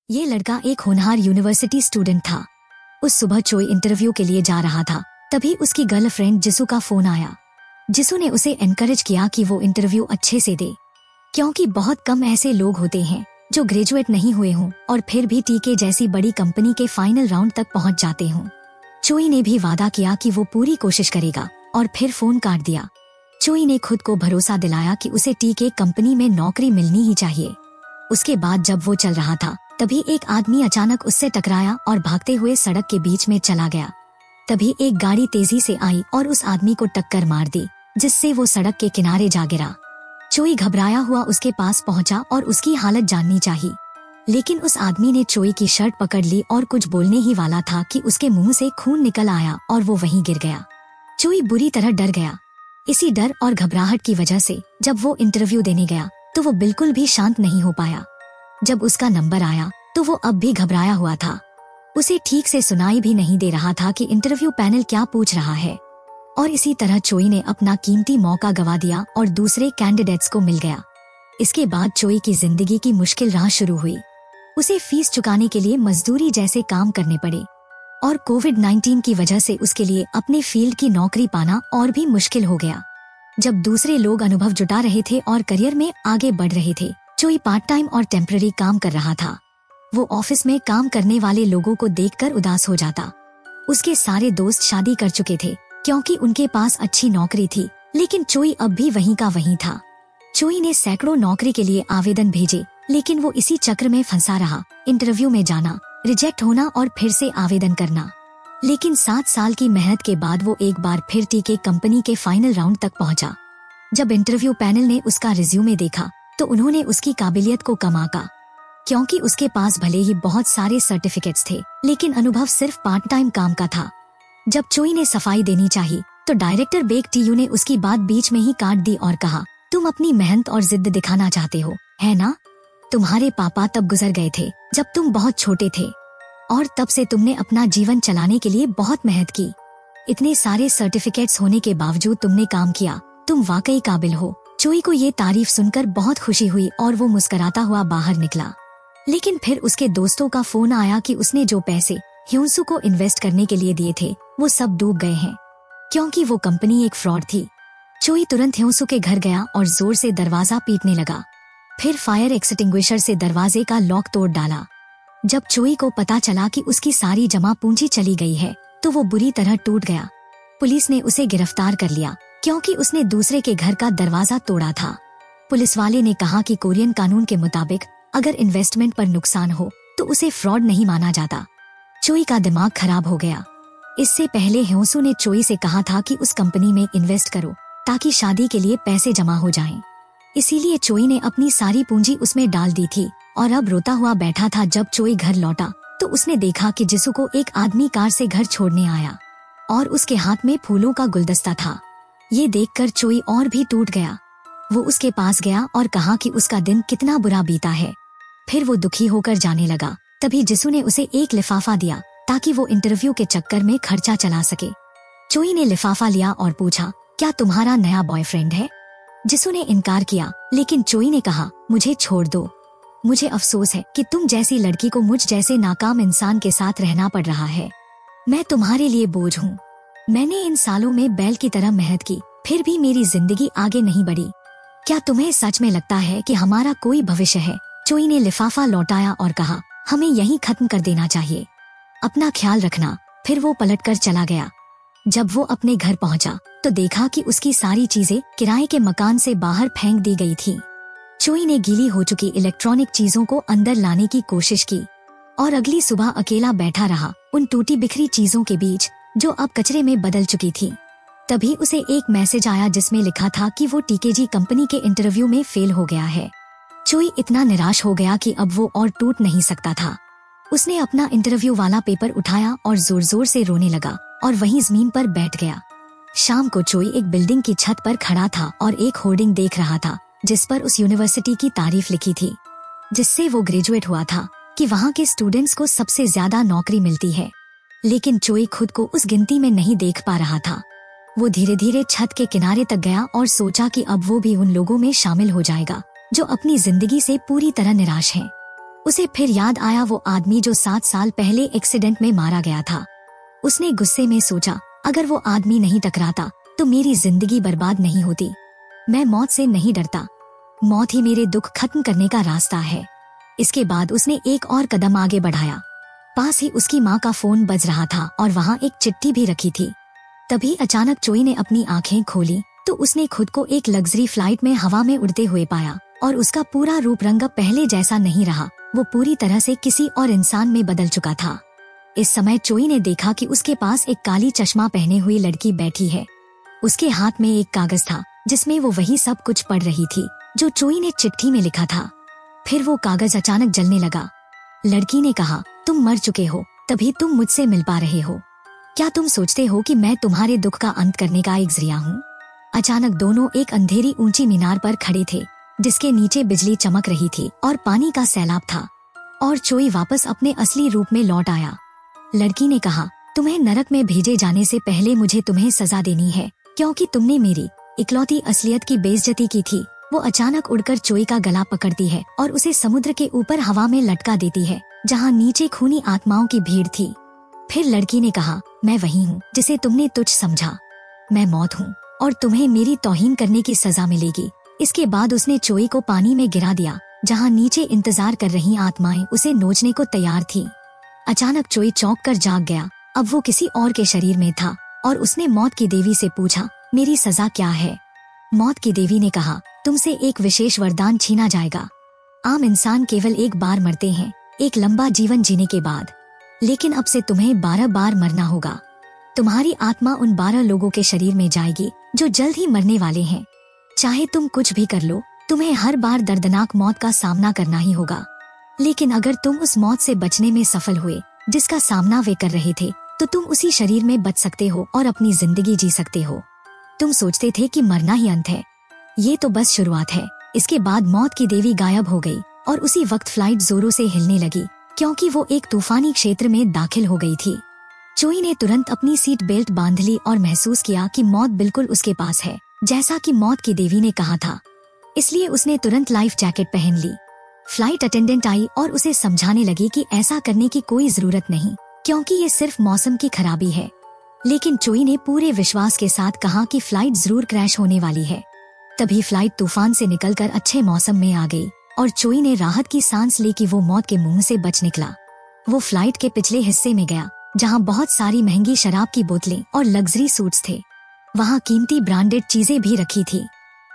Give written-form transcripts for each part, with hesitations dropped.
ये लड़का एक होनहार यूनिवर्सिटी स्टूडेंट था। उस सुबह चोई इंटरव्यू के लिए जा रहा था, तभी उसकी गर्लफ्रेंड जिसू का फोन आया। जिसू ने उसे एनकरेज किया कि वो इंटरव्यू अच्छे से दे, क्योंकि बहुत कम ऐसे लोग होते हैं जो ग्रेजुएट नहीं हुए हों और फिर भी टीके जैसी बड़ी कंपनी के फाइनल राउंड तक पहुंच जाते हों। चोई ने भी वादा किया कि वो पूरी कोशिश करेगा और फिर फोन काट दिया। चोई ने खुद को भरोसा दिलाया कि उसे टीके कंपनी में नौकरी मिलनी ही चाहिए। उसके बाद जब वो चल रहा था, तभी एक आदमी अचानक उससे टकराया और भागते हुए सड़क के बीच में चला गया। तभी एक गाड़ी तेजी से आई और उस आदमी को टक्कर मार दी, जिससे वो सड़क के किनारे जा गिरा। चोई घबराया हुआ उसके पास पहुंचा और उसकी हालत जाननी चाहिए, लेकिन उस आदमी ने चोई की शर्ट पकड़ ली और कुछ बोलने ही वाला था कि उसके मुंह से खून निकल आया और वो वहीं गिर गया। चोई बुरी तरह डर गया। इसी डर और घबराहट की वजह से जब वो इंटरव्यू देने गया तो वो बिल्कुल भी शांत नहीं हो पाया। जब उसका नंबर आया तो वो अब भी घबराया हुआ था। उसे ठीक से सुनाई भी नहीं दे रहा था कि इंटरव्यू पैनल क्या पूछ रहा है। और इसी तरह चोई ने अपना कीमती मौका गवा दिया और दूसरे कैंडिडेट्स को मिल गया। इसके बाद चोई की जिंदगी की मुश्किल राह शुरू हुई। उसे फीस चुकाने के लिए मजदूरी जैसे काम करने पड़े और कोविड-19 की वजह से उसके लिए अपने फील्ड की नौकरी पाना और भी मुश्किल हो गया। जब दूसरे लोग अनुभव जुटा रहे थे और करियर में आगे बढ़ रहे थे, चोई पार्ट टाइम और टेम्पररी काम कर रहा था। वो ऑफिस में काम करने वाले लोगों को देखकर उदास हो जाता। उसके सारे दोस्त शादी कर चुके थे क्योंकि उनके पास अच्छी नौकरी थी, लेकिन चोई अब भी वहीं का वहीं था। चोई ने सैकड़ों नौकरी के लिए आवेदन भेजे, लेकिन वो इसी चक्र में फंसा रहा। इंटरव्यू में जाना, रिजेक्ट होना और फिर से आवेदन करना। लेकिन 7 साल की मेहनत के बाद वो एक बार फिर टीके कंपनी के फाइनल राउंड तक पहुंचा। जब इंटरव्यू पैनल ने उसका रिज्यूमे देखा तो उन्होंने उसकी काबिलियत को कम आंका, क्योंकि उसके पास भले ही बहुत सारे सर्टिफिकेट्स थे, लेकिन अनुभव सिर्फ पार्ट टाइम काम का था। जब चोई ने सफाई देनी चाहिए तो डायरेक्टर बेक टीयू ने उसकी बात बीच में ही काट दी और कहा, तुम अपनी मेहनत और जिद दिखाना चाहते हो, है ना? तुम्हारे पापा तब गुजर गए थे जब तुम बहुत छोटे थे और तब से तुमने अपना जीवन चलाने के लिए बहुत मेहनत की। इतने सारे सर्टिफिकेट्स होने के बावजूद तुमने काम किया, तुम वाकई काबिल हो। चोई को ये तारीफ सुनकर बहुत खुशी हुई और वो मुस्कुराता हुआ बाहर निकला। लेकिन फिर उसके दोस्तों का फोन आया कि उसने जो पैसे ह्योंसू को इन्वेस्ट करने के लिए दिए थे वो सब डूब गए हैं, क्योंकि वो कंपनी एक फ्रॉड थी। चोई तुरंत ह्योंसू के घर गया और जोर से दरवाजा पीटने लगा। फिर फायर एक्सटिंग्विशर से दरवाजे का लॉक तोड़ डाला। जब चोई को पता चला कि उसकी सारी जमा पूंजी चली गई है तो वो बुरी तरह टूट गया। पुलिस ने उसे गिरफ्तार कर लिया क्योंकि उसने दूसरे के घर का दरवाजा तोड़ा था। पुलिस वाले ने कहा कि कोरियन कानून के मुताबिक अगर इन्वेस्टमेंट पर नुकसान हो तो उसे फ्रॉड नहीं माना जाता। चोई का दिमाग खराब हो गया। इससे पहले ह्योंसू ने चोई से कहा था कि उस कंपनी में इन्वेस्ट करो ताकि शादी के लिए पैसे जमा हो जाएं। इसीलिए चोई ने अपनी सारी पूंजी उसमें डाल दी थी और अब रोता हुआ बैठा था। जब चोई घर लौटा तो उसने देखा कि जिसू को एक आदमी कार से घर छोड़ने आया और उसके हाथ में फूलों का गुलदस्ता था। ये देखकर चोई और भी टूट गया। वो उसके पास गया और कहा कि उसका दिन कितना बुरा बीता है। फिर वो दुखी होकर जाने लगा। तभी जिसू ने उसे एक लिफाफा दिया ताकि वो इंटरव्यू के चक्कर में खर्चा चला सके। चोई ने लिफाफा लिया और पूछा, क्या तुम्हारा नया बॉयफ्रेंड है? जिसू ने इनकार किया, लेकिन चोई ने कहा, मुझे छोड़ दो। मुझे अफसोस है कि तुम जैसी लड़की को मुझ जैसे नाकाम इंसान के साथ रहना पड़ रहा है। मैं तुम्हारे लिए बोझ हूँ। मैंने इन सालों में बैल की तरह मेहनत की, फिर भी मेरी जिंदगी आगे नहीं बढ़ी। क्या तुम्हें सच में लगता है कि हमारा कोई भविष्य है? चोई ने लिफाफा लौटाया और कहा, हमें यहीं खत्म कर देना चाहिए। अपना ख्याल रखना। फिर वो पलटकर चला गया। जब वो अपने घर पहुंचा तो देखा कि उसकी सारी चीजें किराए के मकान से बाहर फेंक दी गई थी। चोई ने गीली हो चुकी इलेक्ट्रॉनिक चीजों को अंदर लाने की कोशिश की और अगली सुबह अकेला बैठा रहा उन टूटी बिखरी चीजों के बीच जो अब कचरे में बदल चुकी थी। तभी उसे एक मैसेज आया जिसमें लिखा था कि वो टीकेजी कंपनी के इंटरव्यू में फेल हो गया है। चोई इतना निराश हो गया कि अब वो और टूट नहीं सकता था। उसने अपना इंटरव्यू वाला पेपर उठाया और जोर जोर से रोने लगा और वहीं जमीन पर बैठ गया। शाम को चोई एक बिल्डिंग की छत पर खड़ा था और एक होर्डिंग देख रहा था जिस पर उस यूनिवर्सिटी की तारीफ लिखी थी जिससे वो ग्रेजुएट हुआ था, कि वहाँ के स्टूडेंट्स को सबसे ज्यादा नौकरी मिलती है। लेकिन चोई खुद को उस गिनती में नहीं देख पा रहा था। वो धीरे धीरे छत के किनारे तक गया और सोचा कि अब वो भी उन लोगों में शामिल हो जाएगा जो अपनी जिंदगी से पूरी तरह निराश हैं। उसे फिर याद आया वो आदमी जो 7 साल पहले एक्सीडेंट में मारा गया था। उसने गुस्से में सोचा, अगर वो आदमी नहीं टकराता तो मेरी जिंदगी बर्बाद नहीं होती। मैं मौत से नहीं डरता, मौत ही मेरे दुख खत्म करने का रास्ता है। इसके बाद उसने एक और कदम आगे बढ़ाया। पास ही उसकी माँ का फोन बज रहा था और वहाँ एक चिट्ठी भी रखी थी। तभी अचानक चोई ने अपनी आंखें खोली तो उसने खुद को एक लग्जरी फ्लाइट में हवा में उड़ते हुए पाया और उसका पूरा रूप रंग पहले जैसा नहीं रहा, वो पूरी तरह से किसी और इंसान में बदल चुका था। इस समय चोई ने देखा कि उसके पास एक काली चश्मा पहने हुई लड़की बैठी है। उसके हाथ में एक कागज था जिसमें वो वही सब कुछ पढ़ रही थी जो चोई ने चिट्ठी में लिखा था। फिर वो कागज अचानक जलने लगा। लड़की ने कहा, तुम मर चुके हो, तभी तुम मुझसे मिल पा रहे हो। क्या तुम सोचते हो कि मैं तुम्हारे दुख का अंत करने का एक जरिया हूँ? अचानक दोनों एक अंधेरी ऊंची मीनार पर खड़े थे जिसके नीचे बिजली चमक रही थी और पानी का सैलाब था, और चोई वापस अपने असली रूप में लौट आया। लड़की ने कहा, तुम्हें नरक में भेजे जाने से पहले मुझे तुम्हें सजा देनी है क्योंकि तुमने मेरी इकलौती असलियत की बेइज्जती की थी। वो अचानक उड़कर चोई का गला पकड़ती है और उसे समुद्र के ऊपर हवा में लटका देती है जहाँ नीचे खूनी आत्माओं की भीड़ थी। फिर लड़की ने कहा, मैं वही हूँ जिसे तुमने तुच्छ समझा, मैं मौत हूँ और तुम्हें मेरी तौहीन करने की सजा मिलेगी। इसके बाद उसने चोई को पानी में गिरा दिया जहाँ नीचे इंतजार कर रही आत्माएं उसे नोचने को तैयार थी। अचानक चोई चौंक कर जाग गया। अब वो किसी और के शरीर में था और उसने मौत की देवी से पूछा, मेरी सजा क्या है? मौत की देवी ने कहा, तुमसे एक विशेष वरदान छीना जाएगा। आम इंसान केवल एक बार मरते हैं, एक लंबा जीवन जीने के बाद, लेकिन अब से तुम्हें 12 बार मरना होगा। तुम्हारी आत्मा उन 12 लोगों के शरीर में जाएगी जो जल्द ही मरने वाले हैं। चाहे तुम कुछ भी कर लो, तुम्हें हर बार दर्दनाक मौत का सामना करना ही होगा, लेकिन अगर तुम उस मौत से बचने में सफल हुए जिसका सामना वे कर रहे थे, तो तुम उसी शरीर में बच सकते हो और अपनी जिंदगी जी सकते हो। तुम सोचते थे कि मरना ही अंत है, ये तो बस शुरुआत है। इसके बाद मौत की देवी गायब हो गई और उसी वक्त फ्लाइट जोरों से हिलने लगी क्योंकि वो एक तूफानी क्षेत्र में दाखिल हो गई थी। चोई ने तुरंत अपनी सीट बेल्ट बांध ली और महसूस किया कि मौत बिल्कुल उसके पास है, जैसा कि मौत की देवी ने कहा था। इसलिए उसने तुरंत लाइफ जैकेट पहन ली। फ्लाइट अटेंडेंट आई और उसे समझाने लगी कि ऐसा करने की कोई जरूरत नहीं क्योंकि ये सिर्फ मौसम की खराबी है। लेकिन चोई ने पूरे विश्वास के साथ कहा कि फ्लाइट जरूर क्रैश होने वाली है। तभी फ्लाइट तूफान से निकलकर अच्छे मौसम में आ गई और चोई ने राहत की सांस ली कि वो मौत के मुंह से बच निकला। वो फ्लाइट के पिछले हिस्से में गया जहाँ बहुत सारी महंगी शराब की बोतलें और लग्जरी सूट्स थे। वहाँ कीमती ब्रांडेड चीजें भी रखी थी।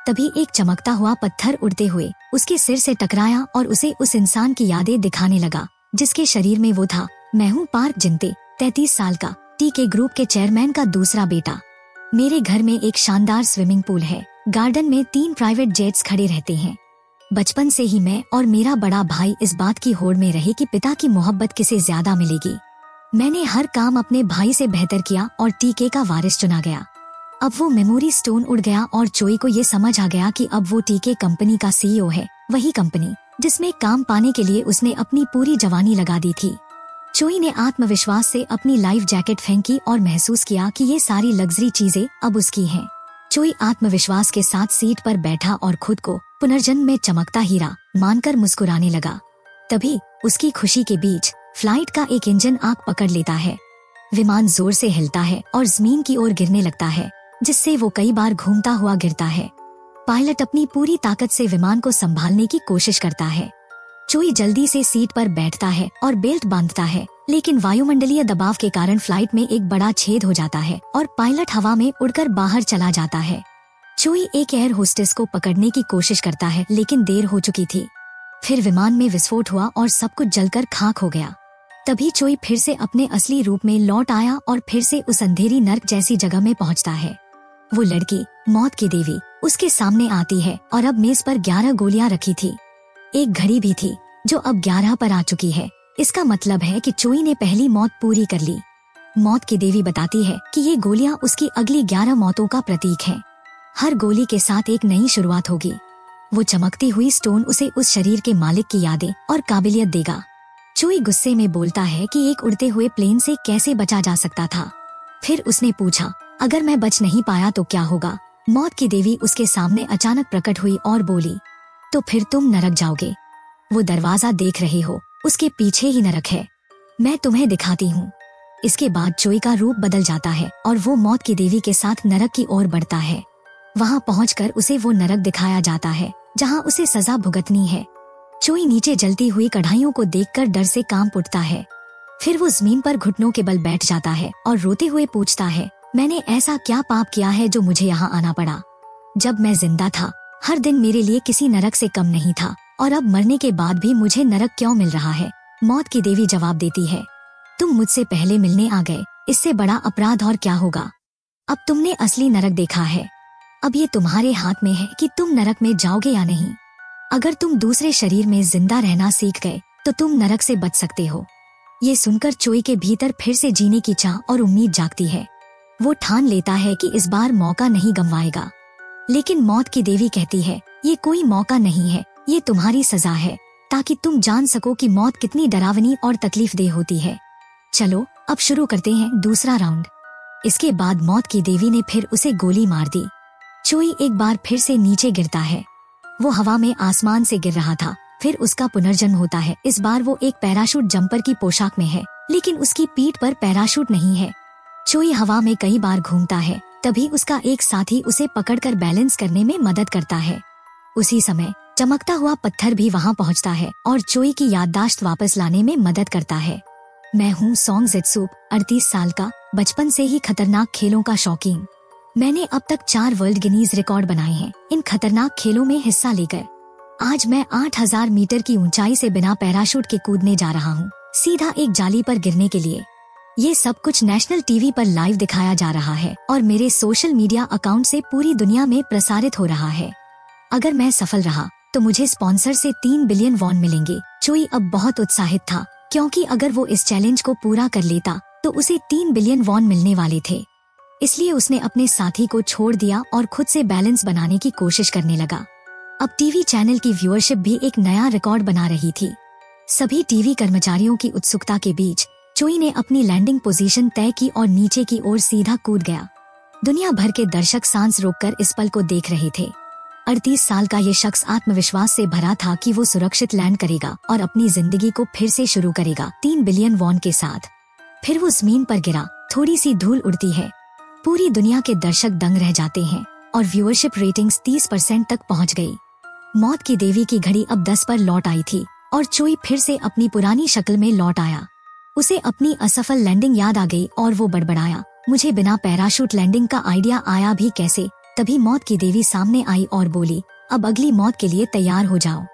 तभी एक चमकता हुआ पत्थर उड़ते हुए उसके सिर से टकराया और उसे उस इंसान की यादें दिखाने लगा जिसके शरीर में वो था। मैं हूँ पार्क जिंटे, 33 साल का, टी ग्रुप के चेयरमैन का दूसरा बेटा। मेरे घर में एक शानदार स्विमिंग पूल है, गार्डन में 3 प्राइवेट जेट्स खड़े रहते हैं। बचपन से ही मैं और मेरा बड़ा भाई इस बात की होड़ में रहे कि पिता की मोहब्बत किसे ज्यादा मिलेगी। मैंने हर काम अपने भाई से बेहतर किया और टीके का वारिस चुना गया। अब वो मेमोरी स्टोन उड़ गया और चोई को ये समझ आ गया कि अब वो टीके कंपनी का सीईओ है, वही कंपनी जिसमें काम पाने के लिए उसने अपनी पूरी जवानी लगा दी थी। चोई ने आत्मविश्वास से अपनी लाइफ जैकेट फेंकी और महसूस किया कि ये सारी लग्जरी चीजें अब उसकी हैं। चोई आत्मविश्वास के साथ सीट पर बैठा और खुद को पुनर्जन्म में चमकता हीरा मानकर मुस्कुराने लगा। तभी उसकी खुशी के बीच फ्लाइट का एक इंजन आग पकड़ लेता है। विमान जोर से हिलता है और जमीन की ओर गिरने लगता है, जिससे वो कई बार घूमता हुआ गिरता है। पायलट अपनी पूरी ताकत से विमान को संभालने की कोशिश करता है। चोई जल्दी से सीट पर बैठता है और बेल्ट बांधता है, लेकिन वायुमंडलीय दबाव के कारण फ्लाइट में एक बड़ा छेद हो जाता है और पायलट हवा में उड़कर बाहर चला जाता है। चोई एक एयर होस्टेस को पकड़ने की कोशिश करता है, लेकिन देर हो चुकी थी। फिर विमान में विस्फोट हुआ और सब कुछ जलकर खाक हो गया। तभी चोई फिर से अपने असली रूप में लौट आया और फिर से उस अंधेरी नर्क जैसी जगह में पहुंचता है। वो लड़की, मौत की देवी, उसके सामने आती है और अब मेज पर 11 गोलियां रखी थी। एक घड़ी भी थी जो अब 11 पर आ चुकी है। इसका मतलब है कि चोई ने पहली मौत पूरी कर ली। मौत की देवी बताती है कि ये गोलियां उसकी अगली 11 मौतों का प्रतीक हैं। हर गोली के साथ एक नई शुरुआत होगी। वो चमकती हुई स्टोन उसे उस शरीर के मालिक की यादें और काबिलियत देगा। चोई गुस्से में बोलता है कि एक उड़ते हुए प्लेन से कैसे बचा जा सकता था। फिर उसने पूछा, अगर मैं बच नहीं पाया तो क्या होगा? मौत की देवी उसके सामने अचानक प्रकट हुई और बोली, तो फिर तुम नरक जाओगे। वो दरवाजा देख रहे हो, उसके पीछे ही नरक है, मैं तुम्हें दिखाती हूँ। इसके बाद चोई का रूप बदल जाता है और वो मौत की देवी के साथ नरक की ओर बढ़ता है। वहाँ पहुंचकर उसे वो नरक दिखाया जाता है जहाँ उसे सजा भुगतनी है। चोई नीचे जलती हुई कढ़ाइयों को देखकर डर से कांप उठता है। फिर वो जमीन पर घुटनों के बल बैठ जाता है और रोते हुए पूछता है, मैंने ऐसा क्या पाप किया है जो मुझे यहाँ आना पड़ा? जब मैं जिंदा था हर दिन मेरे लिए किसी नरक से कम नहीं था, और अब मरने के बाद भी मुझे नरक क्यों मिल रहा है? मौत की देवी जवाब देती है, तुम मुझसे पहले मिलने आ गए, इससे बड़ा अपराध और क्या होगा? अब तुमने असली नरक देखा है, अब ये तुम्हारे हाथ में है कि तुम नरक में जाओगे या नहीं। अगर तुम दूसरे शरीर में जिंदा रहना सीख गए तो तुम नरक से बच सकते हो। ये सुनकर चोई के भीतर फिर से जीने की चाह और उम्मीद जागती है। वो ठान लेता है कि इस बार मौका नहीं गंवाएगा। लेकिन मौत की देवी कहती है, ये कोई मौका नहीं है, ये तुम्हारी सजा है, ताकि तुम जान सको कि मौत कितनी डरावनी और तकलीफदेह होती है। चलो अब शुरू करते हैं दूसरा राउंड। इसके बाद मौत की देवी ने फिर उसे गोली मार दी। चोई एक बार फिर से नीचे गिरता है। वो हवा में आसमान से गिर रहा था, फिर उसका पुनर्जन्म होता है। इस बार वो एक पैराशूट जंपर की पोशाक में है, लेकिन उसकी पीठ पर पैराशूट नहीं है। चोई हवा में कई बार घूमता है, तभी उसका एक साथी उसे पकड़कर बैलेंस करने में मदद करता है। उसी समय चमकता हुआ पत्थर भी वहाँ पहुँचता है और चोई की याददाश्त वापस लाने में मदद करता है। मैं हूँ सोंग ज़ेत्सुप, 38 साल का, बचपन से ही खतरनाक खेलों का शौकीन। मैंने अब तक 4 वर्ल्ड गिनीज रिकॉर्ड बनाए हैं इन खतरनाक खेलों में हिस्सा लेकर। आज मैं 8000 मीटर की ऊंचाई से बिना पैराशूट के कूदने जा रहा हूँ, सीधा एक जाली पर गिरने के लिए। ये सब कुछ नेशनल टीवी पर लाइव दिखाया जा रहा है और मेरे सोशल मीडिया अकाउंट से पूरी दुनिया में प्रसारित हो रहा है। अगर मैं सफल रहा तो मुझे स्पॉन्सर से 3 बिलियन वॉन मिलेंगे। चोई अब बहुत उत्साहित था, क्योंकि अगर वो इस चैलेंज को पूरा कर लेता तो उसे 3 बिलियन वॉन मिलने वाले थे। इसलिए उसने अपने साथी को छोड़ दिया और खुद से बैलेंस बनाने की कोशिश करने लगा। अब टीवी चैनल की व्यूअरशिप भी एक नया रिकॉर्ड बना रही थी। सभी टीवी कर्मचारियों की उत्सुकता के बीच चोई ने अपनी लैंडिंग पोजीशन तय की और नीचे की ओर सीधा कूद गया। दुनिया भर के दर्शक सांस रोककर इस पल को देख रहे थे। 38 साल का ये शख्स आत्मविश्वास से भरा था कि वो सुरक्षित लैंड करेगा और अपनी जिंदगी को फिर से शुरू करेगा 3 बिलियन वॉन के साथ। फिर वो जमीन पर गिरा, थोड़ी सी धूल उड़ती है। पूरी दुनिया के दर्शक दंग रह जाते हैं और व्यूअरशिप रेटिंग्स 30% तक पहुंच गई। मौत की देवी की घड़ी अब 10 पर लौट आई थी और चोई फिर से अपनी पुरानी शक्ल में लौट आया। उसे अपनी असफल लैंडिंग याद आ गई और वो बड़बड़ाया, मुझे बिना पैराशूट लैंडिंग का आइडिया आया भी कैसे? तभी मौत की देवी सामने आई और बोली, अब अगली मौत के लिए तैयार हो जाओ।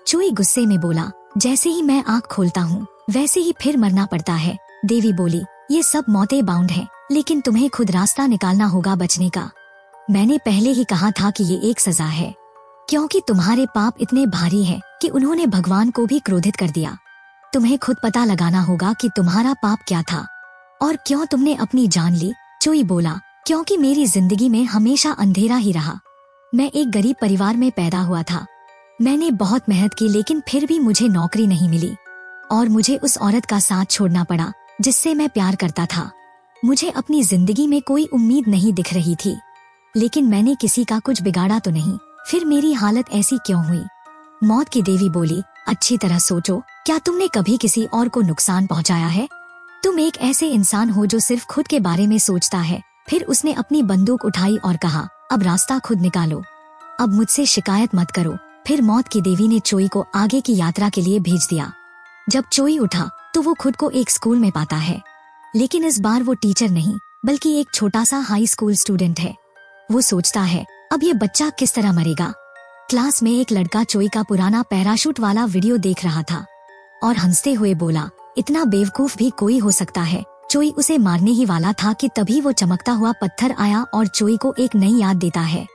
चोई गुस्से में बोला, जैसे ही मैं आँख खोलता हूँ वैसे ही फिर मरना पड़ता है। देवी बोली, ये सब मौतें बाउंड है, लेकिन तुम्हें खुद रास्ता निकालना होगा बचने का। मैंने पहले ही कहा था कि ये एक सजा है, क्योंकि तुम्हारे पाप इतने भारी हैं कि उन्होंने भगवान को भी क्रोधित कर दिया। तुम्हें खुद पता लगाना होगा कि तुम्हारा पाप क्या था और क्यों तुमने अपनी जान ली। चोई बोला, क्योंकि मेरी जिंदगी में हमेशा अंधेरा ही रहा। मैं एक गरीब परिवार में पैदा हुआ था। मैंने बहुत मेहनत की, लेकिन फिर भी मुझे नौकरी नहीं मिली और मुझे उस औरत का साथ छोड़ना पड़ा जिससे मैं प्यार करता था। मुझे अपनी जिंदगी में कोई उम्मीद नहीं दिख रही थी, लेकिन मैंने किसी का कुछ बिगाड़ा तो नहीं, फिर मेरी हालत ऐसी क्यों हुई? मौत की देवी बोली, अच्छी तरह सोचो, क्या तुमने कभी किसी और को नुकसान पहुंचाया है? तुम एक ऐसे इंसान हो जो सिर्फ खुद के बारे में सोचता है। फिर उसने अपनी बंदूक उठाई और कहा, अब रास्ता खुद निकालो, अब मुझसे शिकायत मत करो। फिर मौत की देवी ने चोई को आगे की यात्रा के लिए भेज दिया। जब चोई उठा तो वो खुद को एक स्कूल में पाता है, लेकिन इस बार वो टीचर नहीं बल्कि एक छोटा सा हाई स्कूल स्टूडेंट है। वो सोचता है, अब ये बच्चा किस तरह मरेगा? क्लास में एक लड़का चोई का पुराना पैराशूट वाला वीडियो देख रहा था और हंसते हुए बोला, इतना बेवकूफ भी कोई हो सकता है। चोई उसे मारने ही वाला था कि तभी वो चमकता हुआ पत्थर आया और चोई को एक नई याद देता है।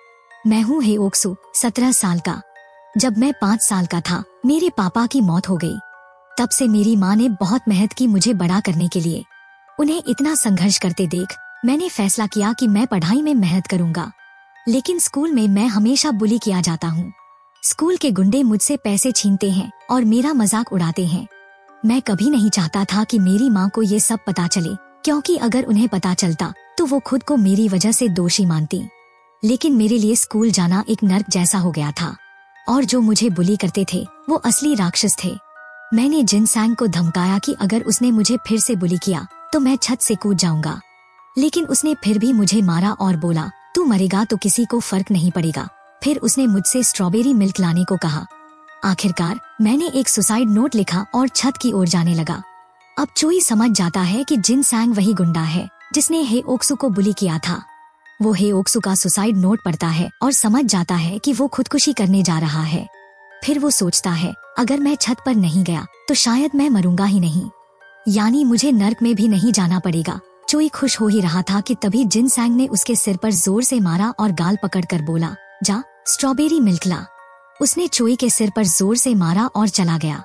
मैं हूँ हेओक्सु, 17 साल का। जब मैं 5 साल का था मेरे पापा की मौत हो गई। तब से मेरी माँ ने बहुत मेहनत की मुझे बड़ा करने के लिए। उन्हें इतना संघर्ष करते देख मैंने फैसला किया कि मैं पढ़ाई में मेहनत करूँगा, लेकिन स्कूल में मैं हमेशा बुली किया जाता हूँ। स्कूल के गुंडे मुझसे पैसे छीनते हैं और मेरा मजाक उड़ाते हैं। मैं कभी नहीं चाहता था कि मेरी माँ को ये सब पता चले, क्योंकि अगर उन्हें पता चलता तो वो खुद को मेरी वजह से दोषी मानती। लेकिन मेरे लिए स्कूल जाना एक नर्क जैसा हो गया था। और जो मुझे बुली करते थे वो असली राक्षस थे। मैंने जिन सांग को धमकाया कि अगर उसने मुझे फिर से बुली किया तो मैं छत से कूद जाऊंगा, लेकिन उसने फिर भी मुझे मारा और बोला तू मरेगा तो किसी को फर्क नहीं पड़ेगा। फिर उसने मुझसे स्ट्रॉबेरी मिल्क लाने को कहा। आखिरकार मैंने एक सुसाइड नोट लिखा और छत की ओर जाने लगा। अब चोई समझ जाता है कि जिन सांग वही गुंडा है जिसने हे ओक्सू को बुली किया था। वो हे ओक्सू का सुसाइड नोट पढ़ता है और समझ जाता है कि वो खुदकुशी करने जा रहा है। फिर वो सोचता है अगर मैं छत पर नहीं गया तो शायद मैं मरूंगा ही नहीं, यानी मुझे नर्क में भी नहीं जाना पड़ेगा। चोई खुश हो ही रहा था कि तभी जिन सांग ने उसके सिर पर जोर से मारा और गाल पकड़कर बोला जा स्ट्रॉबेरी मिल्क ला। उसने चोई के सिर पर जोर से मारा और चला गया।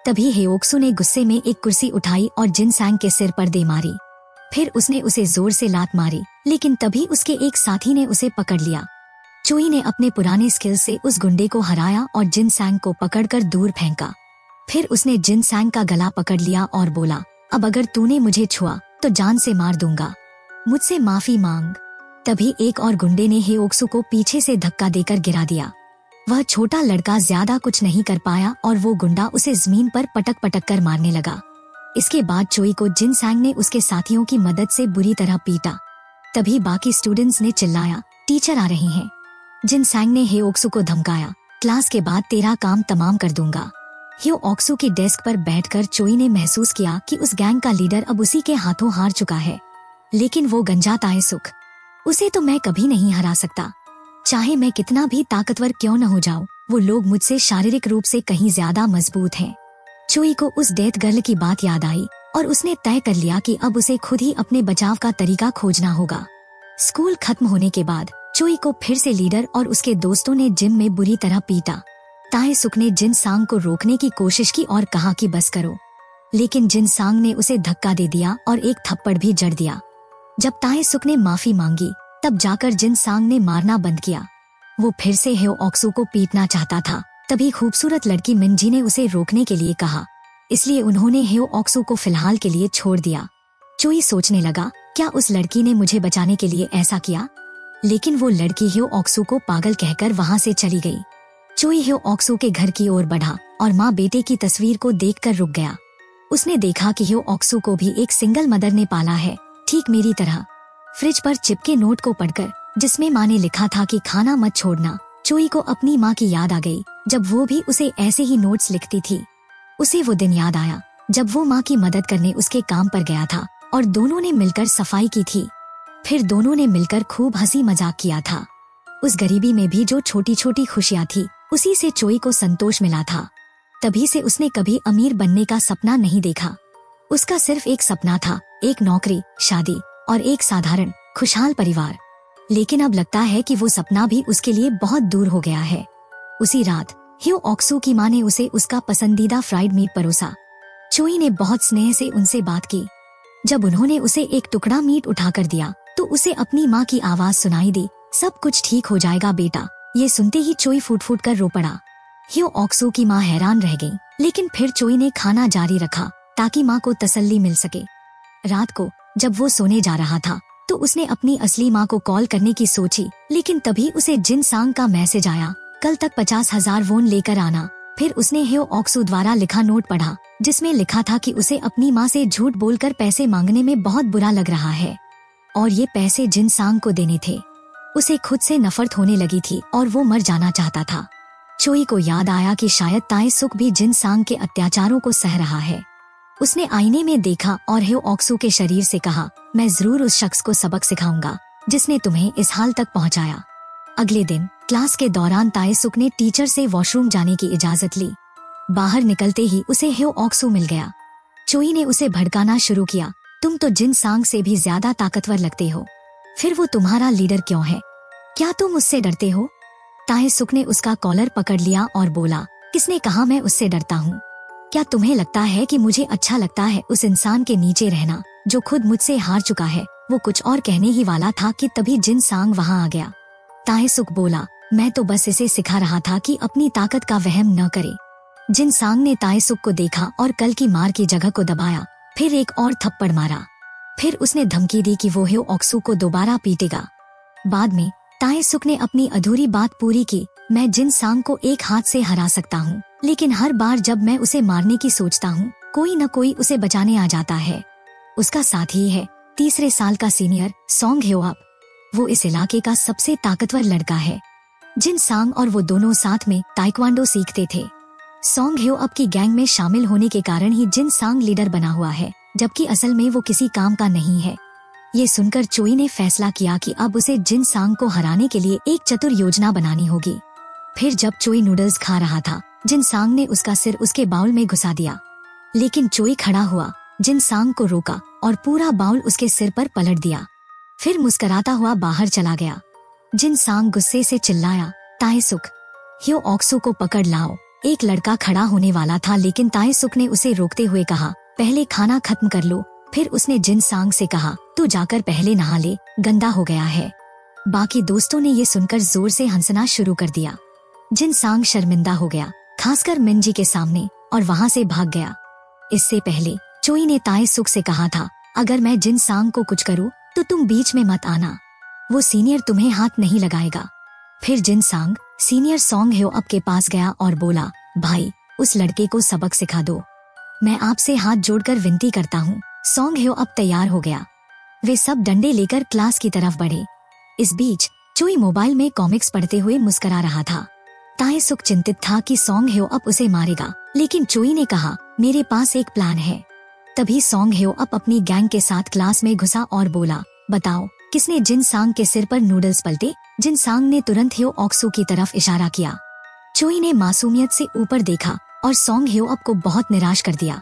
तभी हे ओक्सू ने गुस्से में एक कुर्सी उठाई और जिन सांग के सिर पर दे मारी। फिर उसने उसे जोर से लात मारी, लेकिन तभी उसके एक साथी ने उसे पकड़ लिया। चोई ने अपने पुराने स्किल से उस गुंडे को हराया और जिन सांग को पकड़कर दूर फेंका। फिर उसने जिन सांग का गला पकड़ लिया और बोला अब अगर तूने मुझे छुआ तो जान से मार दूंगा, मुझसे माफी मांग। तभी एक और गुंडे ने हे ओक्सू को पीछे से धक्का देकर गिरा दिया। वह छोटा लड़का ज्यादा कुछ नहीं कर पाया और वो गुंडा उसे जमीन पर पटक पटक कर मारने लगा। इसके बाद चोई को जिन सांग ने उसके साथियों की मदद से बुरी तरह पीटा। तभी बाकी स्टूडेंट्स ने चिल्लाया टीचर आ रहे हैं। जिन सांग ने हे ओक्सू को धमकाया क्लास के बाद तेरा काम तमाम कर दूंगा। हे ओक्सू की डेस्क पर बैठकर चोई ने महसूस किया कि उस गैंग का लीडर अब उसी के हाथों हार चुका है, लेकिन वो गंजा ताएसुक, उसे तो मैं कभी नहीं हरा सकता। चाहे मैं कितना भी ताकतवर क्यों न हो जाऊं, वो लोग मुझसे शारीरिक रूप से कहीं ज्यादा मजबूत हैं। चोई को उस डेथ गर्ल की बात याद आई और उसने तय कर लिया कि अब उसे खुद ही अपने बचाव का तरीका खोजना होगा। स्कूल खत्म होने के बाद चोई को फिर से लीडर और उसके दोस्तों ने जिम में बुरी तरह पीटा। ताएसुक ने जिन सांग को रोकने की कोशिश की और कहा कि बस करो, लेकिन जिन सांग ने उसे धक्का दे दिया और एक थप्पड़ भी जड़ दिया। जब ताएसुक ने माफी मांगी तब जाकर जिन सांग ने मारना बंद किया। वो फिर से हे ओक्सू को पीटना चाहता था। तभी खूबसूरत लड़की मिनजी ने उसे रोकने के लिए कहा, इसलिए उन्होंने हे ओक्सू को फिलहाल के लिए छोड़ दिया। चोई सोचने लगा क्या उस लड़की ने मुझे बचाने के लिए ऐसा किया, लेकिन वो लड़की हे ओक्सू को पागल कहकर वहाँ से चली गई। चोई हे ओक्सू के घर की ओर बढ़ा और माँ बेटे की तस्वीर को देखकर रुक गया। उसने देखा कि हे ओक्सू को भी एक सिंगल मदर ने पाला है, ठीक मेरी तरह। फ्रिज पर चिपके नोट को पढ़कर जिसमें माँ ने लिखा था कि खाना मत छोड़ना, चोई को अपनी माँ की याद आ गई जब वो भी उसे ऐसे ही नोट्स लिखती थी। उसे वो दिन याद आया जब वो माँ की मदद करने उसके काम पर गया था और दोनों ने मिलकर सफाई की थी। फिर दोनों ने मिलकर खूब हंसी मजाक किया था। उस गरीबी में भी जो छोटी छोटी खुशियाँ थी उसी से चोई को संतोष मिला था। तभी से उसने कभी अमीर बनने का सपना नहीं देखा। उसका सिर्फ एक सपना था, एक नौकरी, शादी और एक साधारण खुशहाल परिवार। लेकिन अब लगता है कि वो सपना भी उसके लिए बहुत दूर हो गया है। उसी रात हे ओक्सू की माँ ने उसे उसका पसंदीदा फ्राइड मीट परोसा। चोई ने बहुत स्नेह से उनसे बात की। जब उन्होंने उसे एक टुकड़ा मीट उठाकर दिया तो उसे अपनी माँ की आवाज सुनाई दी, सब कुछ ठीक हो जाएगा बेटा। ये सुनते ही चोई फूट फूट कर रो पड़ा। हे ओक्सू की माँ हैरान रह गई, लेकिन फिर चोई ने खाना जारी रखा ताकि माँ को तसल्ली मिल सके। रात को जब वो सोने जा रहा था तो उसने अपनी असली माँ को कॉल करने की सोची, लेकिन तभी उसे जिन सांग का मैसेज आया, कल तक 50,000 वोन लेकर आना। फिर उसने हे ओक्सू द्वारा लिखा नोट पढ़ा जिसमें लिखा था कि उसे अपनी माँ से झूठ बोलकर पैसे मांगने में बहुत बुरा लग रहा है और ये पैसे जिन सांग को देने थे। उसे खुद से नफरत होने लगी थी और वो मर जाना चाहता था। चोई को याद आया कि शायद ताएसुक भी जिन सांग के अत्याचारों को सह रहा है। उसने आईने में देखा और हे ओक्सू के शरीर से कहा, मैं जरूर उस शख्स को सबक सिखाऊंगा जिसने तुम्हें इस हाल तक पहुंचाया। अगले दिन क्लास के दौरान ताएसुक ने टीचर से वॉशरूम जाने की इजाजत ली। बाहर निकलते ही उसे हे ओक्सू मिल गया। चोई ने उसे भड़काना शुरू किया, तुम तो जिन सांग से भी ज्यादा ताकतवर लगते हो, फिर वो तुम्हारा लीडर क्यों है? क्या तुम उससे डरते हो? ताएसुक ने उसका कॉलर पकड़ लिया और बोला, किसने कहा मैं उससे डरता हूँ? क्या तुम्हें लगता है कि मुझे अच्छा लगता है उस इंसान के नीचे रहना जो खुद मुझसे हार चुका है? वो कुछ और कहने ही वाला था कि तभी जिन सांग वहाँ आ गया। ताएसुक बोला, मैं तो बस इसे सिखा रहा था कि अपनी ताकत का वहम न करे। जिन सांग ने ताएसुक को देखा और कल की मार की जगह को दबाया, फिर एक और थप्पड़ मारा। फिर उसने धमकी दी कि वो हे ओक्सू को दोबारा पीटेगा। बाद में ताएसुक ने अपनी अधूरी बात पूरी की मैं जिन सांग को एक हाथ से हरा सकता हूँ, लेकिन हर बार जब मैं उसे मारने की सोचता हूँ, कोई न कोई उसे बचाने आ जाता है। उसका साथी है 3 साल का सीनियर सोंग ह्यो अप। वो इस इलाके का सबसे ताकतवर लड़का है। जिन सांग और वो दोनों साथ में ताइक्वांडो सीखते थे। सोंग ह्यो अप की गैंग में शामिल होने के कारण ही जिन सांग लीडर बना हुआ है, जबकि असल में वो किसी काम का नहीं है। ये सुनकर चोई ने फैसला किया कि अब उसे जिन सांग को हराने के लिए एक चतुर योजना बनानी होगी। फिर जब चोई नूडल्स खा रहा था, जिन सांग ने उसका सिर उसके बाउल में घुसा दिया, लेकिन चोई खड़ा हुआ, जिन सांग को रोका और पूरा बाउल उसके सिर पर पलट दिया। फिर मुस्कुराता हुआ बाहर चला गया। जिन सांग गुस्से से चिल्लाया, ताएसुक, ह्यो ऑक्सू को पकड़ लाओ। एक लड़का खड़ा होने वाला था, लेकिन ताएसुक ने उसे रोकते हुए कहा, पहले खाना खत्म कर लो। फिर उसने जिन सांग से कहा, तू जाकर पहले नहा ले, गंदा हो गया है। बाकी दोस्तों ने ये सुनकर जोर से हंसना शुरू कर दिया। जिन सांग शर्मिंदा हो गया, खासकर मिंजी के सामने, और वहाँ से भाग गया। इससे पहले चोई ने ताएसुक से कहा था, अगर मैं जिन सांग को कुछ करूँ तो तुम बीच में मत आना, वो सीनियर तुम्हें हाथ नहीं लगाएगा। फिर जिन सांग सीनियर सोंग ह्यो अप के पास गया और बोला, भाई उस लड़के को सबक सिखा दो, मैं आपसे हाथ जोड़कर विनती करता हूँ। सोंग ह्यो अप तैयार हो गया। वे सब डंडे लेकर क्लास की तरफ बढ़े। इस बीच चोई मोबाइल में कॉमिक्स पढ़ते हुए मुस्कुरा रहा था। ताएसुक चिंतित था कि सोंग ह्यो अप उसे मारेगा, लेकिन चोई ने कहा, मेरे पास एक प्लान है। तभी सोंग ह्यो अप अपनी गैंग के साथ क्लास में घुसा और बोला, बताओ किसने जिन सांग के सिर पर नूडल्स पलटे। जिन सांग ने तुरंत ह्यो ऑक्सू की तरफ इशारा किया। चोई ने मासूमियत से ऊपर देखा और सोंग ह्यो अप को बहुत निराश कर दिया।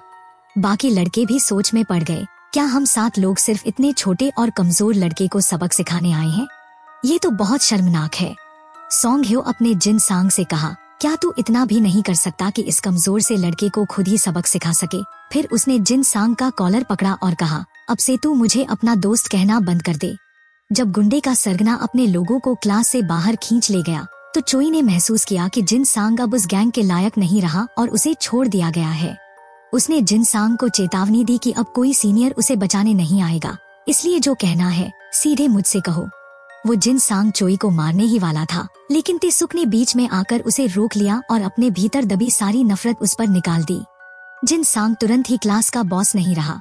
बाकी लड़के भी सोच में पड़ गए, क्या हम 7 लोग सिर्फ इतने छोटे और कमजोर लड़के को सबक सिखाने आए हैं? ये तो बहुत शर्मनाक है। सोंग ह्यो अप ने जिन सांग से कहा, क्या तू इतना भी नहीं कर सकता कि इस कमजोर से लड़के को खुद ही सबक सिखा सके? फिर उसने जिन सांग का कॉलर पकड़ा और कहा, अब से तू मुझे अपना दोस्त कहना बंद कर दे। जब गुंडे का सरगना अपने लोगों को क्लास से बाहर खींच ले गया, तो चोई ने महसूस किया कि जिन सांग अब उस गैंग के लायक नहीं रहा और उसे छोड़ दिया गया है। उसने जिन सांग को चेतावनी दी कि अब कोई सीनियर उसे बचाने नहीं आएगा, इसलिए जो कहना है सीधे मुझसे कहो। वो जिन सांग चोई को मारने ही वाला था, लेकिन तेसुक ने बीच में आकर उसे रोक लिया और अपने भीतर दबी सारी नफरत उस पर निकाल दी। जिन सांग तुरंत ही क्लास का बॉस नहीं रहा।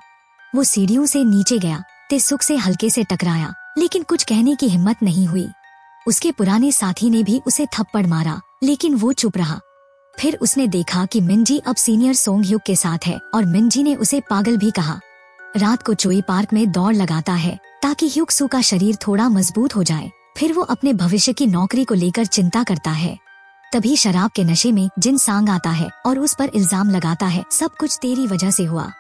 वो सीढ़ियों से नीचे गया, तेसुक से हल्के से टकराया, लेकिन कुछ कहने की हिम्मत नहीं हुई। उसके पुराने साथी ने भी उसे थप्पड़ मारा, लेकिन वो चुप रहा। फिर उसने देखा कि मिंजी अब सीनियर सोंग ह्युक के साथ है और मिंजी ने उसे पागल भी कहा। रात को चोई पार्क में दौड़ लगाता है ताकि ह्युक्सू का शरीर थोड़ा मजबूत हो जाए। फिर वो अपने भविष्य की नौकरी को लेकर चिंता करता है। तभी शराब के नशे में जिन सांग आता है और उस पर इल्जाम लगाता है, सब कुछ तेरी वजह से हुआ।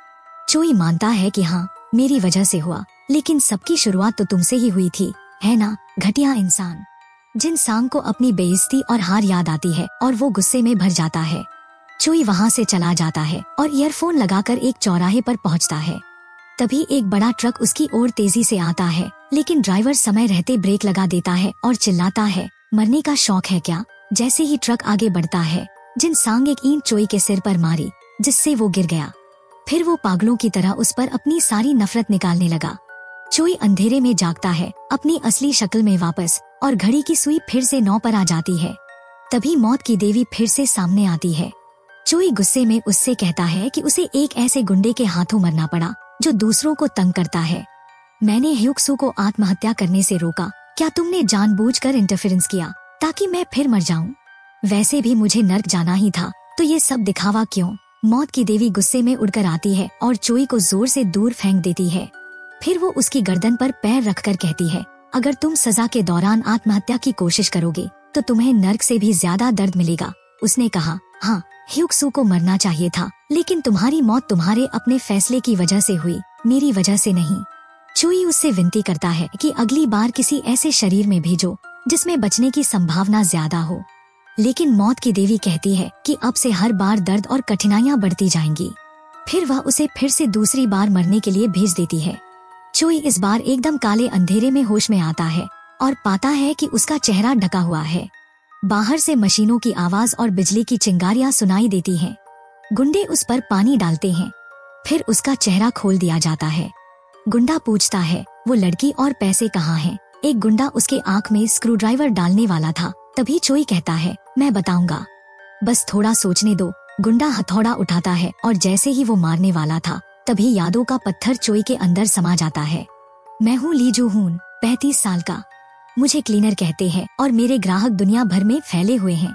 चोई मानता है कि हाँ, मेरी वजह से हुआ, लेकिन सबकी शुरुआत तो तुमसे ही हुई थी, है ना, घटिया इंसान। जिन सांग को अपनी बेइज्जती और हार याद आती है और वो गुस्से में भर जाता है। चोई वहाँ से चला जाता है और ईयरफोन लगाकर एक चौराहे पर पहुँचता है। तभी एक बड़ा ट्रक उसकी ओर तेजी से आता है, लेकिन ड्राइवर समय रहते ब्रेक लगा देता है और चिल्लाता है, मरने का शौक है क्या? जैसे ही ट्रक आगे बढ़ता है, जिन सांग एक ईंट चोई के सिर पर मारी, जिससे वो गिर गया। फिर वो पागलों की तरह उस पर अपनी सारी नफरत निकालने लगा। चोई अंधेरे में जागता है, अपनी असली शक्ल में वापस, और घड़ी की सुई फिर से 9 पर आ जाती है। तभी मौत की देवी फिर से सामने आती है। चोई गुस्से में उससे कहता है कि उसे एक ऐसे गुंडे के हाथों मरना पड़ा जो दूसरों को तंग करता है। मैंने ह्युक्सू को आत्महत्या करने से रोका, क्या तुमने जानबूझकर इंटरफेरेंस किया ताकि मैं फिर मर जाऊं? वैसे भी मुझे नर्क जाना ही था, तो ये सब दिखावा क्यों? मौत की देवी गुस्से में उड़कर आती है और चोई को जोर से दूर फेंक देती है। फिर वो उसकी गर्दन पर पैर रखकर कहती है, अगर तुम सजा के दौरान आत्महत्या की कोशिश करोगे तो तुम्हें नर्क से भी ज्यादा दर्द मिलेगा। उसने कहा, हाँ, ह्युक्सू को मरना चाहिए था, लेकिन तुम्हारी मौत तुम्हारे अपने फैसले की वजह से हुई, मेरी वजह से नहीं। चोई उससे विनती करता है कि अगली बार किसी ऐसे शरीर में भेजो जिसमें बचने की संभावना ज्यादा हो। लेकिन मौत की देवी कहती है कि अब से हर बार दर्द और कठिनाइयां बढ़ती जाएंगी। फिर वह उसे फिर से दूसरी बार मरने के लिए भेज देती है। चोई इस बार एकदम काले अंधेरे में होश में आता है और पाता है कि उसका चेहरा ढका हुआ है। बाहर से मशीनों की आवाज और बिजली की चिंगारियां सुनाई देती हैं। गुंडे उस पर पानी डालते हैं। फिर उसका चेहरा खोल दिया जाता है। गुंडा पूछता है, वो लड़की और पैसे कहाँ हैं? एक गुंडा उसके आंख में स्क्रूड्राइवर डालने वाला था। तभी चोई कहता है, मैं बताऊंगा, बस थोड़ा सोचने दो। गुंडा हथौड़ा उठाता है और जैसे ही वो मारने वाला था तभी यादों का पत्थर चोई के अंदर समा जाता है। मैं हूँ ली जू हून, 35 साल का। मुझे क्लीनर कहते हैं और मेरे ग्राहक दुनिया भर में फैले हुए हैं।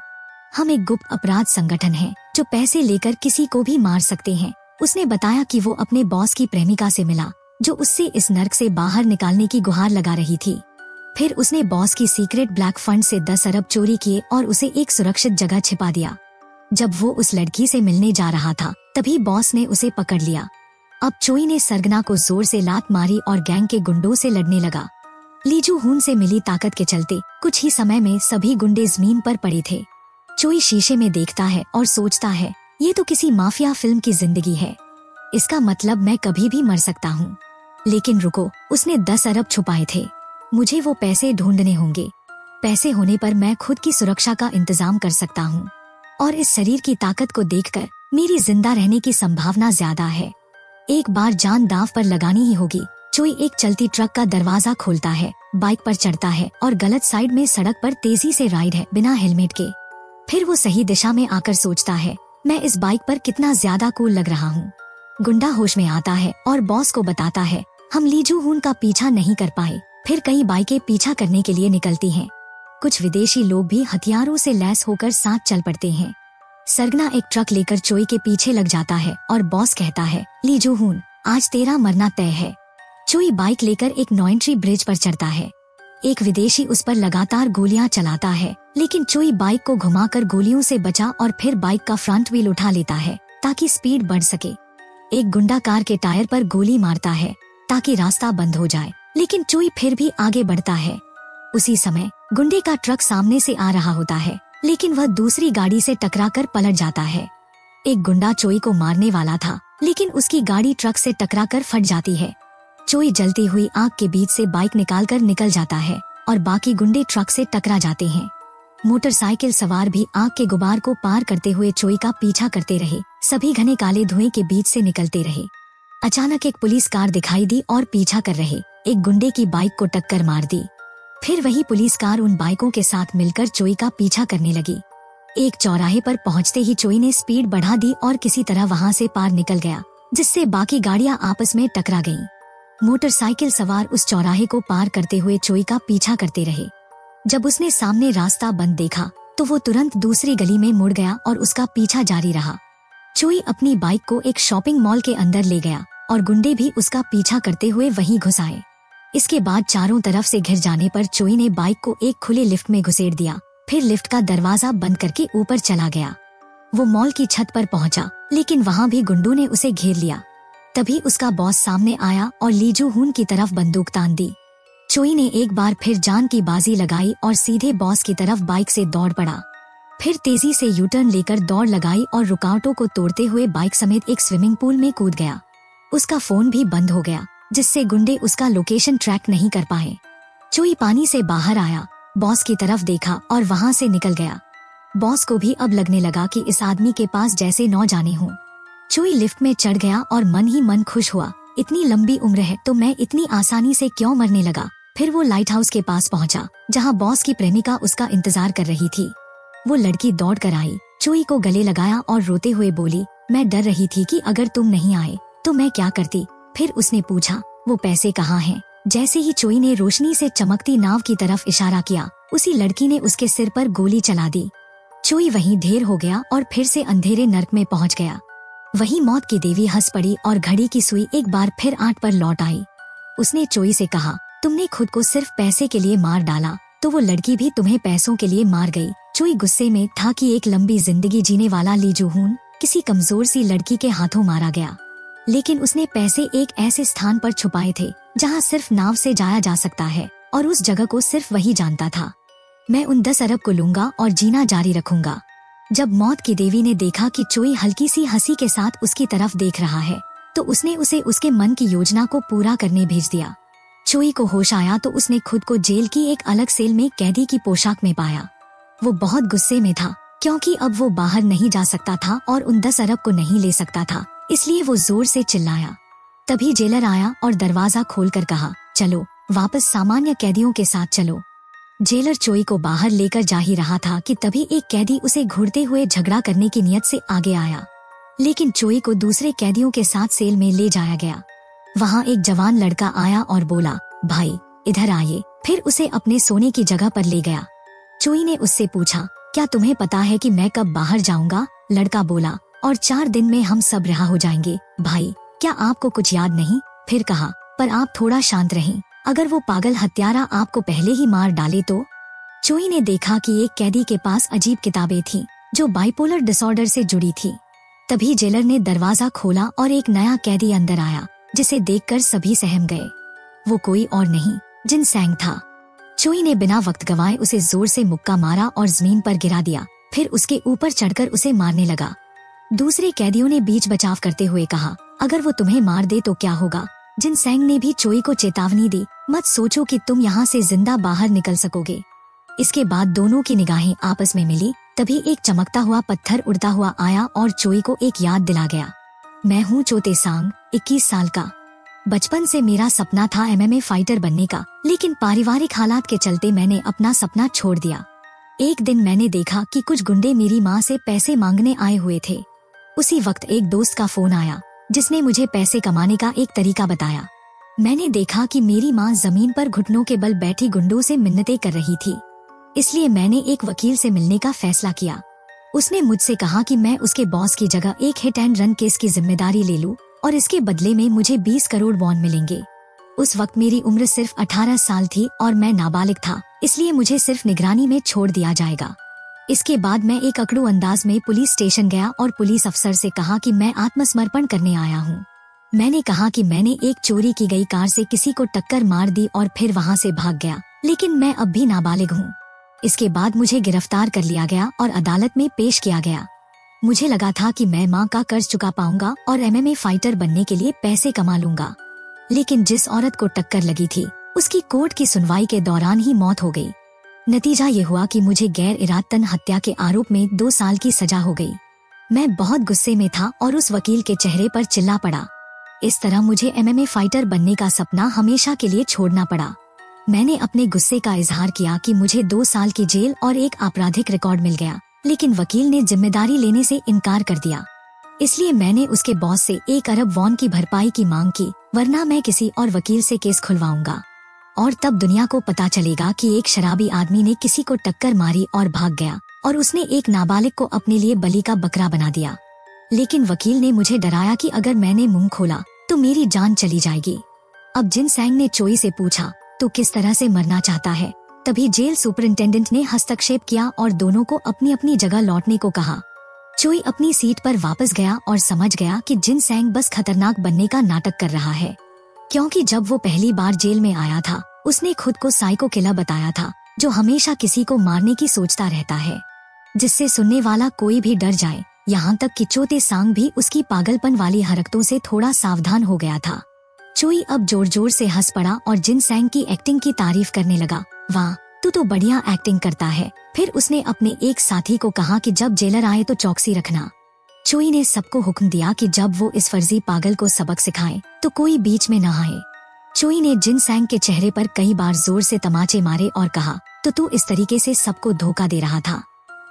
हम एक गुप्त अपराध संगठन है जो पैसे लेकर किसी को भी मार सकते हैं। उसने बताया कि वो अपने बॉस की प्रेमिका से मिला जो उससे इस नर्क से बाहर निकालने की गुहार लगा रही थी। फिर उसने बॉस की सीक्रेट ब्लैक फंड से 10 अरब चोरी किए और उसे एक सुरक्षित जगह छिपा दिया। जब वो उस लड़की से मिलने जा रहा था तभी बॉस ने उसे पकड़ लिया। अब चोई ने सरगना को जोर से लात मारी और गैंग के गुंडों से लड़ने लगा। ली जू हून से मिली ताकत के चलते कुछ ही समय में सभी गुंडे जमीन पर पड़े थे। चोई शीशे में देखता है और सोचता है, ये तो किसी माफिया फिल्म की जिंदगी है। इसका मतलब मैं कभी भी मर सकता हूँ। लेकिन रुको, उसने 10 अरब छुपाए थे। मुझे वो पैसे ढूंढने होंगे। पैसे होने पर मैं खुद की सुरक्षा का इंतजाम कर सकता हूँ और इस शरीर की ताकत को देखकर मेरी जिंदा रहने की संभावना ज्यादा है। एक बार जान दांव पर लगानी ही होगी। चोई एक चलती ट्रक का दरवाजा खोलता है, बाइक पर चढ़ता है और गलत साइड में सड़क पर तेजी से राइड है बिना हेलमेट के। फिर वो सही दिशा में आकर सोचता है, मैं इस बाइक पर कितना ज्यादा कूल लग रहा हूँ। गुंडा होश में आता है और बॉस को बताता है, हम ली जू हून का पीछा नहीं कर पाए। फिर कई बाइकें पीछा करने के लिए निकलती हैं। कुछ विदेशी लोग भी हथियारों से लैस होकर साथ चल पड़ते हैं। सरगना एक ट्रक लेकर चोई के पीछे लग जाता है और बॉस कहता है, ली जू हून, आज तेरा मरना तय है। चोई बाइक लेकर एक नो एंट्री ब्रिज पर चढ़ता है। एक विदेशी उस पर लगातार गोलियां चलाता है, लेकिन चोई बाइक को घुमाकर गोलियों से बचा और फिर बाइक का फ्रंट व्हील उठा लेता है ताकि स्पीड बढ़ सके। एक गुंडा कार के टायर पर गोली मारता है ताकि रास्ता बंद हो जाए, लेकिन चोई फिर भी आगे बढ़ता है। उसी समय गुंडे का ट्रक सामने से आ रहा होता है, लेकिन वह दूसरी गाड़ी से टकराकर पलट जाता है। एक गुंडा चोई को मारने वाला था, लेकिन उसकी गाड़ी ट्रक से टकराकर फट जाती है। चोई जलती हुई आग के बीच से बाइक निकालकर निकल जाता है और बाकी गुंडे ट्रक से टकरा जाते हैं। मोटरसाइकिल सवार भी आग के गुबार को पार करते हुए चोई का पीछा करते रहे। सभी घने काले धुएं के बीच से निकलते रहे। अचानक एक पुलिस कार दिखाई दी और पीछा कर रहे एक गुंडे की बाइक को टक्कर मार दी। फिर वही पुलिस कार उन बाइकों के साथ मिलकर चोई का पीछा करने लगी। एक चौराहे पर पहुंचते ही चोई ने स्पीड बढ़ा दी और किसी तरह वहां से पार निकल गया, जिससे बाकी गाड़ियां आपस में टकरा गईं। मोटरसाइकिल सवार उस चौराहे को पार करते हुए चोई का पीछा करते रहे। जब उसने सामने रास्ता बंद देखा तो वो तुरंत दूसरी गली में मुड़ गया और उसका पीछा जारी रहा। चोई अपनी बाइक को एक शॉपिंग मॉल के अंदर ले गया और गुंडे भी उसका पीछा करते हुए वहीं घुस आए। इसके बाद चारों तरफ से घिर जाने पर चोई ने बाइक को एक खुले लिफ्ट में घुसेड़ दिया। फिर लिफ्ट का दरवाजा बंद करके ऊपर चला गया। वो मॉल की छत पर पहुंचा, लेकिन वहां भी गुंडों ने उसे घेर लिया। तभी उसका बॉस सामने आया और ली जू हून की तरफ बंदूक तान दी। चोई ने एक बार फिर जान की बाजी लगाई और सीधे बॉस की तरफ बाइक से दौड़ पड़ा। फिर तेजी से यू टर्न लेकर दौड़ लगाई और रुकावटों को तोड़ते हुए बाइक समेत एक स्विमिंग पूल में कूद गया। उसका फोन भी बंद हो गया, जिससे गुंडे उसका लोकेशन ट्रैक नहीं कर पाए। चोई पानी से बाहर आया, बॉस की तरफ देखा और वहां से निकल गया। बॉस को भी अब लगने लगा कि इस आदमी के पास जैसे नौ जाने हों। चोई लिफ्ट में चढ़ गया और मन ही मन खुश हुआ, इतनी लंबी उम्र है तो मैं इतनी आसानी से क्यों मरने लगा। फिर वो लाइट हाउस के पास पहुंचा, जहां बॉस की प्रेमिका उसका इंतजार कर रही थी। वो लड़की दौड़ कर आई, चोई को गले लगाया और रोते हुए बोली, मैं डर रही थी कि अगर तुम नहीं आए तो मैं क्या करती। फिर उसने पूछा, वो पैसे कहाँ हैं? जैसे ही चोई ने रोशनी से चमकती नाव की तरफ इशारा किया, उसी लड़की ने उसके सिर पर गोली चला दी। चोई वहीं ढेर हो गया और फिर से अंधेरे नर्क में पहुंच गया। वहीं मौत की देवी हंस पड़ी और घड़ी की सुई एक बार फिर 8 पर लौट आई। उसने चोई से कहा, तुमने खुद को सिर्फ पैसे के लिए मार डाला, तो वो लड़की भी तुम्हें पैसों के लिए मार गई। चोई गुस्से में था कि एक लंबी जिंदगी जीने वाला ली जू हून किसी कमजोर सी लड़की के हाथों मारा गया। लेकिन उसने पैसे एक ऐसे स्थान पर छुपाए थे जहां सिर्फ नाव से जाया जा सकता है, और उस जगह को सिर्फ वही जानता था। मैं उन 10 अरब को लूंगा और जीना जारी रखूंगा। जब मौत की देवी ने देखा कि चोई हल्की सी हंसी के साथ उसकी तरफ देख रहा है, तो उसने उसे उसके मन की योजना को पूरा करने भेज दिया। चोई को होश आया तो उसने खुद को जेल की एक अलग सेल में कैदी की पोशाक में पाया। वो बहुत गुस्से में था, क्योंकि अब वो बाहर नहीं जा सकता था और उन 10 अरब को नहीं ले सकता था, इसलिए वो जोर से चिल्लाया। तभी जेलर आया और दरवाजा खोलकर कहा, चलो वापस सामान्य कैदियों के साथ चलो। जेलर चोई को बाहर लेकर जा ही रहा था कि तभी एक कैदी उसे घूरते हुए झगड़ा करने की नियत से आगे आया, लेकिन चोई को दूसरे कैदियों के साथ सेल में ले जाया गया। वहाँ एक जवान लड़का आया और बोला, भाई इधर आइए। फिर उसे अपने सोने की जगह पर ले गया। चोई ने उससे पूछा, क्या तुम्हें पता है कि मैं कब बाहर जाऊंगा? लड़का बोला, और 4 दिन में हम सब रिहा हो जाएंगे। भाई क्या आपको कुछ याद नहीं? फिर कहा, पर आप थोड़ा शांत रहें, अगर वो पागल हत्यारा आपको पहले ही मार डाले तो? चोई ने देखा कि एक कैदी के पास अजीब किताबें थीं, जो बाइपोलर डिसऑर्डर से जुड़ी थी। तभी जेलर ने दरवाजा खोला और एक नया कैदी अंदर आया, जिसे देखकर सभी सहम गए। वो कोई और नहीं, जिन सैंग था। चोई ने बिना वक्त गवाए उसे जोर से मुक्का मारा और जमीन पर गिरा दिया। फिर उसके ऊपर चढ़कर उसे मारने लगा। दूसरे कैदियों ने बीच बचाव करते हुए कहा, अगर वो तुम्हें मार दे तो क्या होगा? जिन सैंग ने भी चोई को चेतावनी दी, मत सोचो कि तुम यहाँ से जिंदा बाहर निकल सकोगे। इसके बाद दोनों की निगाहें आपस में मिली। तभी एक चमकता हुआ पत्थर उड़ता हुआ आया और चोई को एक याद दिला गया। मैं हूँ चोते सांग, 21 साल का। बचपन से मेरा सपना था MMA फाइटर बनने का, लेकिन पारिवारिक हालात के चलते मैंने अपना सपना छोड़ दिया। एक दिन मैंने देखा कि कुछ गुंडे मेरी माँ से पैसे मांगने आए हुए थे। उसी वक्त एक दोस्त का फोन आया, जिसने मुझे पैसे कमाने का एक तरीका बताया। मैंने देखा कि मेरी माँ जमीन पर घुटनों के बल बैठी गुंडों से मिन्नतें कर रही थी, इसलिए मैंने एक वकील से मिलने का फैसला किया। उसने मुझसे कहा कि मैं उसके बॉस की जगह एक हिट एंड रन केस की जिम्मेदारी ले लूं और इसके बदले में मुझे 20 करोड़ बॉन्ड मिलेंगे। उस वक्त मेरी उम्र सिर्फ 18 साल थी और मैं नाबालिग था, इसलिए मुझे सिर्फ निगरानी में छोड़ दिया जाएगा। इसके बाद मैं एक अकड़ू अंदाज में पुलिस स्टेशन गया और पुलिस अफसर से कहा कि मैं आत्मसमर्पण करने आया हूँ। मैंने कहा कि मैंने एक चोरी की गई कार से किसी को टक्कर मार दी और फिर वहाँ से भाग गया, लेकिन मैं अब भी नाबालिग हूँ। इसके बाद मुझे गिरफ्तार कर लिया गया और अदालत में पेश किया गया। मुझे लगा था कि मैं माँ का कर्ज चुका पाऊंगा और MMA फाइटर बनने के लिए पैसे कमा लूंगा, लेकिन जिस औरत को टक्कर लगी थी उसकी कोर्ट की सुनवाई के दौरान ही मौत हो गई। नतीजा ये हुआ कि मुझे गैर इरादतन हत्या के आरोप में 2 साल की सजा हो गई। मैं बहुत गुस्से में था और उस वकील के चेहरे पर चिल्ला पड़ा। इस तरह मुझे MMA फाइटर बनने का सपना हमेशा के लिए छोड़ना पड़ा। मैंने अपने गुस्से का इजहार किया कि मुझे 2 साल की जेल और एक आपराधिक रिकॉर्ड मिल गया, लेकिन वकील ने जिम्मेदारी लेने से इनकार कर दिया। इसलिए मैंने उसके बॉस से 1 अरब वॉन की भरपाई की मांग की, वरना मैं किसी और वकील से केस खुलवाऊंगा और तब दुनिया को पता चलेगा कि एक शराबी आदमी ने किसी को टक्कर मारी और भाग गया और उसने एक नाबालिग को अपने लिए बलि का बकरा बना दिया। लेकिन वकील ने मुझे डराया कि अगर मैंने मुंह खोला तो मेरी जान चली जाएगी। अब जिन सैंग ने चोई से पूछा, तो किस तरह से मरना चाहता है? तभी जेल सुपरिंटेंडेंट ने हस्तक्षेप किया और दोनों को अपनी अपनी जगह लौटने को कहा। चोई अपनी सीट पर वापस गया और समझ गया कि जिन सैंग बस खतरनाक बनने का नाटक कर रहा है, क्योंकि जब वो पहली बार जेल में आया था उसने खुद को साइको किलर बताया था, जो हमेशा किसी को मारने की सोचता रहता है, जिससे सुनने वाला कोई भी डर जाए। यहाँ तक कि चोते सांग भी उसकी पागलपन वाली हरकतों से थोड़ा सावधान हो गया था। चोई अब जोर जोर से हंस पड़ा और जिन सैंग की एक्टिंग की तारीफ करने लगा। वाह, तू तो बढ़िया एक्टिंग करता है। फिर उसने अपने एक साथी को कहा कि जब जेलर आए तो चौकसी रखना। चोई ने सबको हुक्म दिया कि जब वो इस फर्जी पागल को सबक सिखाए तो कोई बीच में न आए। चोई ने जिन सैंग के चेहरे पर कई बार जोर से तमाचे मारे और कहा, तो तू इस तरीके से सबको धोखा दे रहा था,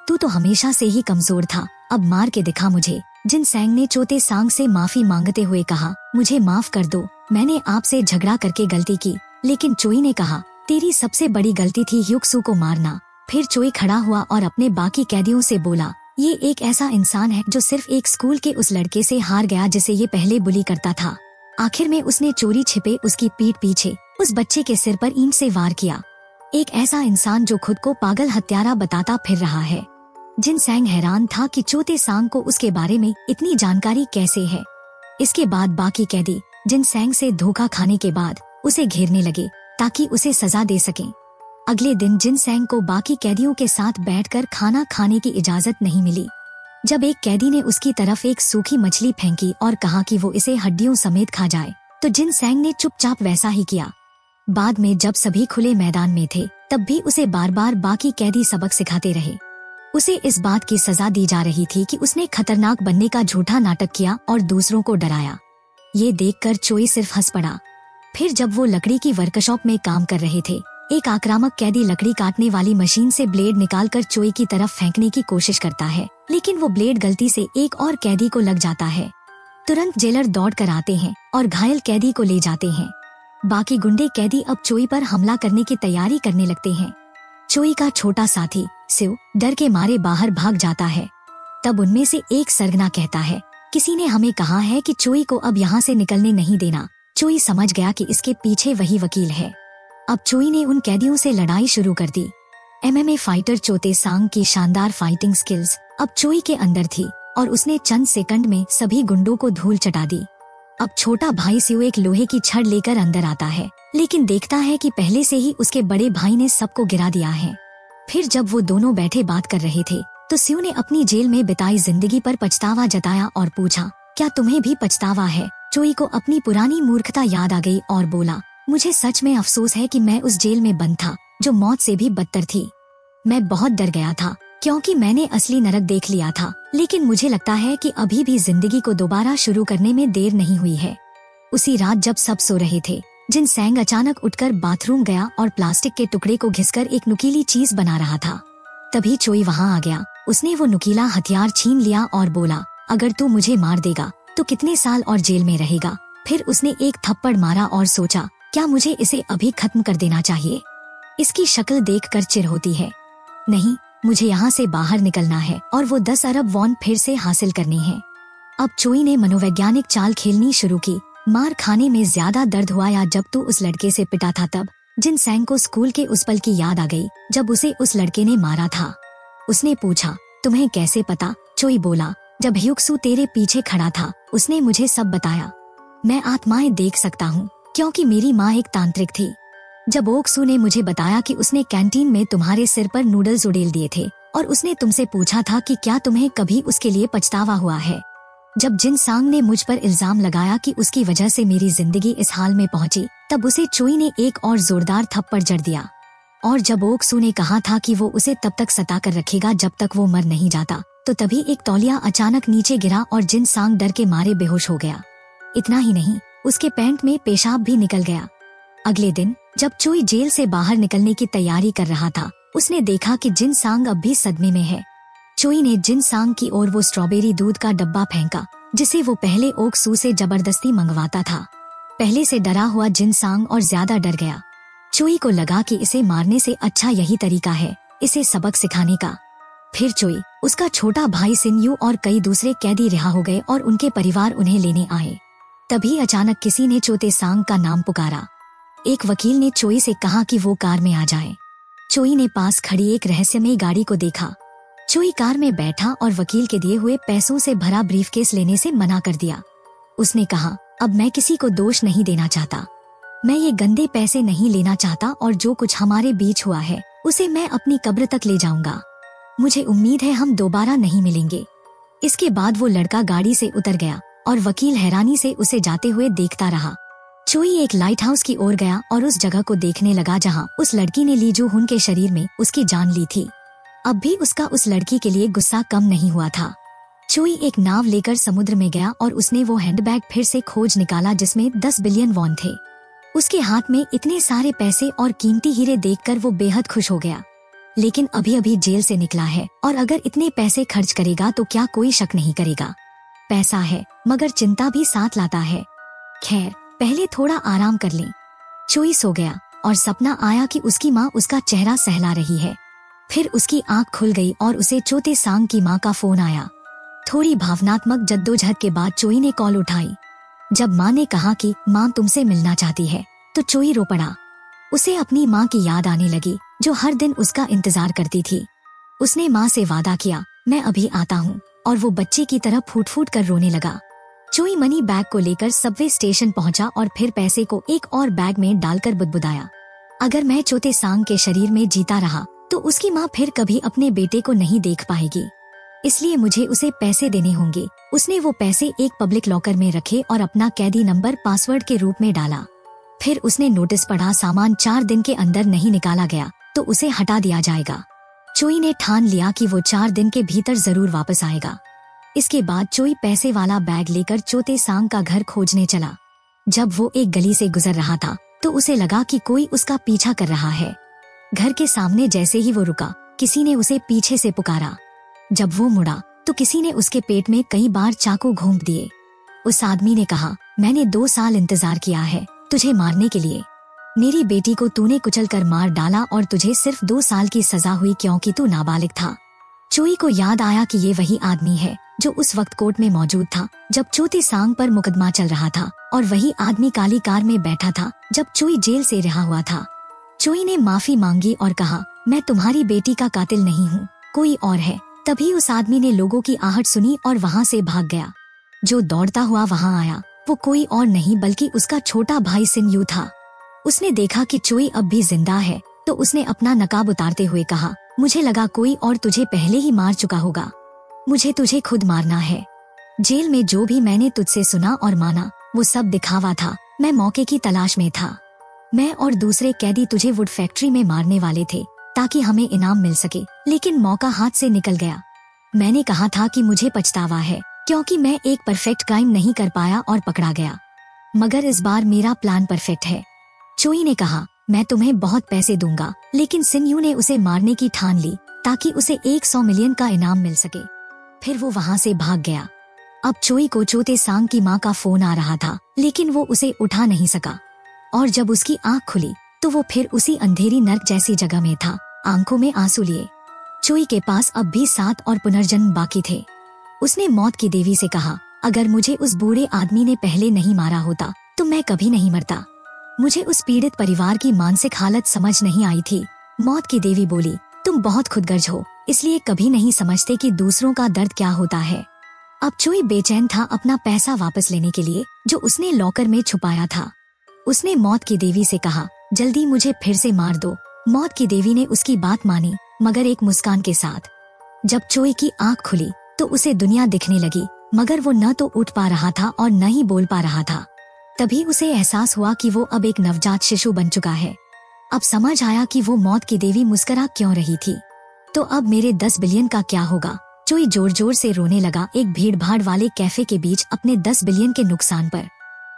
तू तो हमेशा से ही कमजोर था, अब मार के दिखा मुझे। जिन सैंग ने चोते सांग से माफी मांगते हुए कहा, मुझे माफ कर दो, मैंने आपसे झगड़ा करके गलती की। लेकिन चोई ने कहा, तेरी सबसे बड़ी गलती थी युक्सू को मारना। फिर चोई खड़ा हुआ और अपने बाकी कैदियों से बोला, ये एक ऐसा इंसान है जो सिर्फ एक स्कूल के उस लड़के से हार गया जिसे ये पहले बुली करता था। आखिर में उसने चोरी छिपे उसकी पीठ पीछे उस बच्चे के सिर पर ईंट से वार किया। एक ऐसा इंसान जो खुद को पागल हत्यारा बताता फिर रहा है। जिन सैंग हैरान था कि चोते सांग को उसके बारे में इतनी जानकारी कैसे है। इसके बाद बाकी कैदी जिन सैंग से धोखा खाने के बाद उसे घेरने लगे ताकि उसे सजा दे सकें। अगले दिन जिन सैंग को बाकी कैदियों के साथ बैठकर खाना खाने की इजाजत नहीं मिली। जब एक कैदी ने उसकी तरफ एक सूखी मछली फेंकी और कहा कि वो इसे हड्डियों समेत खा जाए, तो जिन सैंग ने चुपचाप वैसा ही किया। बाद में जब सभी खुले मैदान में थे तब भी उसे बार बार बाकी कैदी सबक सिखाते रहे। उसे इस बात की सजा दी जा रही थी कि उसने खतरनाक बनने का झूठा नाटक किया और दूसरों को डराया। ये देखकर चोई सिर्फ हंस पड़ा। फिर जब वो लकड़ी की वर्कशॉप में काम कर रहे थे एक आक्रामक कैदी लकड़ी काटने वाली मशीन से ब्लेड निकालकर चोई की तरफ फेंकने की कोशिश करता है, लेकिन वो ब्लेड गलती से एक और कैदी को लग जाता है। तुरंत जेलर दौड़ कर आते हैं और घायल कैदी को ले जाते हैं। बाकी गुंडे कैदी अब चोई पर हमला करने की तैयारी करने लगते हैं। चोई का छोटा साथी शिव डर के मारे बाहर भाग जाता है। तब उनमें से एक सरगना कहता है, किसी ने हमें कहा है कि चोई को अब यहाँ से निकलने नहीं देना। चोई समझ गया कि इसके पीछे वही वकील है। अब चोई ने उन कैदियों से लड़ाई शुरू कर दी। MMA फाइटर चोते सांग की शानदार फाइटिंग स्किल्स अब चोई के अंदर थी और उसने चंद सेकंड में सभी गुंडों को धूल चटा दी। अब छोटा भाई शिव एक लोहे की छड़ लेकर अंदर आता है, लेकिन देखता है कि पहले से ही उसके बड़े भाई ने सबको गिरा दिया है। फिर जब वो दोनों बैठे बात कर रहे थे तो शिव ने अपनी जेल में बिताई जिंदगी पर पछतावा जताया और पूछा, क्या तुम्हें भी पछतावा है? चोई को अपनी पुरानी मूर्खता याद आ गई और बोला, मुझे सच में अफसोस है कि मैं उस जेल में बंद था जो मौत से भी बदतर थी। मैं बहुत डर गया था क्योंकि मैंने असली नरक देख लिया था, लेकिन मुझे लगता है कि अभी भी जिंदगी को दोबारा शुरू करने में देर नहीं हुई है। उसी रात जब सब सो रहे थे, जिन सैंग अचानक उठकर बाथरूम गया और प्लास्टिक के टुकड़े को घिसकर एक नुकीली चीज बना रहा था। तभी चोई वहाँ आ गया। उसने वो नुकीला हथियार छीन लिया और बोला, अगर तू मुझे मार देगा तो कितने साल और जेल में रहेगा। फिर उसने एक थप्पड़ मारा और सोचा, क्या मुझे इसे अभी खत्म कर देना चाहिए? इसकी शक्ल देखकर चिढ़ होती है। नहीं, मुझे यहाँ से बाहर निकलना है और वो 10 अरब वॉन फिर से हासिल करनी है। अब चोई ने मनोवैज्ञानिक चाल खेलनी शुरू की। मार खाने में ज्यादा दर्द हुआ या जब तू उस लड़के से पिटा था तब? जिन सैंग को स्कूल के उस पल की याद आ गई जब उसे उस लड़के ने मारा था। उसने पूछा, तुम्हें कैसे पता? चोई बोला, जब ह्यूक्सू तेरे पीछे खड़ा था उसने मुझे सब बताया। मैं आत्माएं देख सकता हूँ क्योंकि मेरी माँ एक तांत्रिक थी। जब ओक्सू ने मुझे बताया कि उसने कैंटीन में तुम्हारे सिर पर नूडल्स उड़ेल दिए थे और उसने तुमसे पूछा था कि क्या तुम्हें कभी उसके लिए पछतावा हुआ है। जब जिन सांग ने मुझ पर इल्जाम लगाया कि उसकी वजह से मेरी जिंदगी इस हाल में पहुंची, तब उसे चोई ने एक और जोरदार थप्पड़ जड़ दिया। और जब ओक्सू ने कहा था कि वो उसे तब तक सता कर रखेगा जब तक वो मर नहीं जाता, तो तभी एक तौलिया अचानक नीचे गिरा और जिन सांग डर के मारे बेहोश हो गया। इतना ही नहीं, उसके पैंट में पेशाब भी निकल गया। अगले दिन जब चोई जेल से बाहर निकलने की तैयारी कर रहा था, उसने देखा कि जिन सांग अब भी सदमे में है। चोई ने जिन सांग की ओर वो स्ट्रॉबेरी दूध का डब्बा फेंका जिसे वो पहले ओक्सू से जबरदस्ती मंगवाता था। पहले से डरा हुआ जिन सांग और ज्यादा डर गया। चोई को लगा कि इसे मारने से अच्छा यही तरीका है इसे सबक सिखाने का। फिर चोई, उसका छोटा भाई सिन्यू और कई दूसरे कैदी रिहा हो गए और उनके परिवार उन्हें लेने आए। तभी अचानक किसी ने चोते सांग का नाम पुकारा। एक वकील ने चोई से कहा कि वो कार में आ जाए। चोई ने पास खड़ी एक रहस्यमयी गाड़ी को देखा। चोई कार में बैठा और वकील के दिए हुए पैसों से भरा ब्रीफकेस लेने से मना कर दिया। उसने कहा, अब मैं किसी को दोष नहीं देना चाहता। मैं ये गंदे पैसे नहीं लेना चाहता और जो कुछ हमारे बीच हुआ है उसे मैं अपनी कब्र तक ले जाऊंगा। मुझे उम्मीद है हम दोबारा नहीं मिलेंगे। इसके बाद वो लड़का गाड़ी से उतर गया और वकील हैरानी से उसे जाते हुए देखता रहा। चोई एक लाइट हाउस की ओर गया और उस जगह को देखने लगा जहां उस लड़की ने ली जो हुन के शरीर में उसकी जान ली थी। अब भी उसका उस लड़की के लिए गुस्सा कम नहीं हुआ था। चोई एक नाव लेकर समुद्र में गया और उसने वो हैंडबैग फिर से खोज निकाला जिसमें 10 बिलियन वॉन थे। उसके हाथ में इतने सारे पैसे और कीमती हीरे देखकर वो बेहद खुश हो गया। लेकिन अभी अभी जेल से निकला है और अगर इतने पैसे खर्च करेगा तो क्या कोई शक नहीं करेगा। पैसा है मगर चिंता भी साथ लाता है। खैर, पहले थोड़ा आराम कर लें। चोई सो गया और सपना आया कि उसकी माँ उसका चेहरा सहला रही है। फिर उसकी आंख खुल गई और उसे चोते सांग की माँ का फोन आया। थोड़ी भावनात्मक जद्दोजहद के बाद चोई ने कॉल उठाई। जब माँ ने कहा कि माँ तुमसे मिलना चाहती है तो चोई रो पड़ा। उसे अपनी माँ की याद आने लगी जो हर दिन उसका इंतजार करती थी। उसने माँ से वादा किया, मैं अभी आता हूँ, और वो बच्चे की तरह फूट फूट कर रोने लगा। चोई मनी बैग को लेकर सबवे स्टेशन पहुंचा और फिर पैसे को एक और बैग में डालकर बुदबुदाया, अगर मैं चोते सांग के शरीर में जीता रहा तो उसकी माँ फिर कभी अपने बेटे को नहीं देख पाएगी, इसलिए मुझे उसे पैसे देने होंगे। उसने वो पैसे एक पब्लिक लॉकर में रखे और अपना कैदी नंबर पासवर्ड के रूप में डाला। फिर उसने नोटिस पढ़ा, सामान 4 दिन के अंदर नहीं निकाला गया तो उसे हटा दिया जाएगा। चोई ने ठान लिया कि वो 4 दिन के भीतर जरूर वापस आएगा। इसके बाद चोई पैसे वाला बैग लेकर चोते सांग का घर खोजने चला। जब वो एक गली से गुजर रहा था तो उसे लगा कि कोई उसका पीछा कर रहा है। घर के सामने जैसे ही वो रुका, किसी ने उसे पीछे से पुकारा। जब वो मुड़ा तो किसी ने उसके पेट में कई बार चाकू घोंप दिए। उस आदमी ने कहा, मैंने 2 साल इंतजार किया है तुझे मारने के लिए। मेरी बेटी को तूने कुचल कर मार डाला और तुझे सिर्फ 2 साल की सजा हुई क्योंकि तू नाबालिग था। चोई को याद आया कि ये वही आदमी है जो उस वक्त कोर्ट में मौजूद था जब चोटी सांग पर मुकदमा चल रहा था, और वही आदमी काली कार में बैठा था जब चोई जेल से रिहा हुआ था। चोई ने माफी मांगी और कहा, मैं तुम्हारी बेटी का कातिल नहीं हूँ, कोई और है। तभी उस आदमी ने लोगों की आहट सुनी और वहाँ से भाग गया। जो दौड़ता हुआ वहाँ आया वो कोई और नहीं बल्कि उसका छोटा भाई सिन यू था। उसने देखा कि चोई अब भी जिंदा है तो उसने अपना नकाब उतारते हुए कहा, मुझे लगा कोई और तुझे पहले ही मार चुका होगा, मुझे तुझे खुद मारना है। जेल में जो भी मैंने तुझसे सुना और माना वो सब दिखावा था, मैं मौके की तलाश में था। मैं और दूसरे कैदी तुझे वुड फैक्ट्री में मारने वाले थे ताकि हमें इनाम मिल सके, लेकिन मौका हाथ से निकल गया। मैंने कहा था कि मुझे पछतावा है क्योंकि मैं एक परफेक्ट क्राइम नहीं कर पाया और पकड़ा गया, मगर इस बार मेरा प्लान परफेक्ट है। चोई ने कहा, मैं तुम्हें बहुत पैसे दूंगा, लेकिन सिन यू ने उसे मारने की ठान ली ताकि उसे 100 मिलियन का इनाम मिल सके। फिर वो वहाँ से भाग गया। अब चोई को चोते सांग की माँ का फोन आ रहा था, लेकिन वो उसे उठा नहीं सका, और जब उसकी आँख खुली तो वो फिर उसी अंधेरी नर्क जैसी जगह में था, आंखों में आंसू लिए। चोई के पास अब भी 7 और पुनर्जन्म बाकी थे। उसने मौत की देवी से कहा, अगर मुझे उस बूढ़े आदमी ने पहले नहीं मारा होता तो मैं कभी नहीं मरता। मुझे उस पीड़ित परिवार की मानसिक हालत समझ नहीं आई थी। मौत की देवी बोली, तुम बहुत खुदगर्ज हो, इसलिए कभी नहीं समझते कि दूसरों का दर्द क्या होता है। अब चोई बेचैन था अपना पैसा वापस लेने के लिए जो उसने लॉकर में छुपाया था। उसने मौत की देवी से कहा, जल्दी मुझे फिर से मार दो। मौत की देवी ने उसकी बात मानी, मगर एक मुस्कान के साथ। जब चोई की आंख खुली तो उसे दुनिया दिखने लगी, मगर वो न तो उठ पा रहा था और न ही बोल पा रहा था। तभी उसे एहसास हुआ कि वो अब एक नवजात शिशु बन चुका है। अब समझ आया कि वो मौत की देवी मुस्कुरा क्यों रही थी। तो अब मेरे 10 बिलियन का क्या होगा? चोई जोर जोर से रोने लगा एक भीड़ भाड़ वाले कैफे के बीच अपने 10 बिलियन के नुकसान पर।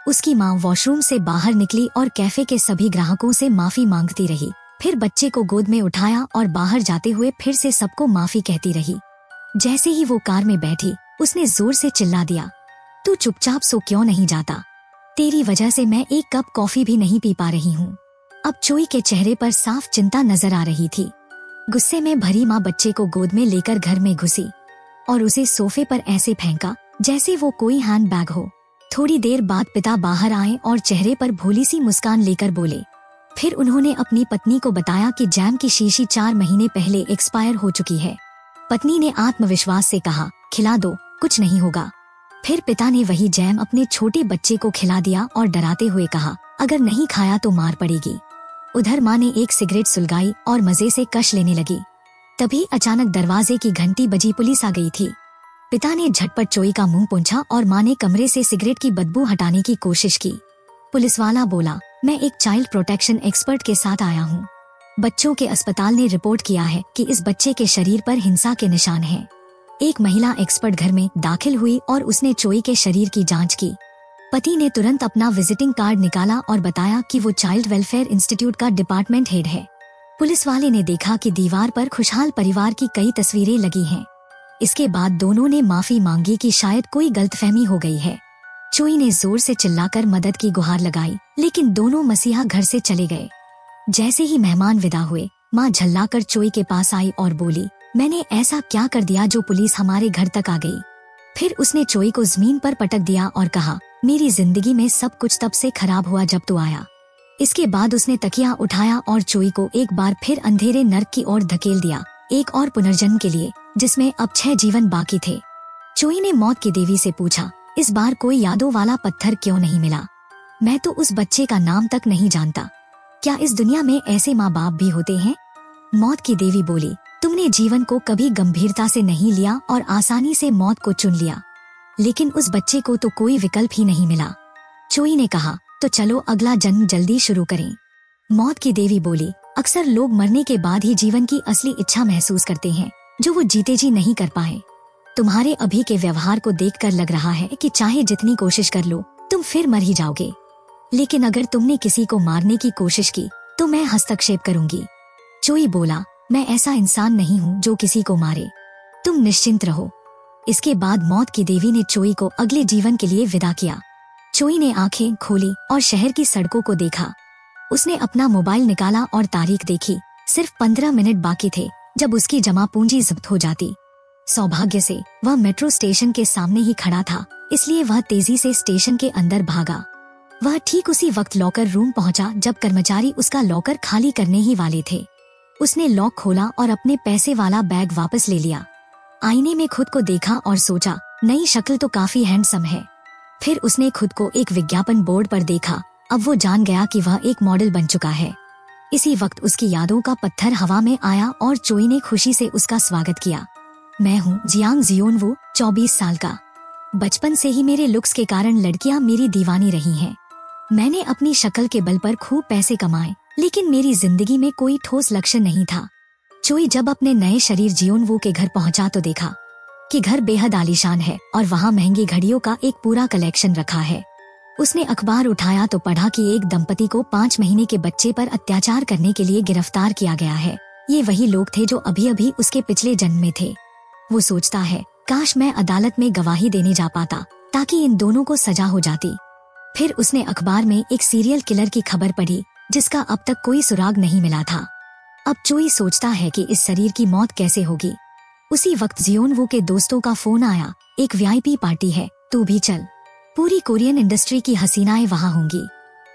उसकी माँ वॉशरूम से बाहर निकली और कैफे के सभी ग्राहकों से माफी मांगती रही, फिर बच्चे को गोद में उठाया और बाहर जाते हुए फिर से सबको माफी कहती रही। जैसे ही वो कार में बैठी उसने जोर से चिल्ला दिया, तू चुपचाप सो क्यों नहीं जाता? तेरी वजह से मैं एक कप कॉफी भी नहीं पी पा रही हूँ। अब चोई के चेहरे पर साफ चिंता नजर आ रही थी। गुस्से में भरी माँ बच्चे को गोद में लेकर घर में घुसी और उसे सोफे पर ऐसे फेंका जैसे वो कोई हैंड बैग हो। थोड़ी देर बाद पिता बाहर आए और चेहरे पर भोली सी मुस्कान लेकर बोले। फिर उन्होंने अपनी पत्नी को बताया कि जैम की शीशी 4 महीने पहले एक्सपायर हो चुकी है। पत्नी ने आत्मविश्वास से कहा, खिला दो, कुछ नहीं होगा। फिर पिता ने वही जैम अपने छोटे बच्चे को खिला दिया और डराते हुए कहा, अगर नहीं खाया तो मार पड़ेगी। उधर माँ ने एक सिगरेट सुलगाई और मजे से कश लेने लगी। तभी अचानक दरवाजे की घंटी बजी, पुलिस आ गई थी। पिता ने झटपट चोई का मुंह पोंछा और माँ ने कमरे से सिगरेट की बदबू हटाने की कोशिश की। पुलिस वाला बोला, मैं एक चाइल्ड प्रोटेक्शन एक्सपर्ट के साथ आया हूँ। बच्चों के अस्पताल ने रिपोर्ट किया है कि इस बच्चे के शरीर पर हिंसा के निशान हैं। एक महिला एक्सपर्ट घर में दाखिल हुई और उसने चोई के शरीर की जांच की। पति ने तुरंत अपना विजिटिंग कार्ड निकाला और बताया कि वो चाइल्ड वेलफेयर इंस्टीट्यूट का डिपार्टमेंट हेड है। पुलिस वाले ने देखा कि दीवार पर खुशहाल परिवार की कई तस्वीरें लगी हैं। इसके बाद दोनों ने माफी मांगी कि शायद कोई गलतफहमी हो गई है। चोई ने जोर से चिल्लाकर मदद की गुहार लगाई, लेकिन दोनों मसीहा घर से चले गए। जैसे ही मेहमान विदा हुए, माँ झल्लाकर चोई के पास आई और बोली, मैंने ऐसा क्या कर दिया जो पुलिस हमारे घर तक आ गई? फिर उसने चोई को जमीन पर पटक दिया और कहा, मेरी जिंदगी में सब कुछ तब से खराब हुआ जब तू आया। इसके बाद उसने तकिया उठाया और चोई को एक बार फिर अंधेरे नर्क की ओर धकेल दिया, एक और पुनर्जन्म के लिए जिसमें अब 6 जीवन बाकी थे। चोई ने मौत की देवी से पूछा, इस बार कोई यादों वाला पत्थर क्यों नहीं मिला? मैं तो उस बच्चे का नाम तक नहीं जानता। क्या इस दुनिया में ऐसे माँ बाप भी होते हैं? मौत की देवी बोली, तुमने जीवन को कभी गंभीरता से नहीं लिया और आसानी से मौत को चुन लिया, लेकिन उस बच्चे को तो कोई विकल्प ही नहीं मिला। चोई ने कहा, तो चलो अगला जन्म जल्दी शुरू करें। मौत की देवी बोली, अक्सर लोग मरने के बाद ही जीवन की असली इच्छा महसूस करते हैं जो वो जीते जी नहीं कर पाए। तुम्हारे अभी के व्यवहार को देखकर लग रहा है कि चाहे जितनी कोशिश कर लो तुम फिर मर ही जाओगे। लेकिन अगर तुमने किसी को मारने की कोशिश की तो मैं हस्तक्षेप करूंगी। चोई बोला, मैं ऐसा इंसान नहीं हूँ जो किसी को मारे, तुम निश्चिंत रहो। इसके बाद मौत की देवी ने चोई को अगले जीवन के लिए विदा किया। चोई ने आंखें खोली और शहर की सड़कों को देखा। उसने अपना मोबाइल निकाला और तारीख देखी। सिर्फ 15 मिनट बाकी थे जब उसकी जमा पूंजी जब्त हो जाती। सौभाग्य से वह मेट्रो स्टेशन के सामने ही खड़ा था, इसलिए वह तेजी से स्टेशन के अंदर भागा। वह ठीक उसी वक्त लॉकर रूम पहुंचा जब कर्मचारी उसका लॉकर खाली करने ही वाले थे। उसने लॉक खोला और अपने पैसे वाला बैग वापस ले लिया। आईने में खुद को देखा और सोचा, नई शक्ल तो काफी हैंडसम है। फिर उसने खुद को एक विज्ञापन बोर्ड पर देखा। अब वो जान गया कि वह एक मॉडल बन चुका है। इसी वक्त उसकी यादों का पत्थर हवा में आया और चोई ने खुशी से उसका स्वागत किया। मैं हूँ जियांग जियोनवू, 24 साल का। बचपन से ही मेरे लुक्स के कारण लड़कियां मेरी दीवानी रही हैं। मैंने अपनी शक्ल के बल पर खूब पैसे कमाए, लेकिन मेरी जिंदगी में कोई ठोस लक्ष्य नहीं था। चोई जब अपने नए शरीर जियोनवू के घर पहुंचा तो देखा कि घर बेहद आलीशान है और वहाँ महंगी घड़ियों का एक पूरा कलेक्शन रखा है। उसने अखबार उठाया तो पढ़ा कि एक दंपति को 5 महीने के बच्चे पर अत्याचार करने के लिए गिरफ्तार किया गया है। ये वही लोग थे जो अभी अभी उसके पिछले जन्म में थे। वो सोचता है, काश मैं अदालत में गवाही देने जा पाता ताकि इन दोनों को सजा हो जाती। फिर उसने अखबार में एक सीरियल किलर की खबर पढ़ी जिसका अब तक कोई सुराग नहीं मिला था। अब चोई सोचता है कि इस शरीर की मौत कैसे होगी। उसी वक्त जियोनवू के दोस्तों का फोन आया, एक वीआईपी पार्टी है, तू भी चल। पूरी कोरियन इंडस्ट्री की हसीनाएं वहाँ होंगी।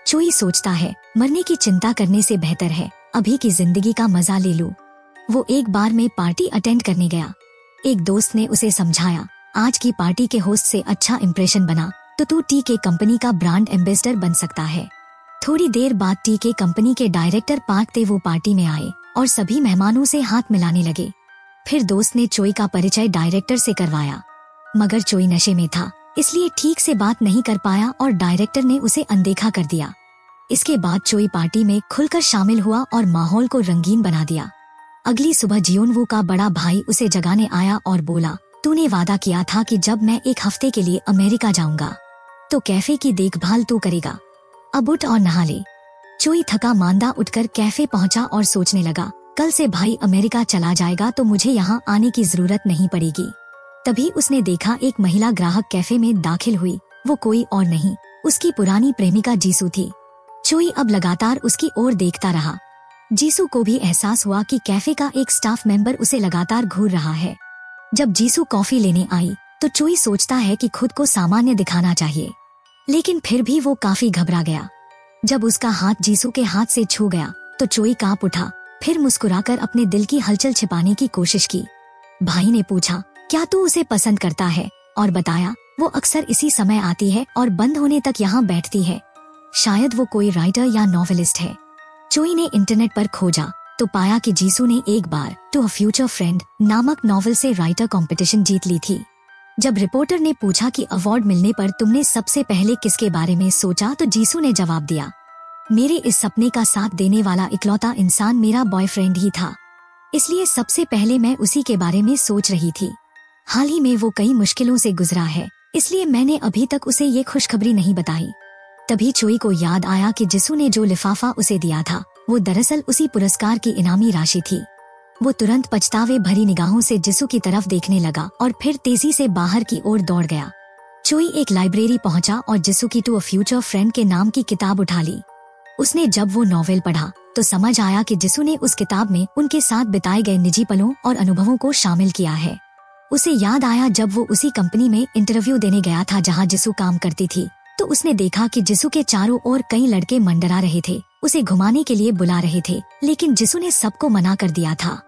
चोई सोचता है, मरने की चिंता करने से बेहतर है अभी की जिंदगी का मजा ले लूं। वो एक बार में पार्टी अटेंड करने गया। एक दोस्त ने उसे समझाया, आज की पार्टी के होस्ट से अच्छा इम्प्रेशन बना तो तू टीके कंपनी का ब्रांड एम्बेसडर बन सकता है। थोड़ी देर बाद टीके कंपनी के डायरेक्टर पार्क तेवो पार्टी में आए और सभी मेहमानों से हाथ मिलाने लगे। फिर दोस्त ने चोई का परिचय डायरेक्टर से करवाया, मगर चोई नशे में था, इसलिए ठीक से बात नहीं कर पाया और डायरेक्टर ने उसे अनदेखा कर दिया। इसके बाद चोई पार्टी में खुलकर शामिल हुआ और माहौल को रंगीन बना दिया। अगली सुबह जियोनवू का बड़ा भाई उसे जगाने आया और बोला, तूने वादा किया था कि जब मैं एक हफ्ते के लिए अमेरिका जाऊंगा तो कैफे की देखभाल तू करेगा। अब उठ और नहा ले। चोई थका मांदा उठकर कैफे पहुंचा और सोचने लगा, कल से भाई अमेरिका चला जाएगा तो मुझे यहाँ आने की जरूरत नहीं पड़ेगी। तभी उसने देखा एक महिला ग्राहक कैफे में दाखिल हुई। वो कोई और नहीं, उसकी पुरानी प्रेमिका जीसू थी। चोई अब लगातार उसकी ओर देखता रहा। जीसू को भी एहसास हुआ कि कैफे का एक स्टाफ मेंबर उसे लगातार घूर रहा है। जब जीसू कॉफी लेने आई तो चोई सोचता है कि खुद को सामान्य दिखाना चाहिए, लेकिन फिर भी वो काफी घबरा गया। जब उसका हाथ जीसू के हाथ से छू गया तो चोई कांप उठा। फिर मुस्कुराकर अपने दिल की हलचल छिपाने की कोशिश की। भाई ने पूछा, क्या तू उसे पसंद करता है, और बताया वो अक्सर इसी समय आती है और बंद होने तक यहाँ बैठती है। शायद वो कोई राइटर या नॉवेलिस्ट है। चोई ने इंटरनेट पर खोजा तो पाया कि जीसू ने एक बार टू अ फ्यूचर फ्रेंड नामक नॉवेल से राइटर कंपटीशन जीत ली थी। जब रिपोर्टर ने पूछा कि अवार्ड मिलने पर तुमने सबसे पहले किसके बारे में सोचा तो जीसू ने जवाब दिया, मेरे इस सपने का साथ देने वाला इकलौता इंसान मेरा बॉयफ्रेंड ही था, इसलिए सबसे पहले मैं उसी के बारे में सोच रही थी। हाल ही में वो कई मुश्किलों से गुजरा है, इसलिए मैंने अभी तक उसे ये खुशखबरी नहीं बताई। तभी चोई को याद आया कि जिसू ने जो लिफाफा उसे दिया था वो दरअसल उसी पुरस्कार की इनामी राशि थी। वो तुरंत पछतावे भरी निगाहों से जिसू की तरफ देखने लगा और फिर तेजी से बाहर की ओर दौड़ गया। चोई एक लाइब्रेरी पहुंचा और जिसू की टू अ फ्यूचर फ्रेंड के नाम की किताब उठा ली। उसने जब वो नॉवेल पढ़ा तो समझ आया कि जिसू ने उस किताब में उनके साथ बिताए गए निजी पलों और अनुभवों को शामिल किया है। उसे याद आया जब वो उसी कंपनी में इंटरव्यू देने गया था जहां जिसू काम करती थी, तो उसने देखा कि जिसू के चारों ओर कई लड़के मंडरा रहे थे, उसे घुमाने के लिए बुला रहे थे, लेकिन जिसू ने सबको मना कर दिया था।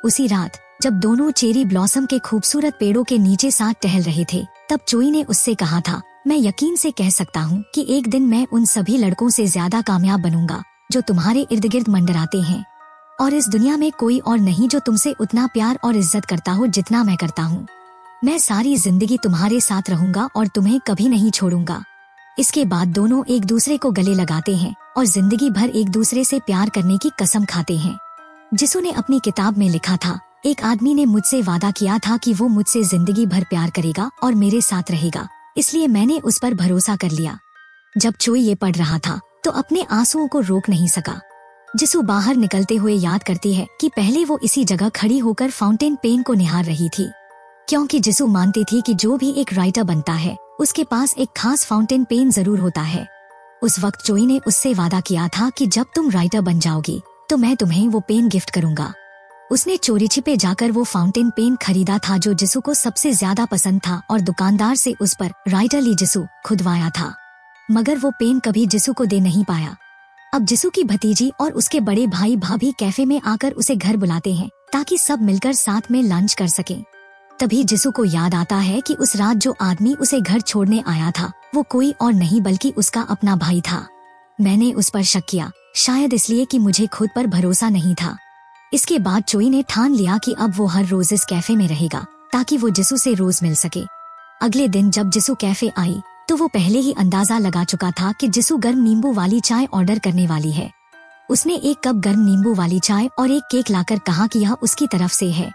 उसी रात जब दोनों चेरी ब्लॉसम के खूबसूरत पेड़ों के नीचे साथ टहल रहे थे, तब चोई ने उससे कहा था, मैं यकीन से कह सकता हूँ कि एक दिन मैं उन सभी लड़कों से ज्यादा कामयाब बनूंगा जो तुम्हारे इर्द गिर्द मंडराते हैं, और इस दुनिया में कोई और नहीं जो तुमसे उतना प्यार और इज्जत करता हो जितना मैं करता हूँ। मैं सारी जिंदगी तुम्हारे साथ रहूंगा और तुम्हें कभी नहीं छोड़ूंगा। इसके बाद दोनों एक दूसरे को गले लगाते हैं और जिंदगी भर एक दूसरे से प्यार करने की कसम खाते हैं। जिसू ने अपनी किताब में लिखा था, एक आदमी ने मुझसे वादा किया था कि वो मुझसे जिंदगी भर प्यार करेगा और मेरे साथ रहेगा, इसलिए मैंने उस पर भरोसा कर लिया। जब चोई ये पढ़ रहा था तो अपने आंसुओं को रोक नहीं सका। जिसू बाहर निकलते हुए याद करती है कि पहले वो इसी जगह खड़ी होकर फाउंटेन पेन को निहार रही थी, क्योंकि जिसू मानती थी कि जो भी एक राइटर बनता है उसके पास एक खास फाउंटेन पेन जरूर होता है। उस वक्त चोई ने उससे वादा किया था कि जब तुम राइटर बन जाओगी तो मैं तुम्हें वो पेन गिफ्ट करूंगा। उसने चोरी छिपे जाकर वो फाउंटेन पेन खरीदा था जो जिसू को सबसे ज्यादा पसंद था और दुकानदार से उस पर राइटर ली जिसू खुदवाया था, मगर वो पेन कभी जिसू को दे नहीं पाया। अब जिसू की भतीजी और उसके बड़े भाई भाभी कैफे में आकर उसे घर बुलाते हैं ताकि सब मिलकर साथ में लंच कर सकें। तभी जिसू को याद आता है कि उस रात जो आदमी उसे घर छोड़ने आया था वो कोई और नहीं बल्कि उसका अपना भाई था। मैंने उस पर शक किया, शायद इसलिए कि मुझे खुद पर भरोसा नहीं था। इसके बाद चोई ने ठान लिया कि अब वो हर रोज इस कैफे में रहेगा ताकि वो जिसू से रोज मिल सके। अगले दिन जब जिसू कैफे आई तो वो पहले ही अंदाजा लगा चुका था कि जिसू गर्म नींबू वाली चाय ऑर्डर करने वाली है। उसने एक कप गर्म नींबू वाली चाय और एक केक लाकर कहा कि यह उसकी तरफ से है,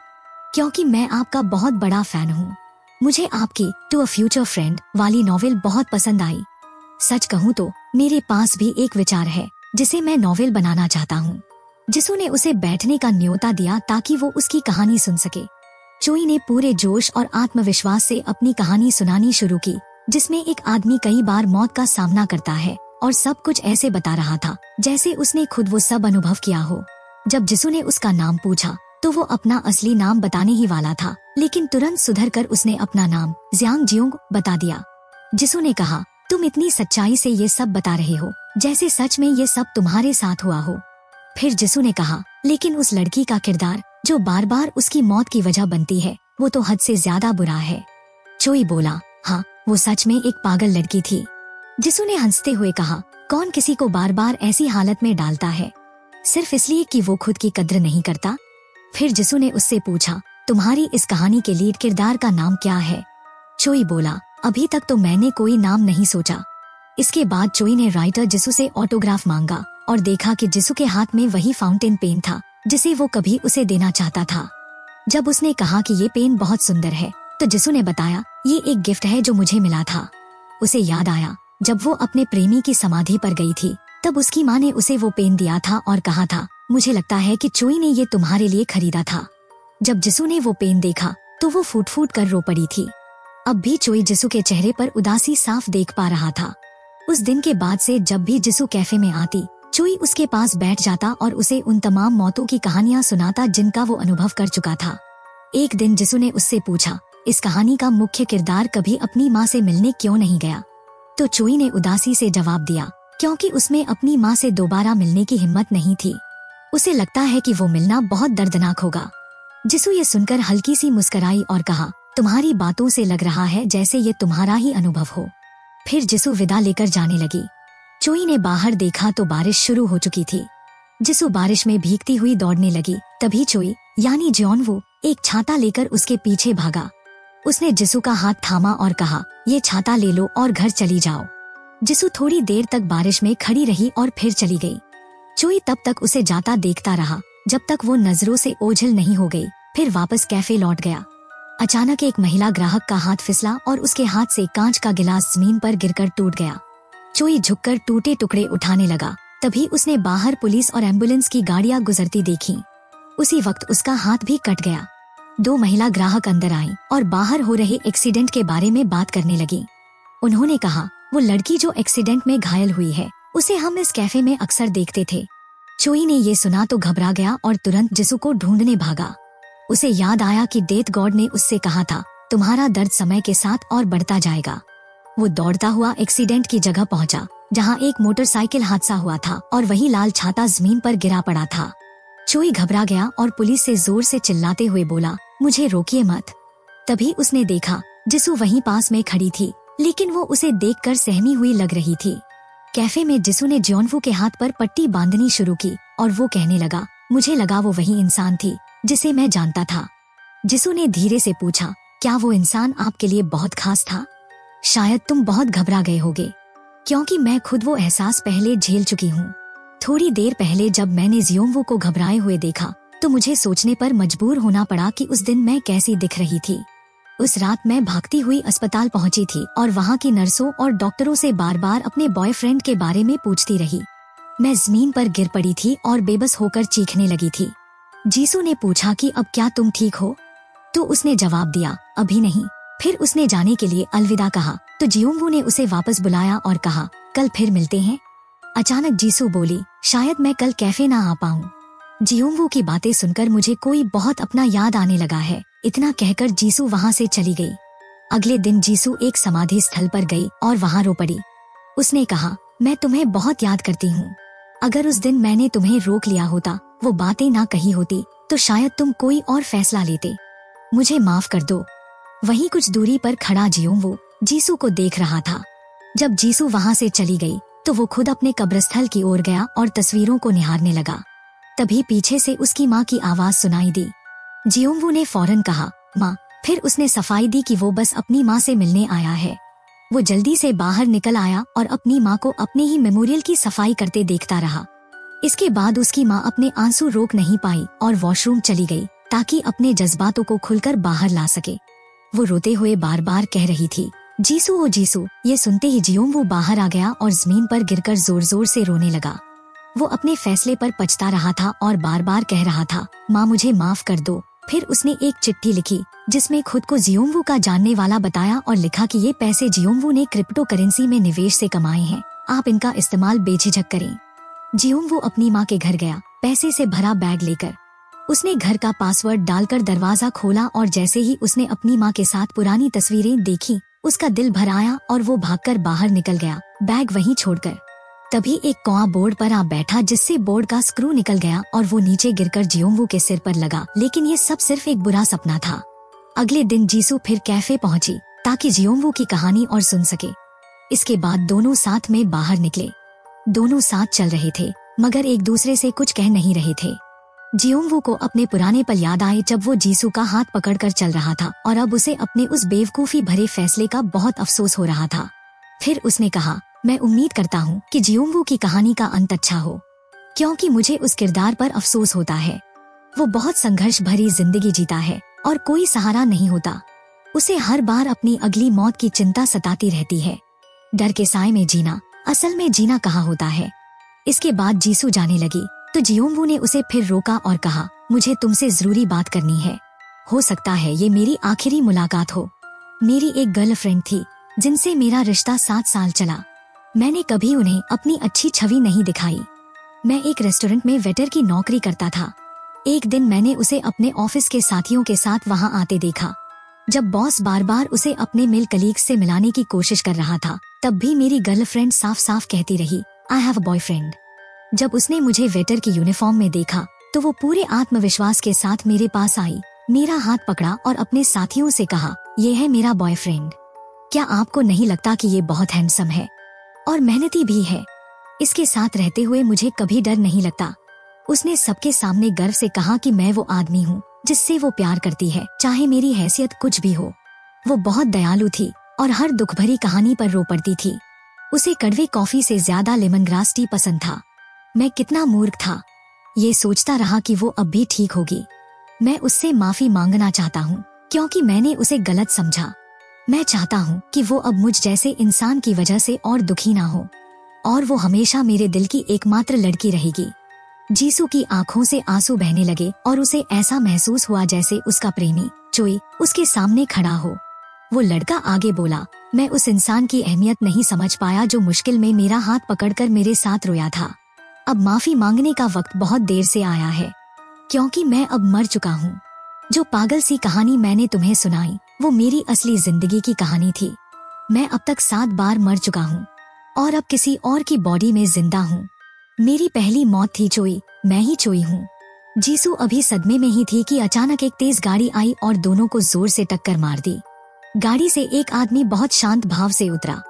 क्योंकि मैं आपका बहुत बड़ा फैन हूँ। मुझे आपकी टू अ फ्यूचर फ्रेंड वाली नॉवेल बहुत पसंद आई। सच कहूँ तो मेरे पास भी एक विचार है जिसे मैं नॉवेल बनाना चाहता हूँ। जिसू ने उसे बैठने का न्योता दिया ताकि वो उसकी कहानी सुन सके। चोई ने पूरे जोश और आत्मविश्वास से अपनी कहानी सुनानी शुरू की, जिसमें एक आदमी कई बार मौत का सामना करता है और सब कुछ ऐसे बता रहा था जैसे उसने खुद वो सब अनुभव किया हो। जब जिसू ने उसका नाम पूछा तो वो अपना असली नाम बताने ही वाला था, लेकिन तुरंत सुधरकर उसने अपना नाम जियांग जियोंग बता दिया। जिसू ने कहा, तुम इतनी सच्चाई से ये सब बता रहे हो जैसे सच में ये सब तुम्हारे साथ हुआ हो। फिर जिसू ने कहा, लेकिन उस लड़की का किरदार जो बार बार उसकी मौत की वजह बनती है वो तो हद से ज्यादा बुरा है। चोई बोला, हाँ वो सच में एक पागल लड़की थी। जिसू ने हंसते हुए कहा, कौन किसी को बार बार ऐसी हालत में डालता है सिर्फ इसलिए कि वो खुद की कद्र नहीं करता। फिर जिसू ने उससे पूछा, तुम्हारी इस कहानी के लीड किरदार का नाम क्या है? चोई बोला, अभी तक तो मैंने कोई नाम नहीं सोचा। इसके बाद चोई ने राइटर जिसू से ऑटोग्राफ मांगा और देखा कि जिसू के हाथ में वही फाउंटेन पेन था जिसे वो कभी उसे देना चाहता था। जब उसने कहा कि ये पेन बहुत सुंदर है तो जिसू ने बताया, ये एक गिफ्ट है जो मुझे मिला था। उसे याद आया जब वो अपने प्रेमी की समाधि पर गई थी तब उसकी माँ ने उसे वो पेन दिया था और कहा था, मुझे लगता है कि चोई ने ये तुम्हारे लिए खरीदा था। जब जिसू ने वो पेन देखा तो वो फूट फूट कर रो पड़ी थी। अब भी चोई जिसू के चेहरे पर उदासी साफ देख पा रहा था। उस दिन के बाद से जब भी जिसू कैफे में आती चोई उसके पास बैठ जाता और उसे उन तमाम मौतों की कहानियां सुनाता जिनका वो अनुभव कर चुका था। एक दिन जिसू ने उससे पूछा, इस कहानी का मुख्य किरदार कभी अपनी माँ से मिलने क्यों नहीं गया? तो चोई ने उदासी से जवाब दिया, क्योंकि उसमें अपनी माँ से दोबारा मिलने की हिम्मत नहीं थी। उसे लगता है कि वो मिलना बहुत दर्दनाक होगा। जिसू ये सुनकर हल्की सी मुस्कुराई और कहा, तुम्हारी बातों से लग रहा है जैसे ये तुम्हारा ही अनुभव हो। फिर जिसू विदा लेकर जाने लगी। चोई ने बाहर देखा तो बारिश शुरू हो चुकी थी। जिसू बारिश में भीगती हुई दौड़ने लगी। तभी चोई यानी जियोनवू एक छाता लेकर उसके पीछे भागा। उसने जिसू का हाथ थामा और कहा, ये छाता ले लो और घर चली जाओ। जिसू थोड़ी देर तक बारिश में खड़ी रही और फिर चली गई। चोई तब तक उसे जाता देखता रहा जब तक वो नजरों से ओझल नहीं हो गई। फिर वापस कैफे लौट गया। अचानक एक महिला ग्राहक का हाथ फिसला और उसके हाथ से कांच का गिलास जमीन पर गिरकर टूट गया। चोई झुककर टूटे टुकड़े उठाने लगा। तभी उसने बाहर पुलिस और एम्बुलेंस की गाड़ियां गुजरती देखी। उसी वक्त उसका हाथ भी कट गया। 2 महिला ग्राहक अंदर आईं और बाहर हो रहे एक्सीडेंट के बारे में बात करने लगी। उन्होंने कहा, वो लड़की जो एक्सीडेंट में घायल हुई है उसे हम इस कैफे में अक्सर देखते थे। चोई ने ये सुना तो घबरा गया और तुरंत जिसू को ढूंढने भागा। उसे याद आया कि डेथ गॉड ने उससे कहा था, तुम्हारा दर्द समय के साथ और बढ़ता जाएगा। वो दौड़ता हुआ एक्सीडेंट की जगह पहुंचा, जहां एक मोटरसाइकिल हादसा हुआ था और वही लाल छाता जमीन पर गिरा पड़ा था। चोई घबरा गया और पुलिस से जोर से चिल्लाते हुए बोला, मुझे रोकिए मत। तभी उसने देखा जिसू वहीं पास में खड़ी थी, लेकिन वो उसे देखकर सहमी हुई लग रही थी। कैफे में जिसू ने जियोनवू के हाथ पर पट्टी बांधनी शुरू की और वो कहने लगा, मुझे लगा वो वही इंसान थी जिसे मैं जानता था। जिसू ने धीरे से पूछा, क्या वो इंसान आपके लिए बहुत खास था? शायद तुम बहुत घबरा गए होगे, क्योंकि मैं खुद वो एहसास पहले झेल चुकी हूँ। थोड़ी देर पहले जब मैंने जियोनवू को घबराए हुए देखा तो मुझे सोचने पर मजबूर होना पड़ा कि उस दिन मैं कैसी दिख रही थी। उस रात मैं भागती हुई अस्पताल पहुंची थी और वहां की नर्सों और डॉक्टरों से बार बार अपने बॉयफ्रेंड के बारे में पूछती रही। मैं जमीन पर गिर पड़ी थी और बेबस होकर चीखने लगी थी। जीसू ने पूछा कि अब क्या तुम ठीक हो? तो उसने जवाब दिया, अभी नहीं। फिर उसने जाने के लिए अलविदा कहा तो जियोंगवू ने उसे वापस बुलाया और कहा, कल फिर मिलते हैं। अचानक जीसू बोली, शायद मैं कल कैफे ना आ पाऊँ। जियोंगवू की बातें सुनकर मुझे कोई बहुत अपना याद आने लगा है। इतना कहकर जीसू वहाँ से चली गई। अगले दिन जीसू एक समाधि स्थल पर गई और वहाँ रो पड़ी। उसने कहा, मैं तुम्हें बहुत याद करती हूँ। अगर उस दिन मैंने तुम्हें रोक लिया होता, वो बातें ना कही होती, तो शायद तुम कोई और फैसला लेते। मुझे माफ कर दो। वहीं कुछ दूरी पर खड़ा जियोंगवू जीसू को देख रहा था। जब जीसू वहाँ से चली गई तो वो खुद अपने कब्रस्थल की ओर गया और तस्वीरों को निहारने लगा। तभी पीछे से उसकी माँ की आवाज सुनाई दी। जियोंगवू ने फौरन कहा, माँ। फिर उसने सफाई दी कि वो बस अपनी माँ से मिलने आया है। वो जल्दी से बाहर निकल आया और अपनी माँ को अपने ही मेमोरियल की सफाई करते देखता रहा। इसके बाद उसकी माँ अपने आंसू रोक नहीं पाई और वॉशरूम चली गई ताकि अपने जज्बातों को खुलकर बाहर ला सके। वो रोते हुए बार बार कह रही थी, जीसू ओ जीसू। ये सुनते ही जियोंगवू बाहर आ गया और जमीन पर गिरकर जोर जोर से रोने लगा। वो अपने फैसले पर पछता रहा था और बार बार कह रहा था, माँ मुझे माफ कर दो। फिर उसने एक चिट्ठी लिखी जिसमें खुद को जियोंगवू का जानने वाला बताया और लिखा कि ये पैसे जियोंगवू ने क्रिप्टो करेंसी में निवेश से कमाए हैं, आप इनका इस्तेमाल बेझिझक करें। जियोंगवू अपनी माँ के घर गया, पैसे से भरा बैग लेकर। उसने घर का पासवर्ड डालकर दरवाजा खोला और जैसे ही उसने अपनी माँ के साथ पुरानी तस्वीरें देखी, उसका दिल भर आया और वो भागकर बाहर निकल गया, बैग वहीं छोड़कर। तभी एक कौआ बोर्ड पर आ बैठा जिससे बोर्ड का स्क्रू निकल गया और वो नीचे गिरकर जियोंगवू के सिर पर लगा। लेकिन ये सब सिर्फ एक बुरा सपना था। अगले दिन जीसू फिर कैफे पहुंची ताकि जियोंगवू की कहानी और सुन सके। इसके बाद दोनों साथ में बाहर निकले। दोनों साथ चल रहे थे मगर एक दूसरे से कुछ कह नहीं रहे थे। जियोंगवू को अपने पुराने पल याद आए जब वो जीसू का हाथ पकड़कर चल रहा था और अब उसे अपने उस बेवकूफी भरे फैसले का बहुत अफसोस हो रहा था। फिर उसने कहा, मैं उम्मीद करता हूँ कि जियोंगवू की कहानी का अंत अच्छा हो, क्योंकि मुझे उस किरदार पर अफसोस होता है। वो बहुत संघर्ष भरी जिंदगी जीता है और कोई सहारा नहीं होता। उसे हर बार अपनी अगली मौत की चिंता सताती रहती है। डर के साए में जीना, असल में जीना कहाँ होता है। इसके बाद जीसू जाने लगी तो जियोंगवू ने उसे फिर रोका और कहा, मुझे तुमसे जरूरी बात करनी है। हो सकता है ये मेरी आखिरी मुलाकात हो। मेरी एक गर्लफ्रेंड थी जिनसे मेरा रिश्ता 7 साल चला। मैंने कभी उन्हें अपनी अच्छी छवि नहीं दिखाई। मैं एक रेस्टोरेंट में वेटर की नौकरी करता था। एक दिन मैंने उसे अपने ऑफिस के साथियों के साथ वहां आते देखा। जब बॉस बार बार उसे अपने मेल कलीग्स से मिलाने की कोशिश कर रहा था, तब भी मेरी गर्लफ्रेंड साफ साफ कहती रही, आई हैव अ बॉयफ्रेंड। जब उसने मुझे वेटर की यूनिफॉर्म में देखा तो वो पूरे आत्मविश्वास के साथ मेरे पास आई, मेरा हाथ पकड़ा और अपने साथियों से कहा, ये है मेरा बॉयफ्रेंड। क्या आपको नहीं लगता कि ये बहुत हैंडसम है और मेहनती भी है? इसके साथ रहते हुए मुझे कभी डर नहीं लगता। उसने सबके सामने गर्व से कहा कि मैं वो आदमी हूँ जिससे वो प्यार करती है, चाहे मेरी हैसियत कुछ भी हो। वो बहुत दयालु थी और हर दुख भरी कहानी पर रो पड़ती थी। उसे कड़वे कॉफी से ज्यादा लेमन ग्रास टी पसंद था। मैं कितना मूर्ख था। ये सोचता रहा कि वो अब भी ठीक होगी। मैं उससे माफी मांगना चाहता हूँ क्योंकि मैंने उसे गलत समझा। मैं चाहता हूँ कि वो अब मुझ जैसे इंसान की वजह से और दुखी ना हो और वो हमेशा मेरे दिल की एकमात्र लड़की रहेगी। जीसू की आंखों से आंसू बहने लगे और उसे ऐसा महसूस हुआ जैसे उसका प्रेमी चोई उसके सामने खड़ा हो। वो लड़का आगे बोला, मैं उस इंसान की अहमियत नहीं समझ पाया जो मुश्किल में मेरा हाथ पकड़कर मेरे साथ रोया था। अब माफी मांगने का वक्त बहुत देर से आया है क्योंकि मैं अब मर चुका हूँ। जो पागल सी कहानी मैंने तुम्हें सुनाई वो मेरी असली जिंदगी की कहानी थी। मैं अब तक 7 बार मर चुका हूँ और अब किसी और की बॉडी में जिंदा हूँ। मेरी पहली मौत थी चोई, मैं ही चोई हूँ। जीसू अभी सदमे में ही थी कि अचानक एक तेज गाड़ी आई और दोनों को जोर से टक्कर मार दी। गाड़ी से एक आदमी बहुत शांत भाव से उतरा।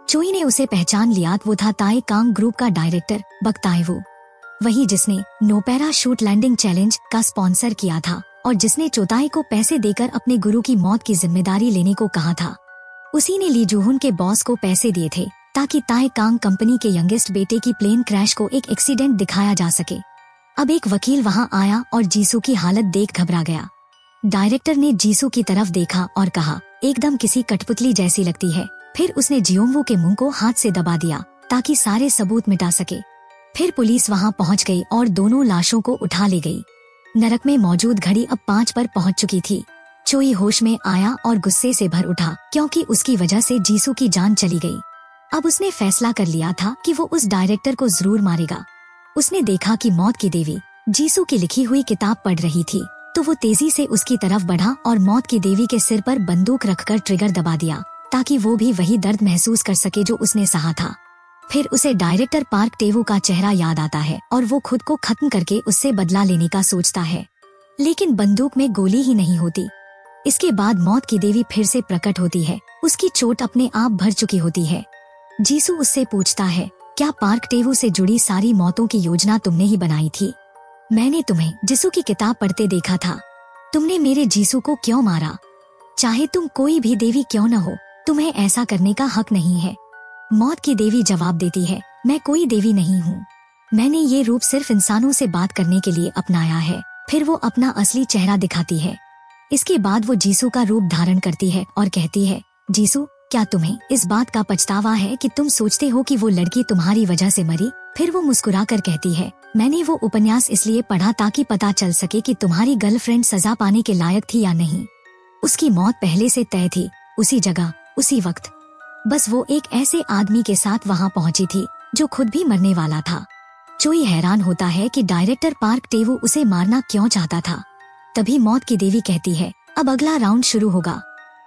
चोई ने उसे पहचान लिया। वो था ताए कांग ग्रुप का डायरेक्टर बक ताएवू, वही जिसने नो पैराशूट लैंडिंग चैलेंज का स्पॉन्सर किया था और जिसने चोताई को पैसे देकर अपने गुरु की मौत की जिम्मेदारी लेने को कहा था। उसी ने ली जूहुन के बॉस को पैसे दिए थे ताकि ताए कांग कंपनी के यंगेस्ट बेटे की प्लेन क्रैश को एक एक्सीडेंट दिखाया जा सके। अब एक वकील वहां आया और जीसू की हालत देख घबरा गया। डायरेक्टर ने जीसू की तरफ देखा और कहा, एकदम किसी कठपुतली जैसी लगती है। फिर उसने जियोंगवू के मुंह को हाथ से दबा दिया ताकि सारे सबूत मिटा सके। फिर पुलिस वहां पहुंच गई और दोनों लाशों को उठा ले गई। नरक में मौजूद घड़ी अब 5 पर पहुंच चुकी थी। चोई होश में आया और गुस्से से भर उठा क्योंकि उसकी वजह से जीसू की जान चली गई। अब उसने फैसला कर लिया था कि वो उस डायरेक्टर को जरूर मारेगा। उसने देखा कि मौत की देवी जीसू की लिखी हुई किताब पढ़ रही थी, तो वो तेजी से उसकी तरफ बढ़ा और मौत की देवी के सिर पर बंदूक रखकर ट्रिगर दबा दिया ताकि वो भी वही दर्द महसूस कर सके जो उसने सहा था। फिर उसे डायरेक्टर पार्क टेवू का चेहरा याद आता है और वो खुद को खत्म करके उससे बदला लेने का सोचता है, लेकिन बंदूक में गोली ही नहीं होती। इसके बाद मौत की देवी फिर से प्रकट होती है। उसकी चोट अपने आप भर चुकी होती है। जीसू उससे पूछता है, क्या पार्क टेवू से जुड़ी सारी मौतों की योजना तुमने ही बनाई थी? मैंने तुम्हें जीसू की किताब पढ़ते देखा था। तुमने मेरे जीसू को क्यों मारा? चाहे तुम कोई भी देवी क्यों न हो, तुम्हें ऐसा करने का हक नहीं है। मौत की देवी जवाब देती है, मैं कोई देवी नहीं हूँ। मैंने ये रूप सिर्फ इंसानों से बात करने के लिए अपनाया है। फिर वो अपना असली चेहरा दिखाती है। इसके बाद वो जीसू का रूप धारण करती है और कहती है, जीसू, क्या तुम्हें इस बात का पछतावा है कि तुम सोचते हो कि वो लड़की तुम्हारी वजह से मरी? फिर वो मुस्कुरा कर कहती है, मैंने वो उपन्यास इसलिए पढ़ा ताकि पता चल सके कि तुम्हारी गर्लफ्रेंड सजा पाने के लायक थी या नहीं। उसकी मौत पहले से तय थी, उसी जगह, उसी वक्त। बस वो एक ऐसे आदमी के साथ वहाँ पहुँची थी जो खुद भी मरने वाला था। चोई हैरान होता है कि डायरेक्टर पार्क टेवू उसे मारना क्यों चाहता था। तभी मौत की देवी कहती है, अब अगला राउंड शुरू होगा,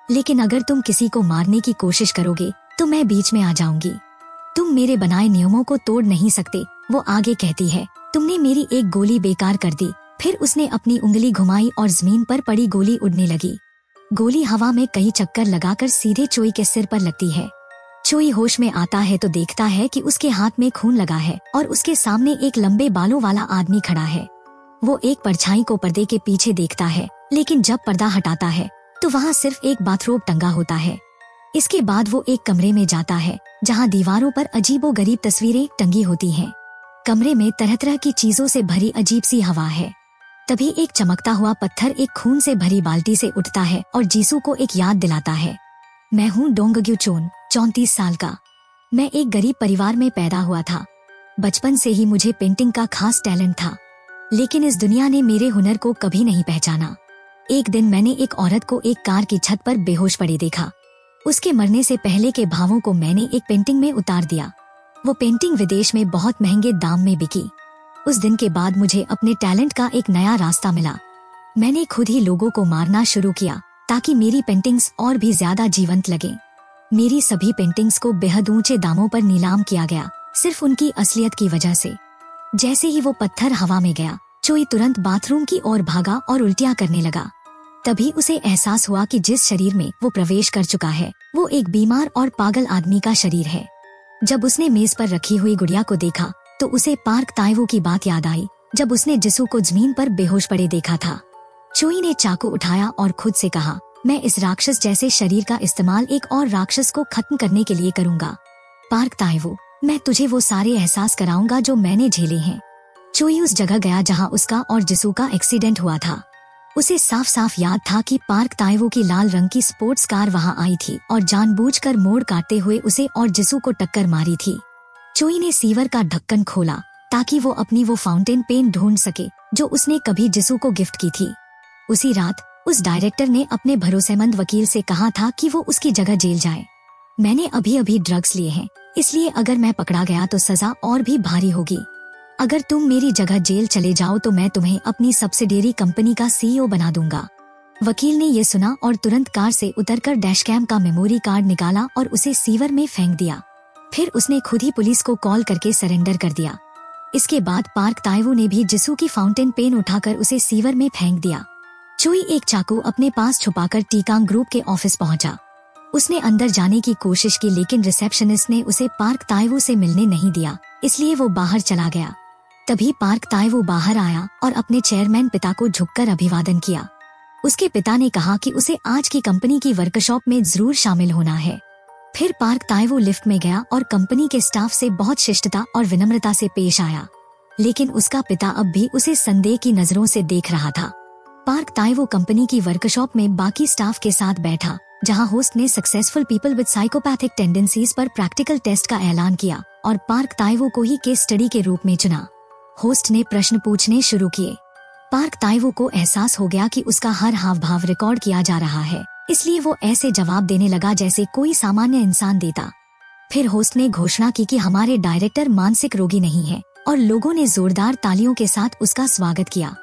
लेकिन अगर तुम किसी को मारने की कोशिश करोगे तो मैं बीच में आ जाऊंगी। तुम मेरे बनाए नियमों को तोड़ नहीं सकते। वो आगे कहती है, तुमने मेरी एक गोली बेकार कर दी। फिर उसने अपनी उंगली घुमाई और जमीन पर पड़ी गोली उड़ने लगी। गोली हवा में कई चक्कर लगाकर सीधे चोई के सिर पर लगती है। चोई होश में आता है तो देखता है कि उसके हाथ में खून लगा है और उसके सामने एक लंबे बालों वाला आदमी खड़ा है। वो एक परछाई को पर्दे के पीछे देखता है, लेकिन जब पर्दा हटाता है तो वहाँ सिर्फ एक बाथरोब टंगा होता है। इसके बाद वो एक कमरे में जाता है जहाँ दीवारों पर अजीबोगरीब तस्वीरें टंगी होती हैं। कमरे में तरह तरह की चीजों से भरी अजीब सी हवा है। तभी एक चमकता हुआ पत्थर एक खून से भरी बाल्टी से उठता है और जीसू को एक याद दिलाता है, मैं हूँ डोंगग्यू चोन, 34 साल का। मैं एक गरीब परिवार में पैदा हुआ था। बचपन से ही मुझे पेंटिंग का खास टैलेंट था, लेकिन इस दुनिया ने मेरे हुनर को कभी नहीं पहचाना। एक दिन मैंने एक औरत को एक कार की छत पर बेहोश पड़ी देखा। उसके मरने से पहले के भावों को मैंने एक पेंटिंग में उतार दिया। वो पेंटिंग विदेश में बहुत महंगे दाम में बिकी। उस दिन के बाद मुझे अपने टैलेंट का एक नया रास्ता मिला। मैंने खुद ही लोगों को मारना शुरू किया ताकि मेरी पेंटिंग्स और भी ज्यादा जीवंत लगें। मेरी सभी पेंटिंग्स को बेहद ऊंचे दामों पर नीलाम किया गया, सिर्फ उनकी असलियत की वजह से। जैसे ही वो पत्थर हवा में गया, चोई तुरंत बाथरूम की ओर भागा और उल्टियां करने लगा। तभी उसे एहसास हुआ कि जिस शरीर में वो प्रवेश कर चुका है वो एक बीमार और पागल आदमी का शरीर है। जब उसने मेज पर रखी हुई गुड़िया को देखा तो उसे पार्क ताइवू की बात याद आई, जब उसने जिसू को जमीन पर बेहोश पड़े देखा था। चोई ने चाकू उठाया और खुद से कहा, मैं इस राक्षस जैसे शरीर का इस्तेमाल एक और राक्षस को खत्म करने के लिए करूंगा। पार्क ताइवू, मैं तुझे वो सारे एहसास कराऊंगा जो मैंने झेले हैं। चोई उस जगह गया जहां उसका और जिसू का एक्सीडेंट हुआ था। उसे साफ साफ याद था कि पार्क ताइवू की लाल रंग की स्पोर्ट्स कार वहां आई थी और जानबूझकर मोड़ काटते हुए उसे और जिसू को टक्कर मारी थी। चोई ने सीवर का ढक्कन खोला ताकि वो अपनी वो फाउंटेन पेन ढूंढ सके जो उसने कभी जिसू को गिफ्ट की थी। उसी रात उस डायरेक्टर ने अपने भरोसेमंद वकील से कहा था कि वो उसकी जगह जेल जाए। मैंने अभी अभी ड्रग्स लिए हैं, इसलिए अगर मैं पकड़ा गया तो सजा और भी भारी होगी। अगर तुम मेरी जगह जेल चले जाओ तो मैं तुम्हें अपनी सब्सिडियरी कंपनी का CEO बना दूंगा। वकील ने ये सुना और तुरंत कार से उतरकर डैशकैम का मेमोरी कार्ड निकाला और उसे सीवर में फेंक दिया। फिर उसने खुद ही पुलिस को कॉल करके सरेंडर कर दिया। इसके बाद पार्क ताइवू ने भी जिसू की फाउंटेन पेन उठाकर उसे सीवर में फेंक दिया। चोई एक चाकू अपने पास छुपाकर टीकांग ग्रुप के ऑफिस पहुंचा। उसने अंदर जाने की कोशिश की, लेकिन रिसेप्शनिस्ट ने उसे पार्क ताइवू से मिलने नहीं दिया, इसलिए वो बाहर चला गया। तभी पार्क ताइवू बाहर आया और अपने चेयरमैन पिता को झुककर अभिवादन किया। उसके पिता ने कहा कि उसे आज की कंपनी की वर्कशॉप में जरूर शामिल होना है। फिर पार्क ताइवू लिफ्ट में गया और कंपनी के स्टाफ से बहुत शिष्टता और विनम्रता से पेश आया, लेकिन उसका पिता अब भी उसे संदेह की नजरों से देख रहा था। पार्क ताइवो कंपनी की वर्कशॉप में बाकी स्टाफ के साथ बैठा, जहां होस्ट ने successful people with psychopathic tendencies पर प्रैक्टिकल टेस्ट का ऐलान किया और पार्क ताइवो को ही केस स्टडी के रूप में चुना। होस्ट ने प्रश्न पूछने शुरू किए। पार्क ताइवो को एहसास हो गया कि उसका हर हाव भाव रिकॉर्ड किया जा रहा है, इसलिए वो ऐसे जवाब देने लगा जैसे कोई सामान्य इंसान देता। फिर होस्ट ने घोषणा की कि हमारे डायरेक्टर मानसिक रोगी नहीं है, और लोगों ने जोरदार तालियों के साथ उसका स्वागत किया।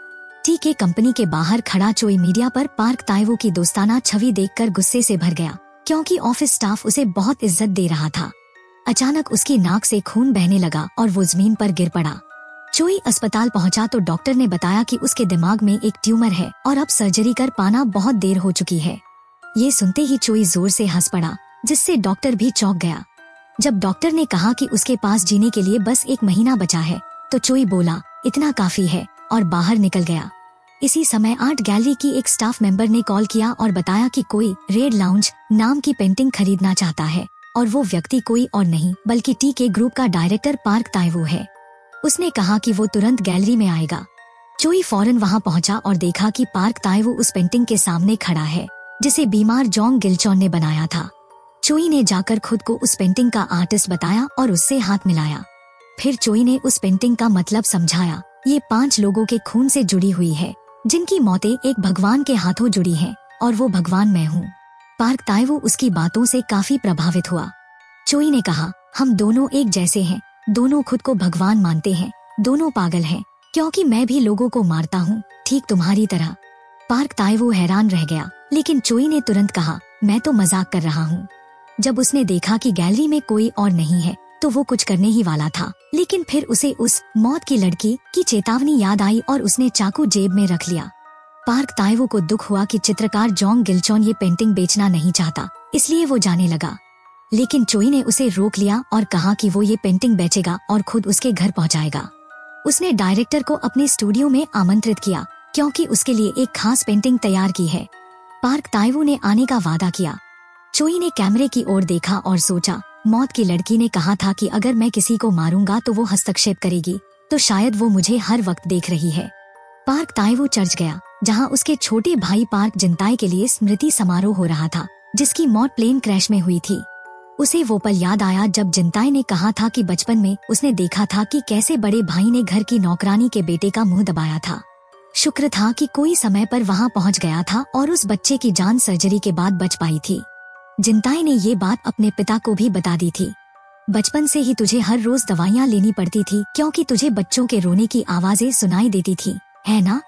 टीके कंपनी के बाहर खड़ा चोई मीडिया पर पार्क ताइवो की दोस्ताना छवि देखकर गुस्से से भर गया, क्योंकि ऑफिस स्टाफ उसे बहुत इज्जत दे रहा था। अचानक उसकी नाक से खून बहने लगा और वो जमीन पर गिर पड़ा। चोई अस्पताल पहुंचा तो डॉक्टर ने बताया कि उसके दिमाग में एक ट्यूमर है और अब सर्जरी कर पाना बहुत देर हो चुकी है। ये सुनते ही चोई जोर से हंस पड़ा, जिससे डॉक्टर भी चौंक गया। जब डॉक्टर ने कहा कि उसके पास जीने के लिए बस 1 महीना बचा है, तो चोई बोला, इतना काफी है, और बाहर निकल गया। इसी समय आर्ट गैलरी की एक स्टाफ मेंबर ने कॉल किया और बताया कि कोई रेड लाउंज नाम की पेंटिंग खरीदना चाहता है, और वो व्यक्ति कोई और नहीं बल्कि टीके ग्रुप का डायरेक्टर पार्क ताइवो है। उसने कहा कि वो तुरंत गैलरी में आएगा। चोई फौरन वहां पहुंचा और देखा कि पार्क ताइवो उस पेंटिंग के सामने खड़ा है, जिसे बीमार जोंग गिलचॉन ने बनाया था। चोई ने जाकर खुद को उस पेंटिंग का आर्टिस्ट बताया और उससे हाथ मिलाया। फिर चोई ने उस पेंटिंग का मतलब समझाया। ये 5 लोगों के खून से जुड़ी हुई है, जिनकी मौतें एक भगवान के हाथों जुड़ी हैं, और वो भगवान मैं हूँ। पार्क ताइवो उसकी बातों से काफी प्रभावित हुआ। चोई ने कहा, हम दोनों एक जैसे हैं, दोनों खुद को भगवान मानते हैं, दोनों पागल हैं, क्योंकि मैं भी लोगों को मारता हूँ, ठीक तुम्हारी तरह। पार्क ताइवो हैरान रह गया, लेकिन चोई ने तुरंत कहा, मैं तो मजाक कर रहा हूँ। जब उसने देखा कि गैलरी में कोई और नहीं है, तो वो कुछ करने ही वाला था, लेकिन फिर उसे उस मौत की लड़की की चेतावनी याद आई और उसने चाकू जेब में रख लिया। पार्क ताइवो को दुख हुआ कि चित्रकार जोंग गिलचॉन ये पेंटिंग बेचना नहीं चाहता, इसलिए वो जाने लगा। लेकिन चोई ने उसे रोक लिया और कहा कि वो ये पेंटिंग बेचेगा और खुद उसके घर पहुंचाएगा। उसने डायरेक्टर को अपने स्टूडियो में आमंत्रित किया, क्योंकि उसके लिए एक खास पेंटिंग तैयार की है। पार्क ताइवो ने आने का वादा किया। चोई ने कैमरे की ओर देखा और सोचा, मौत की लड़की ने कहा था कि अगर मैं किसी को मारूंगा तो वो हस्तक्षेप करेगी, तो शायद वो मुझे हर वक्त देख रही है। पार्क ताइवो चर्च गया, जहां उसके छोटे भाई पार्क जिनताई के लिए स्मृति समारोह हो रहा था, जिसकी मौत प्लेन क्रैश में हुई थी। उसे वो पल याद आया जब जिनताई ने कहा था कि बचपन में उसने देखा था कि कैसे बड़े भाई ने घर की नौकरानी के बेटे का मुंह दबाया था। शुक्र था कि कोई समय पर वहां पहुंच गया था और उस बच्चे की जान सर्जरी के बाद बच पाई थी। जिनताई ने ये बात अपने पिता को भी बता दी थी। बचपन से ही तुझे हर रोज दवाइयाँ लेनी पड़ती थी, क्योंकि तुझे बच्चों के रोने की आवाजें सुनाई देती थी, है ना?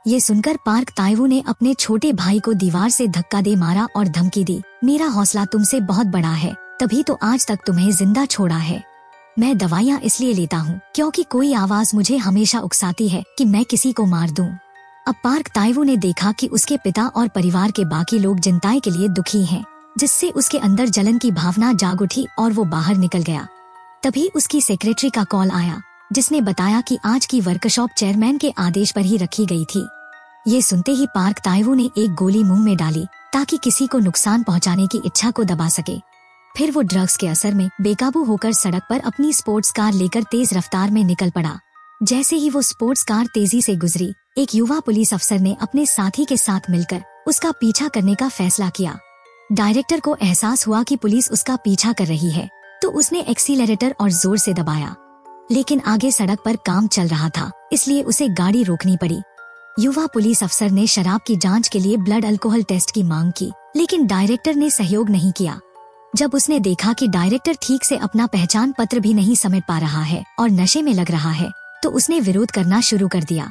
ये सुनकर पार्क ताइवो ने अपने छोटे भाई को दीवार से धक्का दे मारा और धमकी दी, मेरा हौसला तुमसे बहुत बड़ा है, तभी तो आज तक तुम्हें जिंदा छोड़ा है। मैं दवाइयाँ इसलिए लेता हूँ क्योंकि कोई आवाज मुझे हमेशा उकसाती है कि मैं किसी को मार दूं। अब पार्क ताइवो ने देखा कि उसके पिता और परिवार के बाकी लोग जिनताई के लिए दुखी हैं, जिससे उसके अंदर जलन की भावना जाग उठी और वो बाहर निकल गया। तभी उसकी सेक्रेटरी का कॉल आया, जिसने बताया कि आज की वर्कशॉप चेयरमैन के आदेश पर ही रखी गई थी। ये सुनते ही पार्क ताइवो ने एक गोली मुंह में डाली, ताकि किसी को नुकसान पहुंचाने की इच्छा को दबा सके। फिर वो ड्रग्स के असर में बेकाबू होकर सड़क पर अपनी स्पोर्ट्स कार लेकर तेज रफ्तार में निकल पड़ा। जैसे ही वो स्पोर्ट्स कार तेजी से गुजरी, एक युवा पुलिस अफसर ने अपने साथी के साथ मिलकर उसका पीछा करने का फैसला किया। डायरेक्टर को एहसास हुआ कि पुलिस उसका पीछा कर रही है, तो उसने एक्सीलरेटर और जोर से दबाया, लेकिन आगे सड़क पर काम चल रहा था, इसलिए उसे गाड़ी रोकनी पड़ी। युवा पुलिस अफसर ने शराब की जांच के लिए ब्लड अल्कोहल टेस्ट की मांग की, लेकिन डायरेक्टर ने सहयोग नहीं किया। जब उसने देखा कि डायरेक्टर ठीक से अपना पहचान पत्र भी नहीं समेट पा रहा है और नशे में लग रहा है, तो उसने विरोध करना शुरू कर दिया।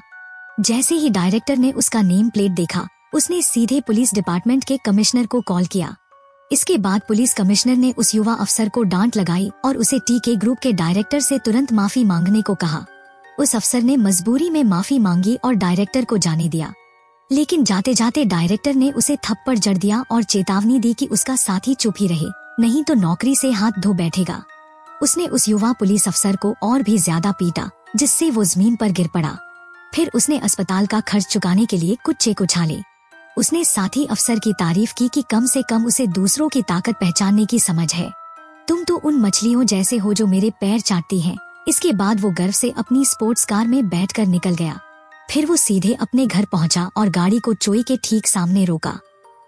जैसे ही डायरेक्टर ने उसका नेम प्लेट देखा, उसने सीधे पुलिस डिपार्टमेंट के कमिश्नर को कॉल किया। इसके बाद पुलिस कमिश्नर ने उस युवा अफसर को डांट लगाई और उसे टीके ग्रुप के डायरेक्टर से तुरंत माफी मांगने को कहा। उस अफसर ने मजबूरी में माफी मांगी और डायरेक्टर को जाने दिया, लेकिन जाते जाते डायरेक्टर ने उसे थप्पड़ जड़ दिया और चेतावनी दी कि उसका साथी चुप ही रहे, नहीं तो नौकरी से हाथ धो बैठेगा। उसने उस युवा पुलिस अफसर को और भी ज्यादा पीटा, जिससे वो जमीन पर गिर पड़ा। फिर उसने अस्पताल का खर्च चुकाने के लिए कुछ चेक उछाले। उसने साथी अफसर की तारीफ की कि कम से कम उसे दूसरों की ताकत पहचानने की समझ है। तुम तो उन मछलियों जैसे हो जो मेरे पैर चाटती हैं। इसके बाद वो गर्व से अपनी स्पोर्ट्स कार में बैठकर निकल गया। फिर वो सीधे अपने घर पहुंचा और गाड़ी को चोई के ठीक सामने रोका।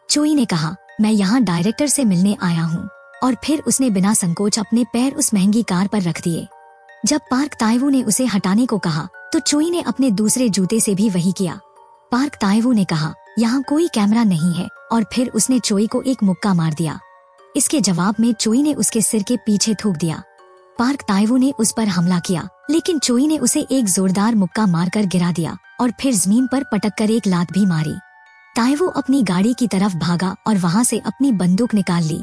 चोई ने कहा, मैं यहाँ डायरेक्टर से मिलने आया हूँ, और फिर उसने बिना संकोच अपने पैर उस महंगी कार पर रख दिए। जब पार्क ताइवू ने उसे हटाने को कहा तो चोई ने अपने दूसरे जूते से भी वही किया। पार्क ताइवू ने कहा, यहाँ कोई कैमरा नहीं है, और फिर उसने चोई को एक मुक्का मार दिया। इसके जवाब में चोई ने उसके सिर के पीछे थूक दिया। पार्क ताइवू ने उस पर हमला किया, लेकिन चोई ने उसे एक जोरदार मुक्का मारकर गिरा दिया और फिर जमीन पर पटककर एक लात भी मारी। ताइवू अपनी गाड़ी की तरफ भागा और वहाँ से अपनी बंदूक निकाल ली।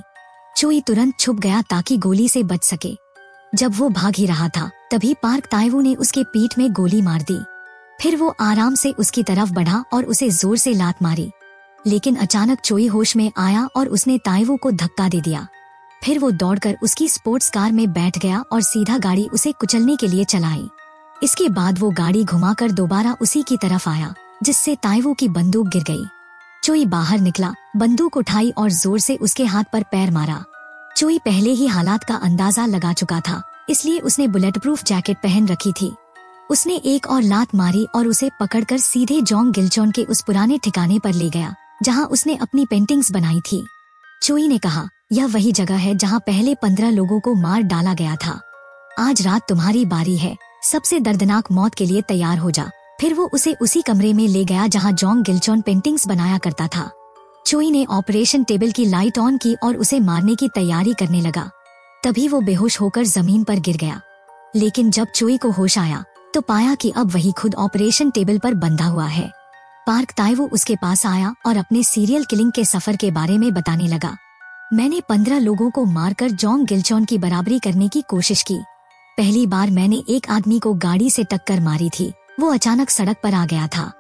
चोई तुरंत छुप गया ताकि गोली से बच सके। जब वो भाग ही रहा था तभी पार्क ताइवू ने उसके पीठ में गोली मार दी। फिर वो आराम से उसकी तरफ बढ़ा और उसे जोर से लात मारी, लेकिन अचानक चोई होश में आया और उसने ताइवू को धक्का दे दिया। फिर वो दौड़कर उसकी स्पोर्ट्स कार में बैठ गया और सीधा गाड़ी उसे कुचलने के लिए चलाई। इसके बाद वो गाड़ी घुमाकर दोबारा उसी की तरफ आया, जिससे ताइवू की बंदूक गिर गई। चोई बाहर निकला, बंदूक उठाई और जोर से उसके हाथ पर पैर मारा। चोई पहले ही हालात का अंदाजा लगा चुका था, इसलिए उसने बुलेट प्रूफ जैकेट पहन रखी थी। उसने एक और लात मारी और उसे पकड़कर सीधे जोंग गिलचोन के उस पुराने ठिकाने पर ले गया जहां उसने अपनी पेंटिंग्स बनाई थी। चोई ने कहा, यह वही जगह है जहां पहले 15 लोगों को मार डाला गया था। आज रात तुम्हारी बारी है, सबसे दर्दनाक मौत के लिए तैयार हो जा। फिर वो उसे उसी कमरे में ले गया जहां जोंग गिलचोन पेंटिंग्स बनाया करता था। चोई ने ऑपरेशन टेबल की लाइट ऑन की और उसे मारने की तैयारी करने लगा। तभी वो बेहोश होकर जमीन पर गिर गया। लेकिन जब चोई को होश आया तो पाया कि अब वही खुद ऑपरेशन टेबल पर बंधा हुआ है। पार्क ताइवू उसके पास आया और अपने सीरियल किलिंग के सफर के बारे में बताने लगा। मैंने 15 लोगों को मारकर जोंग गिलचोन की बराबरी करने की कोशिश की। पहली बार मैंने एक आदमी को गाड़ी से टक्कर मारी थी, वो अचानक सड़क पर आ गया था।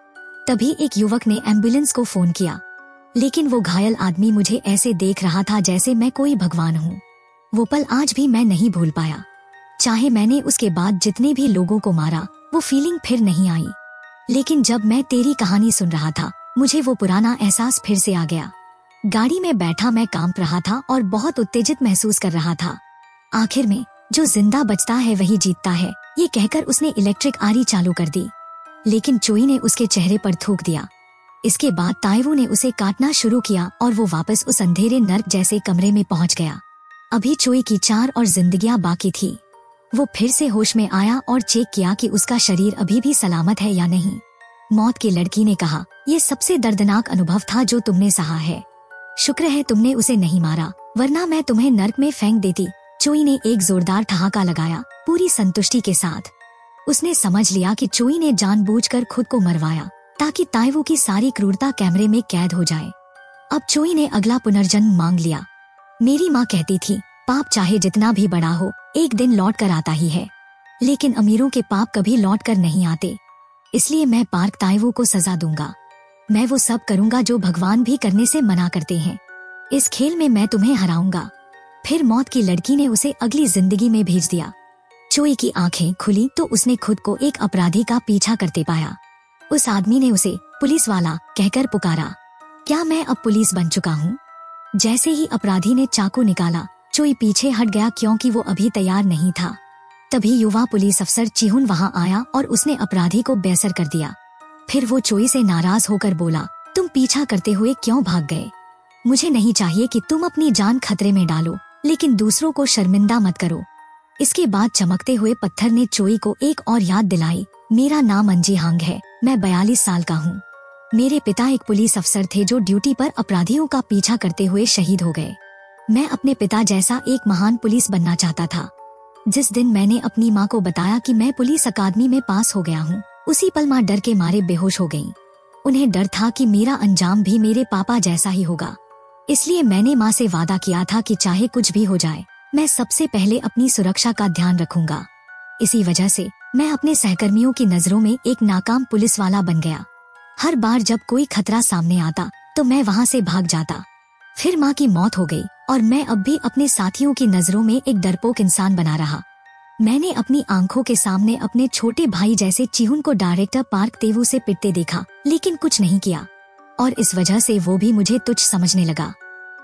तभी एक युवक ने एम्बुलेंस को फोन किया, लेकिन वो घायल आदमी मुझे ऐसे देख रहा था जैसे मैं कोई भगवान हूँ। वो पल आज भी मैं नहीं भूल पाया। चाहे मैंने उसके बाद जितने भी लोगों को मारा, वो फीलिंग फिर नहीं आई। लेकिन जब मैं तेरी कहानी सुन रहा था, मुझे वो पुराना एहसास फिर से आ गया। गाड़ी में बैठा मैं कांप रहा था और बहुत उत्तेजित महसूस कर रहा था। आखिर में जो जिंदा बचता है वही जीतता है, ये कहकर उसने इलेक्ट्रिक आरी चालू कर दी, लेकिन चोई ने उसके चेहरे पर थूक दिया। इसके बाद ताइवू ने उसे काटना शुरू किया और वो वापस उस अंधेरे नर्क जैसे कमरे में पहुंच गया। अभी चोई की 4 और जिंदगियां बाकी थी। वो फिर से होश में आया और चेक किया कि उसका शरीर अभी भी सलामत है या नहीं। मौत की लड़की ने कहा, ये सबसे दर्दनाक अनुभव था जो तुमने सहा है। शुक्र है तुमने उसे नहीं मारा, वरना मैं तुम्हें नर्क में फेंक देती। चोई ने एक जोरदार ठहाका लगाया, पूरी संतुष्टि के साथ। उसने समझ लिया कि चोई ने जानबूझकर खुद को मरवाया ताकि ताइवू की सारी क्रूरता कैमरे में कैद हो जाए। अब चोई ने अगला पुनर्जन्म मांग लिया। मेरी माँ कहती थी, पाप चाहे जितना भी बड़ा हो, एक दिन लौट कर आता ही है, लेकिन अमीरों के पाप कभी लौट कर नहीं आते। इसलिए मैं पार्क ताइवू को सजा दूंगा। मैं वो सब करूंगा जो भगवान भी करने से मना करते हैं। इस खेल में मैं तुम्हें हराऊंगा। फिर मौत की लड़की ने उसे अगली जिंदगी में भेज दिया। चोई की आंखें खुली तो उसने खुद को एक अपराधी का पीछा करते पाया। उस आदमी ने उसे पुलिस वाला कहकर पुकारा। क्या मैं अब पुलिस बन चुका हूँ? जैसे ही अपराधी ने चाकू निकाला, चोई पीछे हट गया क्योंकि वो अभी तैयार नहीं था। तभी युवा पुलिस अफसर चिहुन वहाँ आया और उसने अपराधी को बेअसर कर दिया। फिर वो चोई से नाराज होकर बोला, तुम पीछा करते हुए क्यों भाग गए? मुझे नहीं चाहिए कि तुम अपनी जान खतरे में डालो, लेकिन दूसरों को शर्मिंदा मत करो। इसके बाद चमकते हुए पत्थर ने चोई को एक और याद दिलाई, मेरा नाम अंजी हांग है, मैं 42 साल का हूँ। मेरे पिता एक पुलिस अफसर थे जो ड्यूटी पर अपराधियों का पीछा करते हुए शहीद हो गए। मैं अपने पिता जैसा एक महान पुलिस बनना चाहता था। जिस दिन मैंने अपनी माँ को बताया कि मैं पुलिस अकादमी में पास हो गया हूँ, उसी पल माँ डर के मारे बेहोश हो गयी। उन्हें डर था कि मेरा अंजाम भी मेरे पापा जैसा ही होगा। इसलिए मैंने माँ से वादा किया था कि चाहे कुछ भी हो जाए, मैं सबसे पहले अपनी सुरक्षा का ध्यान रखूंगा। इसी वजह से मैं अपने सहकर्मियों की नजरों में एक नाकाम पुलिस वाला बन गया। हर बार जब कोई खतरा सामने आता तो मैं वहाँ से भाग जाता। फिर माँ की मौत हो गई और मैं अब भी अपने साथियों की नजरों में एक डरपोक इंसान बना रहा। मैंने अपनी आंखों के सामने अपने छोटे भाई जैसे चिहुन को डायरेक्टर पार्क तेवू से पिटते देखा, लेकिन कुछ नहीं किया, और इस वजह से वो भी मुझे तुच्छ समझने लगा।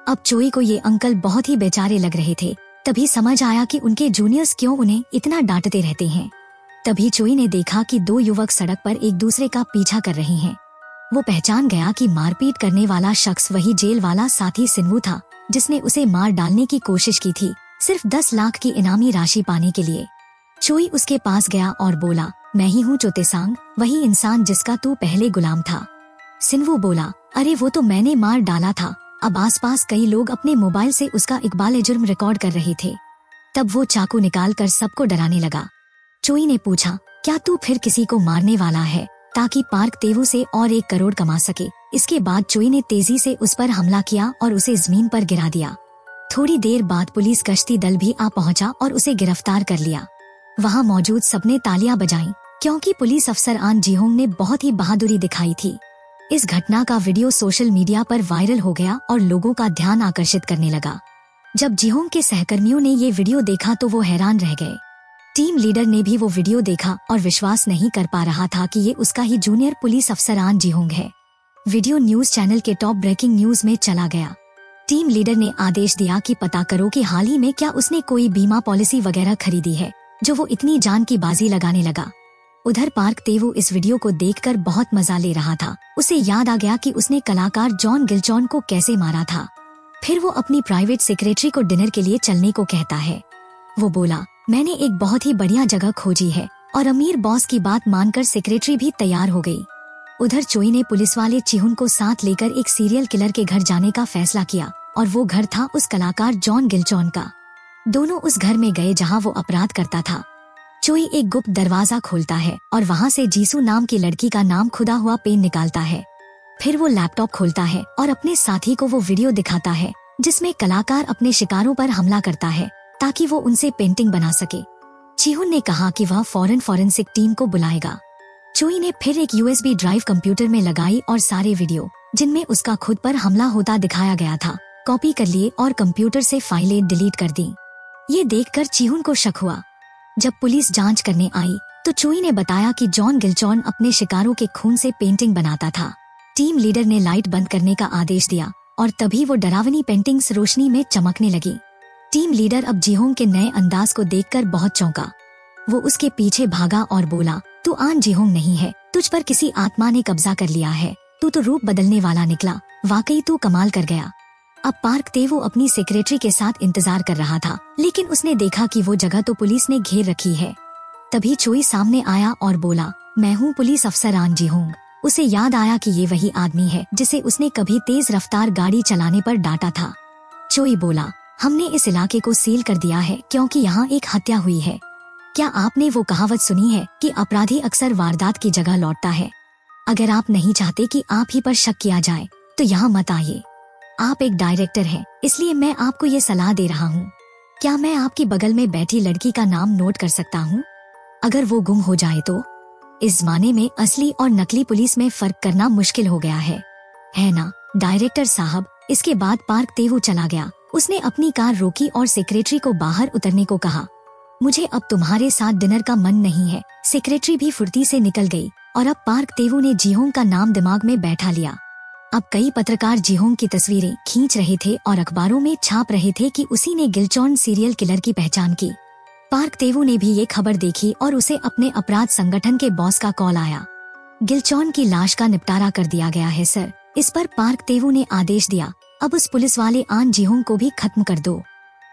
अब चोई को ये अंकल बहुत ही बेचारे लग रहे थे। तभी समझ आया कि उनके जूनियर्स क्यों उन्हें इतना डांटते रहते हैं। तभी चोई ने देखा कि दो युवक सड़क पर एक दूसरे का पीछा कर रहे हैं। वो पहचान गया कि मारपीट करने वाला शख्स वही जेल वाला साथी सिन्वू था, जिसने उसे मार डालने की कोशिश की थी, सिर्फ 10 लाख की इनामी राशि पाने के लिए। चोई उसके पास गया और बोला, मैं ही हूँ चोतेसांग, वही इंसान जिसका तू पहले गुलाम था। सिन्वू बोला, अरे वो तो मैंने मार डाला था। अब आसपास कई लोग अपने मोबाइल से उसका इकबाल जुर्म रिकॉर्ड कर रहे थे। तब वो चाकू निकाल कर सबको डराने लगा। चोई ने पूछा, क्या तू फिर किसी को मारने वाला है ताकि पार्क तेवू से और 1 करोड़ कमा सके? इसके बाद चोई ने तेजी से उस पर हमला किया और उसे जमीन पर गिरा दिया। थोड़ी देर बाद पुलिस गश्ती दल भी आ पहुंचा और उसे गिरफ्तार कर लिया। वहां मौजूद सबने तालियां बजाईं, क्योंकि पुलिस अफसर आन जिहोंग ने बहुत ही बहादुरी दिखाई थी। इस घटना का वीडियो सोशल मीडिया पर वायरल हो गया और लोगों का ध्यान आकर्षित करने लगा। जब जिहोंग के सहकर्मियों ने ये वीडियो देखा तो वो हैरान रह गए। टीम लीडर ने भी वो वीडियो देखा और विश्वास नहीं कर पा रहा था कि ये उसका ही जूनियर पुलिस अफसर आन जिहोंग है। वीडियो न्यूज चैनल के टॉप ब्रेकिंग न्यूज में चला गया। टीम लीडर ने आदेश दिया कि पता करो कि हाल ही में क्या उसने कोई बीमा पॉलिसी वगैरह खरीदी है, जो वो इतनी जान की बाजी लगाने लगा। उधर पार्क तेवू इस वीडियो को देखकर बहुत मजा ले रहा था। उसे याद आ गया कि उसने कलाकार जॉन गिलचॉन को कैसे मारा था। फिर वो अपनी प्राइवेट सेक्रेटरी को डिनर के लिए चलने को कहता है। वो बोला, मैंने एक बहुत ही बढ़िया जगह खोजी है, और अमीर बॉस की बात मानकर सेक्रेटरी भी तैयार हो गई। उधर चोई ने पुलिस वाले चिहुन को साथ लेकर एक सीरियल किलर के घर जाने का फैसला किया, और वो घर था उस कलाकार जॉन गिलचॉन का। दोनों उस घर में गए जहाँ वो अपराध करता था। चोई एक गुप्त दरवाजा खोलता है और वहाँ से जीसू नाम की लड़की का नाम खुदा हुआ पेन निकालता है। फिर वो लैपटॉप खोलता है और अपने साथी को वो वीडियो दिखाता है जिसमें कलाकार अपने शिकारों पर हमला करता है ताकि वो उनसे पेंटिंग बना सके। चिहुन ने कहा कि वह फौरन फॉरेंसिक टीम को बुलाएगा। चोई ने फिर एक यूएसबी ड्राइव कंप्यूटर में लगाई और सारे वीडियो जिनमें उसका खुद पर हमला होता दिखाया गया था कॉपी कर लिए और कंप्यूटर से फाइलें डिलीट कर दी। ये देखकर चिहुन को शक हुआ। जब पुलिस जांच करने आई तो चोई ने बताया कि जॉन गिलचॉन अपने शिकारों के खून से पेंटिंग बनाता था। टीम लीडर ने लाइट बंद करने का आदेश दिया और तभी वो डरावनी पेंटिंग्स रोशनी में चमकने लगी। टीम लीडर अब जिहोंग के नए अंदाज को देखकर बहुत चौंका। वो उसके पीछे भागा और बोला, तू आन जिहोंग नहीं है, तुझ पर किसी आत्मा ने कब्जा कर लिया है। तू तो रूप बदलने वाला निकला, वाकई तू कमाल कर गया। अब पार्क तेवू अपनी सेक्रेटरी के साथ इंतजार कर रहा था, लेकिन उसने देखा कि वो जगह तो पुलिस ने घेर रखी है। तभी चोई सामने आया और बोला, मैं हूँ पुलिस अफसर आन जिहोंग। उसे याद आया कि ये वही आदमी है जिसे उसने कभी तेज रफ्तार गाड़ी चलाने पर डांटा था। चोई बोला, हमने इस इलाके को सील कर दिया है क्योंकि यहाँ एक हत्या हुई है। क्या आपने वो कहावत सुनी है कि अपराधी अक्सर वारदात की जगह लौटता है? अगर आप नहीं चाहते कि आप ही पर शक किया जाए तो यहाँ मत आइए। आप एक डायरेक्टर हैं, इसलिए मैं आपको ये सलाह दे रहा हूँ। क्या मैं आपकी बगल में बैठी लड़की का नाम नोट कर सकता हूँ? अगर वो गुम हो जाए तो? इस जमाने में असली और नकली पुलिस में फर्क करना मुश्किल हो गया है ना डायरेक्टर साहब। इसके बाद पार्क तेवू चला गया। उसने अपनी कार रोकी और सेक्रेटरी को बाहर उतरने को कहा। मुझे अब तुम्हारे साथ डिनर का मन नहीं है। सेक्रेटरी भी फुर्ती से निकल गई और अब पार्क तेवू ने जिहोंग का नाम दिमाग में बैठा लिया। अब कई पत्रकार जिहोंग की तस्वीरें खींच रहे थे और अखबारों में छाप रहे थे कि उसी ने गिलचॉन सीरियल किलर की पहचान की। पार्क तेवू ने भी ये खबर देखी और उसे अपने अपराध संगठन के बॉस का कॉल आया। गिलचॉन की लाश का निपटारा कर दिया गया है सर। इस पर पार्क तेवू ने आदेश दिया, अब उस पुलिस वाले आन जिहोंग को भी खत्म कर दो।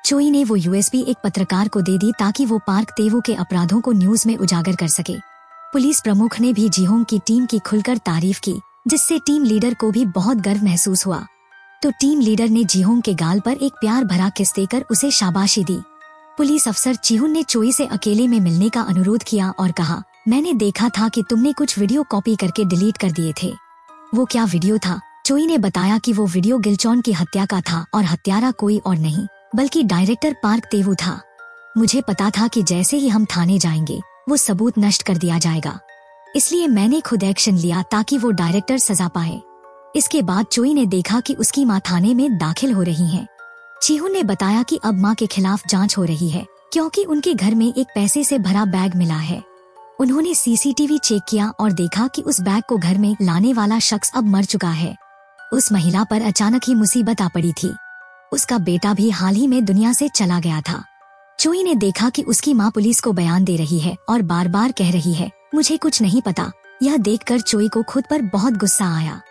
चोई ने वो यूएसबी एक पत्रकार को दे दी ताकि वो पार्क तेवू के अपराधों को न्यूज में उजागर कर सके। पुलिस प्रमुख ने भी जिहोंग की टीम की खुलकर तारीफ की, जिससे टीम लीडर को भी बहुत गर्व महसूस हुआ। तो टीम लीडर ने जिहोंग के गाल पर एक प्यार भरा किस देकर उसे शाबाशी दी। पुलिस अफसर चिहुन ने चोई से अकेले में मिलने का अनुरोध किया और कहा, मैंने देखा था कि तुमने कुछ वीडियो कॉपी करके डिलीट कर दिए थे। वो क्या वीडियो था? चोई ने बताया कि वो वीडियो गिलचॉन की हत्या का था और हत्यारा कोई और नहीं बल्कि डायरेक्टर पार्क तेवू था। मुझे पता था कि जैसे ही हम थाने जाएंगे वो सबूत नष्ट कर दिया जाएगा, इसलिए मैंने खुद एक्शन लिया ताकि वो डायरेक्टर सजा पाए। इसके बाद चोई ने देखा कि उसकी माँ थाने में दाखिल हो रही है। चिहुन ने बताया कि अब माँ के खिलाफ जांच हो रही है क्योंकि उनके घर में एक पैसे से भरा बैग मिला है। उन्होंने सीसीटीवी चेक किया और देखा कि उस बैग को घर में लाने वाला शख्स अब मर चुका है। उस महिला पर अचानक ही मुसीबत आ पड़ी थी। उसका बेटा भी हाल ही में दुनिया से चला गया था। चोई ने देखा कि उसकी माँ पुलिस को बयान दे रही है और बार बार कह रही है, मुझे कुछ नहीं पता। यह देखकर चोई को खुद पर बहुत गुस्सा आया।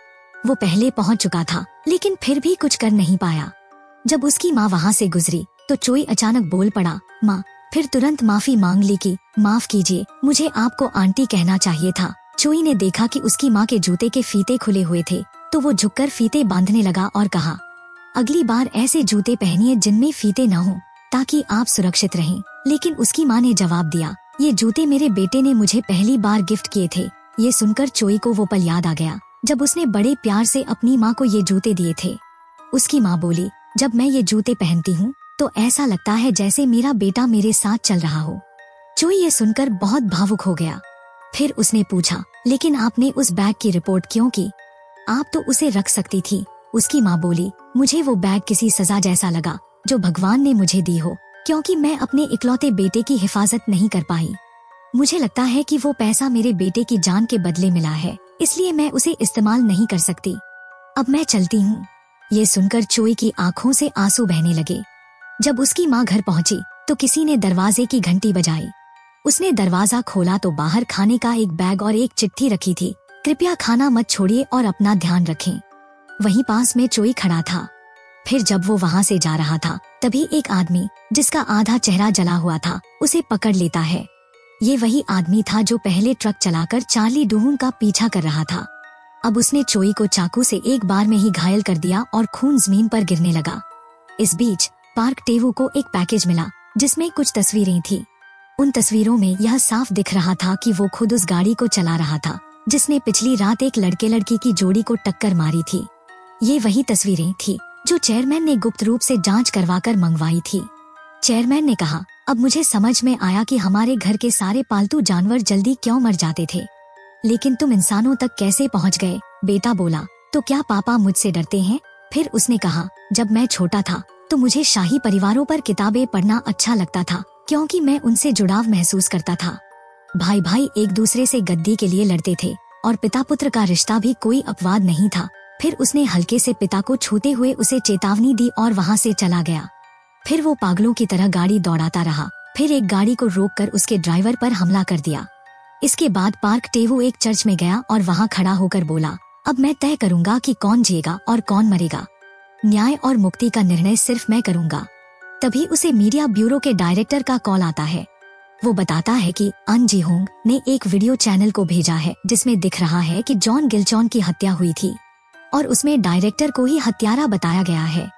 वो पहले पहुंच चुका था लेकिन फिर भी कुछ कर नहीं पाया। जब उसकी माँ वहाँ से गुजरी तो चोई अचानक बोल पड़ा, माँ। फिर तुरंत माफी मांग ली कि माफ कीजिए, मुझे आपको आंटी कहना चाहिए था। चोई ने देखा कि उसकी माँ के जूते के फीते खुले हुए थे तो वो झुककर फीते बांधने लगा और कहा, अगली बार ऐसे जूते पहनिए जिनमें फीते न हो ताकि आप सुरक्षित रहें। लेकिन उसकी माँ ने जवाब दिया, ये जूते मेरे बेटे ने मुझे पहली बार गिफ्ट किए थे। ये सुनकर चोई को वो पल याद आ गया जब उसने बड़े प्यार से अपनी माँ को ये जूते दिए थे। उसकी माँ बोली, जब मैं ये जूते पहनती हूँ तो ऐसा लगता है जैसे मेरा बेटा मेरे साथ चल रहा हो। चोई ये सुनकर बहुत भावुक हो गया। फिर उसने पूछा, लेकिन आपने उस बैग की रिपोर्ट क्यों की? आप तो उसे रख सकती थी। उसकी माँ बोली, मुझे वो बैग किसी सजा जैसा लगा जो भगवान ने मुझे दी हो, क्योंकि मैं अपने इकलौते बेटे की हिफाजत नहीं कर पाई। मुझे लगता है कि वो पैसा मेरे बेटे की जान के बदले मिला है, इसलिए मैं उसे इस्तेमाल नहीं कर सकती। अब मैं चलती हूँ। ये सुनकर चोई की आंखों से आंसू बहने लगे। जब उसकी माँ घर पहुंची तो किसी ने दरवाजे की घंटी बजाई। उसने दरवाजा खोला तो बाहर खाने का एक बैग और एक चिट्ठी रखी थी, कृपया खाना मत छोड़िए और अपना ध्यान रखें। वहीं पास में चोई खड़ा था। फिर जब वो वहाँ से जा रहा था तभी एक आदमी जिसका आधा चेहरा जला हुआ था उसे पकड़ लेता है। ये वही आदमी था जो पहले ट्रक चलाकर चार्ली डूहन का पीछा कर रहा था। अब उसने चोई को चाकू से एक बार में ही घायल कर दिया और खून जमीन पर गिरने लगा। इस बीच पार्क टेवू को एक पैकेज मिला जिसमें कुछ तस्वीरें थी। उन तस्वीरों में यह साफ दिख रहा था कि वो खुद उस गाड़ी को चला रहा था जिसने पिछली रात एक लड़के लड़की की जोड़ी को टक्कर मारी थी। ये वही तस्वीरें थी जो चेयरमैन ने गुप्त रूप से जांच करवाकर मंगवाई थी। चेयरमैन ने कहा, अब मुझे समझ में आया कि हमारे घर के सारे पालतू जानवर जल्दी क्यों मर जाते थे, लेकिन तुम इंसानों तक कैसे पहुंच गए? बेटा बोला, तो क्या पापा मुझसे डरते हैं? फिर उसने कहा, जब मैं छोटा था तो मुझे शाही परिवारों पर किताबें पढ़ना अच्छा लगता था क्योंकि मैं उनसे जुड़ाव महसूस करता था। भाई भाई एक दूसरे से गद्दी के लिए लड़ते थे और पिता पुत्र का रिश्ता भी कोई अपवाद नहीं था। फिर उसने हल्के से पिता को छूते हुए उसे चेतावनी दी और वहाँ से चला गया। फिर वो पागलों की तरह गाड़ी दौड़ाता रहा। फिर एक गाड़ी को रोककर उसके ड्राइवर पर हमला कर दिया। इसके बाद पार्क टेवू एक चर्च में गया और वहाँ खड़ा होकर बोला, अब मैं तय करूंगा कि कौन जिएगा और कौन मरेगा। न्याय और मुक्ति का निर्णय सिर्फ मैं करूंगा। तभी उसे मीडिया ब्यूरो के डायरेक्टर का कॉल आता है। वो बताता है कि अन जी होंग ने एक वीडियो चैनल को भेजा है जिसमें दिख रहा है कि जॉन गिलचॉन की हत्या हुई थी और उसमें डायरेक्टर को ही हत्यारा बताया गया है।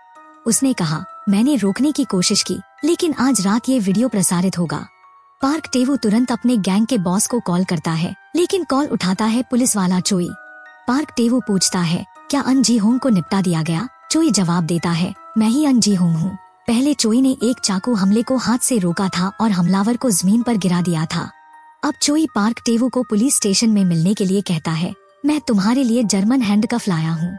उसने कहा, मैंने रोकने की कोशिश की लेकिन आज रात ये वीडियो प्रसारित होगा। पार्क टेवू तुरंत अपने गैंग के बॉस को कॉल करता है लेकिन कॉल उठाता है पुलिस वाला चोई। पार्क टेवू पूछता है, क्या अन जी होंग को निपटा दिया गया? चोई जवाब देता है, मैं ही अन जी होंग हूँ। पहले चोई ने एक चाकू हमले को हाथ से रोका था और हमलावर को जमीन पर गिरा दिया था। अब चोई पार्क टेवू को पुलिस स्टेशन में मिलने के लिए कहता है, मैं तुम्हारे लिए जर्मन हैंडकफ लाया हूँ।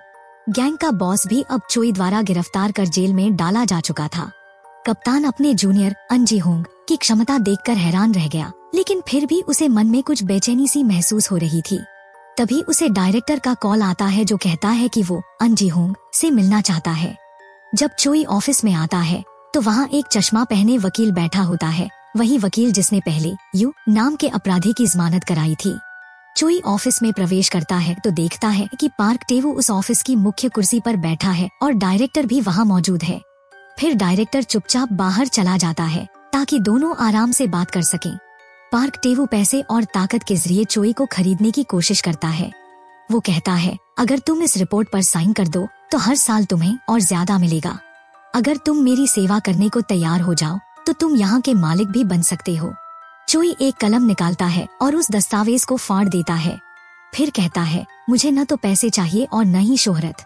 गैंग का बॉस भी अब चोई द्वारा गिरफ्तार कर जेल में डाला जा चुका था। कप्तान अपने जूनियर अन जी होंग की क्षमता देखकर हैरान रह गया, लेकिन फिर भी उसे मन में कुछ बेचैनी सी महसूस हो रही थी। तभी उसे डायरेक्टर का कॉल आता है जो कहता है कि वो अन जी होंग से मिलना चाहता है। जब चोई ऑफिस में आता है तो वहाँ एक चश्मा पहने वकील बैठा होता है, वही वकील जिसने पहले यू नाम के अपराधी की जमानत कराई थी। चोई ऑफिस में प्रवेश करता है तो देखता है कि पार्क टेवू उस ऑफिस की मुख्य कुर्सी पर बैठा है और डायरेक्टर भी वहाँ मौजूद है। फिर डायरेक्टर चुपचाप बाहर चला जाता है ताकि दोनों आराम से बात कर सकें। पार्क टेवू पैसे और ताकत के जरिए चोई को खरीदने की कोशिश करता है। वो कहता है, अगर तुम इस रिपोर्ट पर साइन कर दो तो हर साल तुम्हें और ज्यादा मिलेगा। अगर तुम मेरी सेवा करने को तैयार हो जाओ तो तुम यहाँ के मालिक भी बन सकते हो। चोई एक कलम निकालता है और उस दस्तावेज को फाड़ देता है। फिर कहता है, मुझे न तो पैसे चाहिए और न ही शोहरत।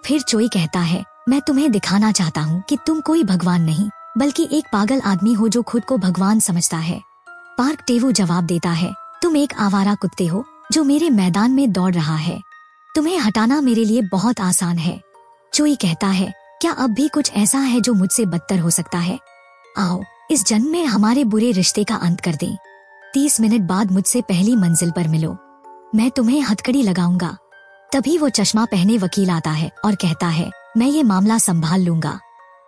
फिर चोई कहता है, मैं तुम्हें दिखाना चाहता हूँ कि तुम कोई भगवान नहीं बल्कि एक पागल आदमी हो जो खुद को भगवान समझता है। पार्क टेवू जवाब देता है, तुम एक आवारा कुत्ते हो जो मेरे मैदान में दौड़ रहा है। तुम्हें हटाना मेरे लिए बहुत आसान है। चोई कहता है, क्या अब भी कुछ ऐसा है जो मुझसे बदतर हो सकता है? आओ इस जन्म में हमारे बुरे रिश्ते का अंत कर दें। 30 मिनट बाद मुझसे पहली मंजिल पर मिलो, मैं तुम्हें हथकड़ी लगाऊंगा। तभी वो चश्मा पहने वकील आता है और कहता है, मैं ये मामला संभाल लूंगा।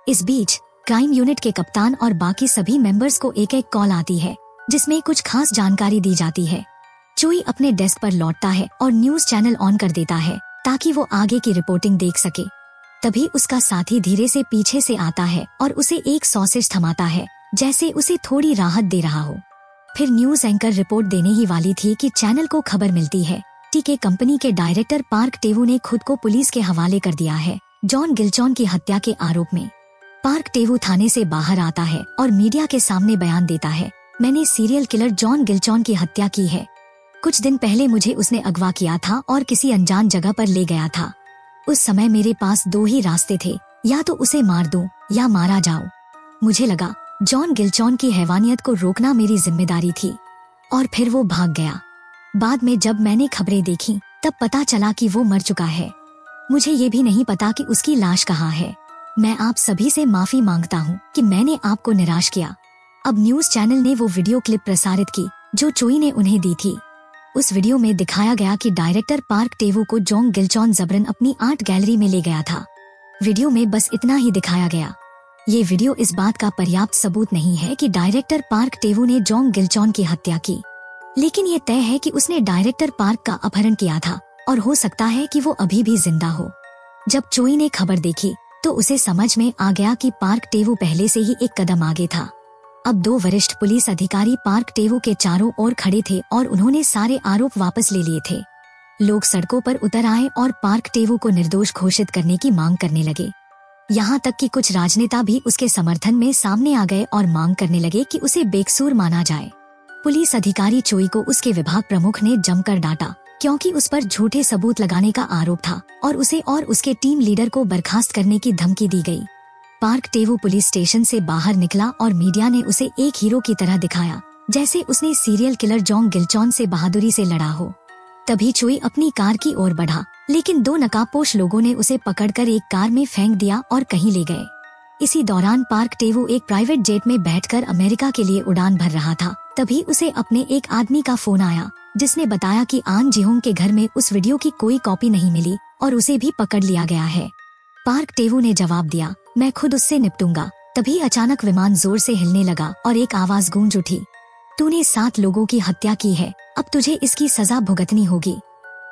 इस बीच क्राइम यूनिट के कप्तान और बाकी सभी मेंबर्स को एक एक कॉल आती है जिसमें कुछ खास जानकारी दी जाती है। चोई अपने डेस्क पर लौटता है और न्यूज चैनल ऑन कर देता है ताकि वो आगे की रिपोर्टिंग देख सके। तभी उसका साथी धीरे से पीछे से आता है और उसे एक सॉसेज थमाता है, जैसे उसे थोड़ी राहत दे रहा हो। फिर न्यूज एंकर रिपोर्ट देने ही वाली थी कि चैनल को खबर मिलती है टीके कंपनी के डायरेक्टर पार्क टेवू ने खुद को पुलिस के हवाले कर दिया है जॉन गिलचॉन की हत्या के आरोप में। पार्क टेवू थाने से बाहर आता है और मीडिया के सामने बयान देता है, मैंने सीरियल किलर जॉन गिलचॉन की हत्या की है। कुछ दिन पहले मुझे उसने अगवा किया था और किसी अनजान जगह पर ले गया था। उस समय मेरे पास दो ही रास्ते थे, या तो उसे मार दूं या मारा जाऊं। मुझे लगा जॉन गिलचॉन की हैवानियत को रोकना मेरी जिम्मेदारी थी और फिर वो भाग गया। बाद में जब मैंने खबरें देखी तब पता चला कि वो मर चुका है। मुझे ये भी नहीं पता कि उसकी लाश कहाँ है। मैं आप सभी से माफी मांगता हूँ कि मैंने आपको निराश किया। अब न्यूज चैनल ने वो वीडियो क्लिप प्रसारित की जो चोई ने उन्हें दी थी। उस वीडियो में दिखाया गया कि डायरेक्टर पार्क टेवू को जॉन गिलचॉन जबरन अपनी आर्ट गैलरी में ले गया था। वीडियो में बस इतना ही दिखाया गया। ये वीडियो इस बात का पर्याप्त सबूत नहीं है कि डायरेक्टर पार्क टेवू ने जॉन गिलचॉन की हत्या की, लेकिन ये तय है कि उसने डायरेक्टर पार्क का अपहरण किया था और हो सकता है कि वो अभी भी जिंदा हो। जब चोई ने खबर देखी तो उसे समझ में आ गया कि पार्क टेवू पहले से ही एक कदम आगे था। अब दो वरिष्ठ पुलिस अधिकारी पार्क टेवू के चारों ओर खड़े थे और उन्होंने सारे आरोप वापस ले लिए थे। लोग सड़कों पर उतर आए और पार्क टेवू को निर्दोष घोषित करने की मांग करने लगे। यहाँ तक कि कुछ राजनेता भी उसके समर्थन में सामने आ गए और मांग करने लगे कि उसे बेकसूर माना जाए। पुलिस अधिकारी चोई को उसके विभाग प्रमुख ने जमकर डांटा क्योंकि उस पर झूठे सबूत लगाने का आरोप था और उसे और उसके टीम लीडर को बर्खास्त करने की धमकी दी गई। पार्क टेवू पुलिस स्टेशन से बाहर निकला और मीडिया ने उसे एक हीरो की तरह दिखाया, जैसे उसने सीरियल किलर जॉन गिलचॉन से बहादुरी से लड़ा हो। तभी चोई अपनी कार की ओर बढ़ा, लेकिन दो नकाबपोश लोगों ने उसे पकड़कर एक कार में फेंक दिया और कहीं ले गए। इसी दौरान पार्क टेवू एक प्राइवेट जेट में बैठकर अमेरिका के लिए उड़ान भर रहा था। तभी उसे अपने एक आदमी का फोन आया जिसने बताया कि आन जिहोंग के घर में उस वीडियो की कोई कॉपी नहीं मिली और उसे भी पकड़ लिया गया है। पार्क टेवू ने जवाब दिया, मैं खुद उससे निपटूंगा। तभी अचानक विमान जोर से हिलने लगा और एक आवाज गूंज उठी, तूने 7 लोगों की हत्या की है, अब तुझे इसकी सजा भुगतनी होगी।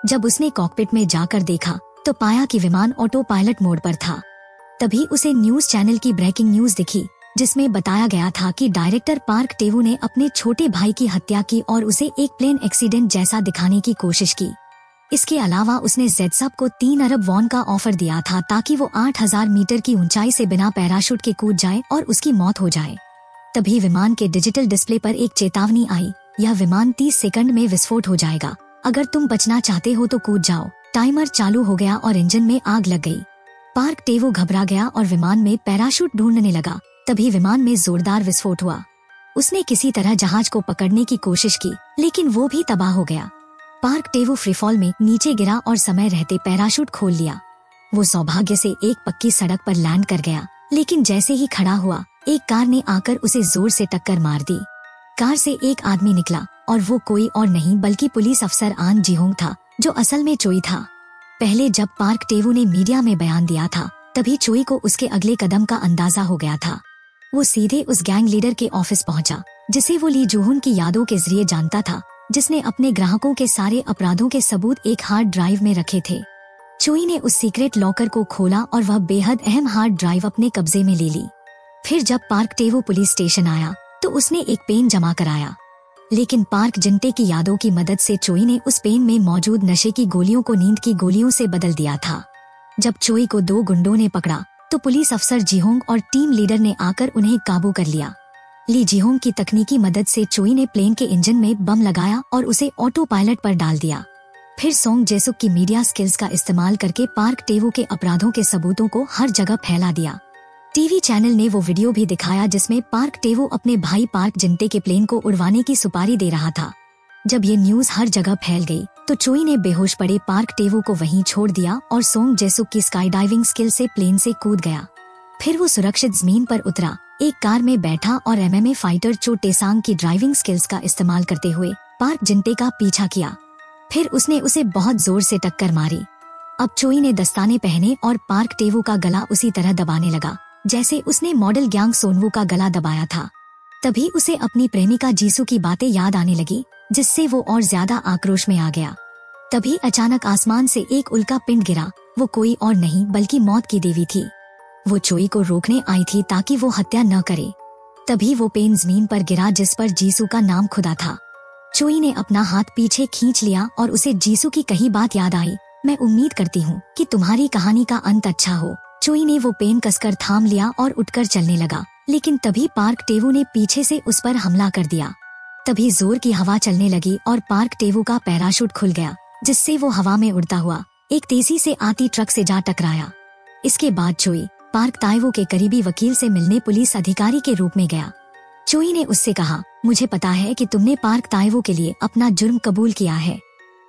जब उसने कॉकपिट में जाकर देखा तो पाया कि विमान ऑटो पायलट मोड पर था। तभी उसे न्यूज चैनल की ब्रेकिंग न्यूज दिखी जिसमें बताया गया था कि डायरेक्टर पार्क टेवू ने अपने छोटे भाई की हत्या की और उसे एक प्लेन एक्सीडेंट जैसा दिखाने की कोशिश की। इसके अलावा उसने जेडसब को 3 अरब वॉन का ऑफर दिया था ताकि वो 8000 मीटर की ऊंचाई से बिना पैराशूट के कूद जाए और उसकी मौत हो जाए। तभी विमान के डिजिटल डिस्प्ले पर एक चेतावनी आई, यह विमान 30 सेकंड में विस्फोट हो जाएगा, अगर तुम बचना चाहते हो तो कूद जाओ। टाइमर चालू हो गया और इंजन में आग लग गई। पार्क टेवू घबरा गया और विमान में पैराशूट ढूंढने लगा। तभी विमान में जोरदार विस्फोट हुआ। उसने किसी तरह जहाज को पकड़ने की कोशिश की, लेकिन वो भी तबाह हो गया। पार्क टेवू फ्रीफॉल में नीचे गिरा और समय रहते पैराशूट खोल लिया। वो सौभाग्य से एक पक्की सड़क पर लैंड कर गया, लेकिन जैसे ही खड़ा हुआ एक कार ने आकर उसे जोर से टक्कर मार दी। कार से एक आदमी निकला और वो कोई और नहीं बल्कि पुलिस अफसर आन जिहोंग था, जो असल में चोई था। पहले जब पार्क टेवू ने मीडिया में बयान दिया था तभी चोई को उसके अगले कदम का अंदाजा हो गया था। वो सीधे उस गैंग लीडर के ऑफिस पहुंचा जिसे वो ली जूहुन की यादों के जरिए जानता था, जिसने अपने ग्राहकों के सारे अपराधों के सबूत एक हार्ड ड्राइव में रखे थे। चोई ने उस सीक्रेट लॉकर को खोला और वह बेहद अहम हार्ड ड्राइव अपने कब्जे में ले ली। फिर जब पार्क टेवू पुलिस स्टेशन आया तो उसने एक पेन जमा कराया, लेकिन पार्क जिंटे की यादों की मदद से चोई ने उस पेन में मौजूद नशे की गोलियों को नींद की गोलियों से बदल दिया था। जब चोई को 2 गुंडों ने पकड़ा तो पुलिस अफसर जिहोंग और टीम लीडर ने आकर उन्हें काबू कर लिया। ली जिहोंग की तकनीकी मदद से चोई ने प्लेन के इंजन में बम लगाया और उसे ऑटो पायलट पर डाल दिया। फिर सोंग जेसुक की मीडिया स्किल्स का इस्तेमाल करके पार्क टेवू के अपराधों के सबूतों को हर जगह फैला दिया। टीवी चैनल ने वो वीडियो भी दिखाया जिसमें पार्क टेवू अपने भाई पार्क जिंटे के प्लेन को उड़वाने की सुपारी दे रहा था। जब ये न्यूज हर जगह फैल गई तो चोई ने बेहोश पड़े पार्क टेवू को वहीं छोड़ दिया और सोंग जेसुक की स्काई डाइविंग स्किल से प्लेन से कूद गया। फिर वो सुरक्षित जमीन पर उतरा, एक कार में बैठा और एमएमए फाइटर चो टेसांग की ड्राइविंग स्किल्स का इस्तेमाल करते हुए पार्क जिंटे का पीछा किया। फिर उसने उसे बहुत जोर से टक्कर मारी। अब चोई ने दस्ताने पहने और पार्क टेवू का गला उसी तरह दबाने लगा जैसे उसने मॉडल गैंग सोनवू का गला दबाया था। तभी उसे अपनी प्रेमिका जीसू की बातें याद आने लगी, जिससे वो और ज्यादा आक्रोश में आ गया। तभी अचानक आसमान से एक उल्का पिंड गिरा। वो कोई और नहीं बल्कि मौत की देवी थी। वो चोई को रोकने आई थी ताकि वो हत्या न करे। तभी वो पेन जमीन पर गिरा जिस पर जीसू का नाम खुदा था। चोई ने अपना हाथ पीछे खींच लिया और उसे जीसू की कही बात याद आई। मैं उम्मीद करती हूँ कि तुम्हारी कहानी का अंत अच्छा हो। चोई ने वो पेन कसकर थाम लिया और उठकर चलने लगा, लेकिन तभी पार्क टेवू ने पीछे से उस पर हमला कर दिया। तभी जोर की हवा चलने लगी और पार्क टेवू का पैराशूट खुल गया, जिससे वो हवा में उड़ता हुआ एक तेजी से आती ट्रक से जा टकराया। इसके बाद चोई पार्क ताइवो के करीबी वकील से मिलने पुलिस अधिकारी के रूप में गया। चोई ने उससे कहा, मुझे पता है कि तुमने पार्क ताइवो के लिए अपना जुर्म कबूल किया है।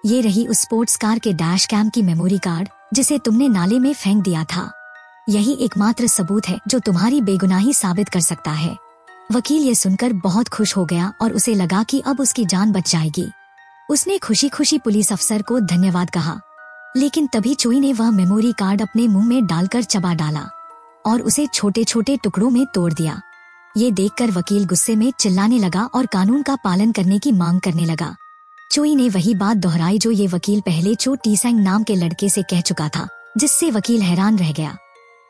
ये रही उस स्पोर्ट्स कार के डैश कैम की मेमोरी कार्ड जिसे तुमने नाले में फेंक दिया था। यही एकमात्र सबूत है जो तुम्हारी बेगुनाही साबित कर सकता है। वकील ये सुनकर बहुत खुश हो गया और उसे लगा कि अब उसकी जान बच जाएगी। उसने खुशी खुशी पुलिस अफसर को धन्यवाद कहा, लेकिन तभी चोई ने वह मेमोरी कार्ड अपने मुंह में डालकर चबा डाला और उसे छोटे छोटे टुकड़ों में तोड़ दिया। ये देखकर वकील गुस्से में चिल्लाने लगा और कानून का पालन करने की मांग करने लगा। चोई ने वही बात दोहराई जो ये वकील पहले चो टीसेंग नाम के लड़के से कह चुका था, जिससे वकील हैरान रह गया।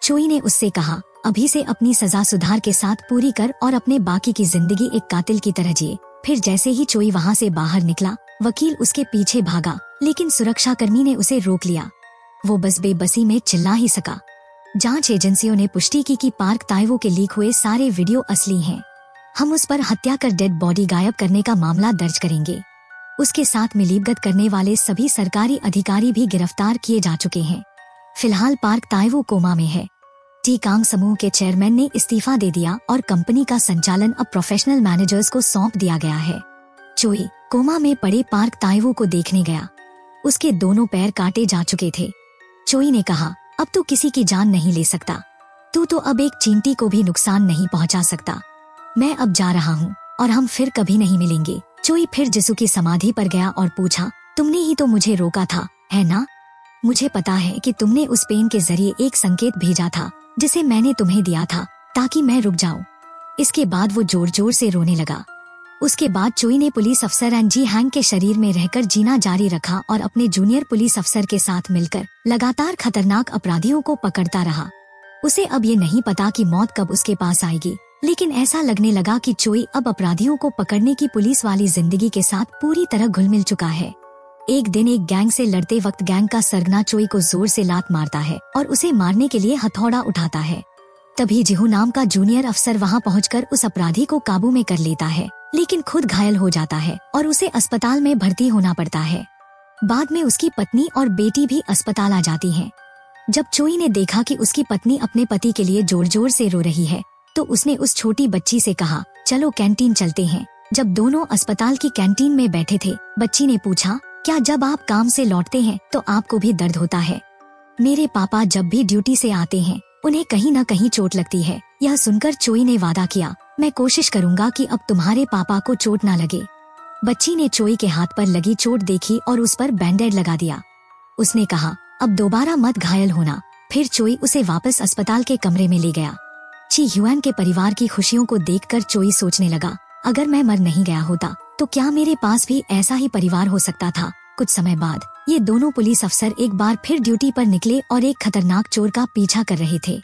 चोई ने उससे कहा, अभी से अपनी सजा सुधार के साथ पूरी कर और अपने बाकी की जिंदगी एक कातिल की तरह जिए। फिर जैसे ही चोई वहाँ से बाहर निकला, वकील उसके पीछे भागा, लेकिन सुरक्षाकर्मी ने उसे रोक लिया। वो बस बेबसी में चिल्ला ही सका। जांच एजेंसियों ने पुष्टि की कि पार्क ताइवो के लीक हुए सारे वीडियो असली हैं। हम उस पर हत्या कर डेड बॉडी गायब करने का मामला दर्ज करेंगे। उसके साथ मिलीभगत करने वाले सभी सरकारी अधिकारी भी गिरफ्तार किए जा चुके हैं। फिलहाल पार्क ताइवो कोमा में है। टी कांग समूह के चेयरमैन ने इस्तीफा दे दिया और कंपनी का संचालन अब प्रोफेशनल मैनेजर्स को सौंप दिया गया है। चोई कोमा में पड़े पार्क ताइवो को देखने गया। उसके दोनों पैर काटे जा चुके थे। चोई ने कहा, अब तू किसी की जान नहीं ले सकता। तू तो अब एक चींटी को भी नुकसान नहीं पहुंचा सकता। मैं अब जा रहा हूँ और हम फिर कभी नहीं मिलेंगे। चोई फिर जिसू की समाधि पर गया और पूछा, तुमने ही तो मुझे रोका था, है ना? मुझे पता है कि तुमने उस पेन के जरिए एक संकेत भेजा था जिसे मैंने तुम्हें दिया था ताकि मैं रुक जाऊं। इसके बाद वो जोर जोर से रोने लगा। उसके बाद चोई ने पुलिस अफसर एन जी हैंग के शरीर में रहकर जीना जारी रखा और अपने जूनियर पुलिस अफसर के साथ मिलकर लगातार खतरनाक अपराधियों को पकड़ता रहा। उसे अब ये नहीं पता कि मौत कब उसके पास आएगी, लेकिन ऐसा लगने लगा कि चोई अब अपराधियों को पकड़ने की पुलिस वाली जिंदगी के साथ पूरी तरह घुल मिल चुका है। एक दिन एक गैंग से लड़ते वक्त गैंग का सरगना चोई को जोर से लात मारता है और उसे मारने के लिए हथौड़ा उठाता है। तभी जिहू नाम का जूनियर अफसर वहां पहुंचकर उस अपराधी को काबू में कर लेता है, लेकिन खुद घायल हो जाता है और उसे अस्पताल में भर्ती होना पड़ता है। बाद में उसकी पत्नी और बेटी भी अस्पताल आ जाती हैं। जब चोई ने देखा कि उसकी पत्नी अपने पति के लिए जोर जोर से रो रही है, तो उसने उस छोटी बच्ची से कहा, चलो कैंटीन चलते हैं। जब दोनों अस्पताल की कैंटीन में बैठे थे, बच्ची ने पूछा, क्या जब आप काम से लौटते हैं तो आपको भी दर्द होता है? मेरे पापा जब भी ड्यूटी से आते हैं उन्हें कहीं न कहीं चोट लगती है। यह सुनकर चोई ने वादा किया, मैं कोशिश करूंगा कि अब तुम्हारे पापा को चोट न लगे। बच्ची ने चोई के हाथ पर लगी चोट देखी और उस पर बैंडेड लगा दिया। उसने कहा, अब दोबारा मत घायल होना। फिर चोई उसे वापस अस्पताल के कमरे में ले गया। ची ह्यूएन के परिवार की खुशियों को देखकर चोई सोचने लगा, अगर मैं मर नहीं गया होता तो क्या मेरे पास भी ऐसा ही परिवार हो सकता था। कुछ समय बाद ये दोनों पुलिस अफसर एक बार फिर ड्यूटी पर निकले और एक खतरनाक चोर का पीछा कर रहे थे।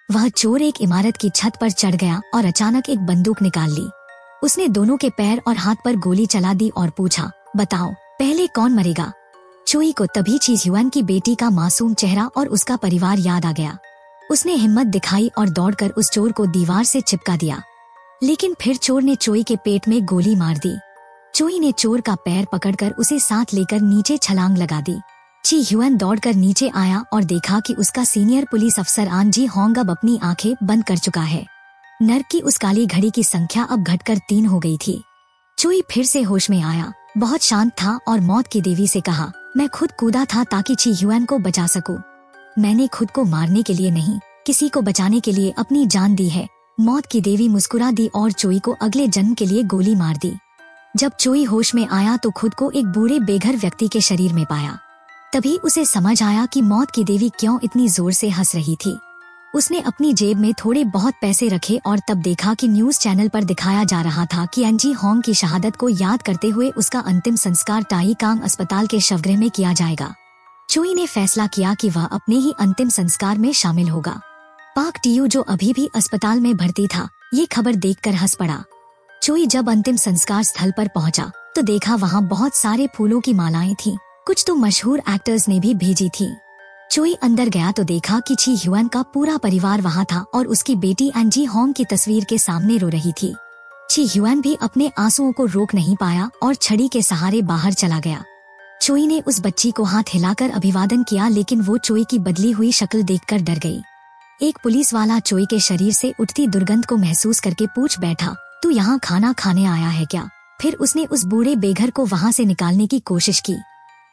वह चोर एक इमारत की छत पर चढ़ गया और अचानक एक बंदूक निकाल ली। उसने दोनों के पैर और हाथ पर गोली चला दी और पूछा, बताओ पहले कौन मरेगा? चोई को तभी ची ह्यूएन की बेटी का मासूम चेहरा और उसका परिवार याद आ गया। उसने हिम्मत दिखाई और दौड़कर उस चोर को दीवार से चिपका दिया, लेकिन फिर चोर ने चोई के पेट में गोली मार दी। चोई ने चोर का पैर पकड़कर उसे साथ लेकर नीचे छलांग लगा दी। ची ह्यूएन दौड़कर नीचे आया और देखा कि उसका सीनियर पुलिस अफसर आन जी होंग अब अपनी आंखें बंद कर चुका है। नर्क की उस काली घड़ी की संख्या अब घटकर 3 हो गई थी। चोई फिर से होश में आया, बहुत शांत था और मौत की देवी से कहा, मैं खुद कूदा था ताकि ची ह्यूएन को बचा सकूं। मैंने खुद को मारने के लिए नहीं, किसी को बचाने के लिए अपनी जान दी है। मौत की देवी मुस्कुरा दी और चोई को अगले जन्म के लिए गोली मार दी। जब चोई होश में आया तो खुद को एक बूढ़े बेघर व्यक्ति के शरीर में पाया। तभी उसे समझ आया कि मौत की देवी क्यों इतनी जोर से हंस रही थी। उसने अपनी जेब में थोड़े बहुत पैसे रखे और तब देखा कि न्यूज चैनल पर दिखाया जा रहा था कि एंजी होंग की शहादत को याद करते हुए उसका अंतिम संस्कार ताई कांग अस्पताल के शवगृह में किया जाएगा। चोई ने फैसला किया कि वह अपने ही अंतिम संस्कार में शामिल होगा। पाक टियू जो अभी भी अस्पताल में भर्ती था, ये खबर देखकर हंस पड़ा। चोई जब अंतिम संस्कार स्थल पर पहुंचा तो देखा वहां बहुत सारे फूलों की मालाएं थीं। कुछ तो मशहूर एक्टर्स ने भी भेजी थी। चोई अंदर गया तो देखा कि ची ह्यून का पूरा परिवार वहां था और उसकी बेटी एंजी होंग की तस्वीर के सामने रो रही थी। ची ह्यून भी अपने आंसुओं को रोक नहीं पाया और छड़ी के सहारे बाहर चला गया। चोई ने उस बच्ची को हाथ हिलाकर अभिवादन किया, लेकिन वो चोई की बदली हुई शक्ल देखकर डर गई। एक पुलिस वाला चोई के शरीर से उठती दुर्गंध को महसूस करके पूछ बैठा, तू यहाँ खाना खाने आया है क्या? फिर उसने उस बूढ़े बेघर को वहाँ से निकालने की कोशिश की।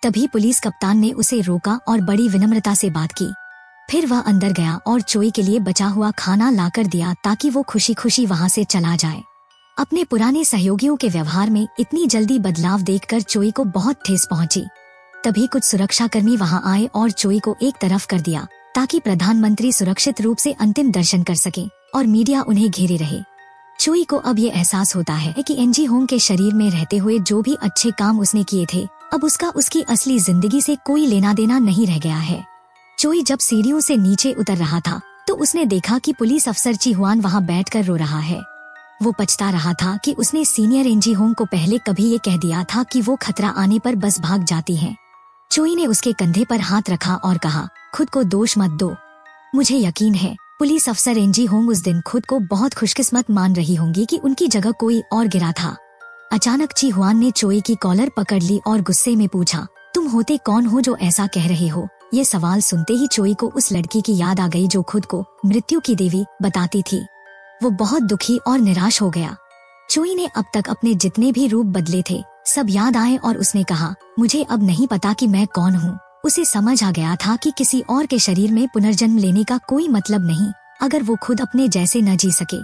तभी पुलिस कप्तान ने उसे रोका और बड़ी विनम्रता से बात की। फिर वह अंदर गया और चोई के लिए बचा हुआ खाना लाकर दिया ताकि वो खुशी खुशी वहाँ से चला जाए। अपने पुराने सहयोगियों के व्यवहार में इतनी जल्दी बदलाव देखकर चोई को बहुत ठेस पहुंची। तभी कुछ सुरक्षाकर्मी वहाँ आए और चोई को एक तरफ कर दिया ताकि प्रधानमंत्री सुरक्षित रूप से अंतिम दर्शन कर सके और मीडिया उन्हें घेरे रहे। चोई को अब ये एहसास होता है कि एंजी होंग के शरीर में रहते हुए जो भी अच्छे काम उसने किए थे, अब उसका उसकी असली जिंदगी से कोई लेना देना नहीं रह गया है। चोई जब सीढ़ियों से नीचे उतर रहा था तो उसने देखा कि पुलिस अफसर ची हुआन वहाँ बैठकर रो रहा है। वो पछता रहा था कि उसने सीनियर एंजी होंग को पहले कभी ये कह दिया था कि वो खतरा आने पर बस भाग जाती हैं। चोई ने उसके कंधे पर हाथ रखा और कहा, खुद को दोष मत दो। मुझे यकीन है पुलिस अफसर एंजी होंग उस दिन खुद को बहुत खुशकिस्मत मान रही होंगी कि उनकी जगह कोई और गिरा था। अचानक ची हुआन ने चोई की कॉलर पकड़ ली और गुस्से में पूछा, तुम होते कौन हो जो ऐसा कह रहे हो? ये सवाल सुनते ही चोई को उस लड़की की याद आ गई जो खुद को मृत्यु की देवी बताती थी। वो बहुत दुखी और निराश हो गया। चोई ने अब तक अपने जितने भी रूप बदले थे सब याद आए और उसने कहा, मुझे अब नहीं पता कि मैं कौन हूँ। उसे समझ आ गया था कि किसी और के शरीर में पुनर्जन्म लेने का कोई मतलब नहीं अगर वो खुद अपने जैसे न जी सके।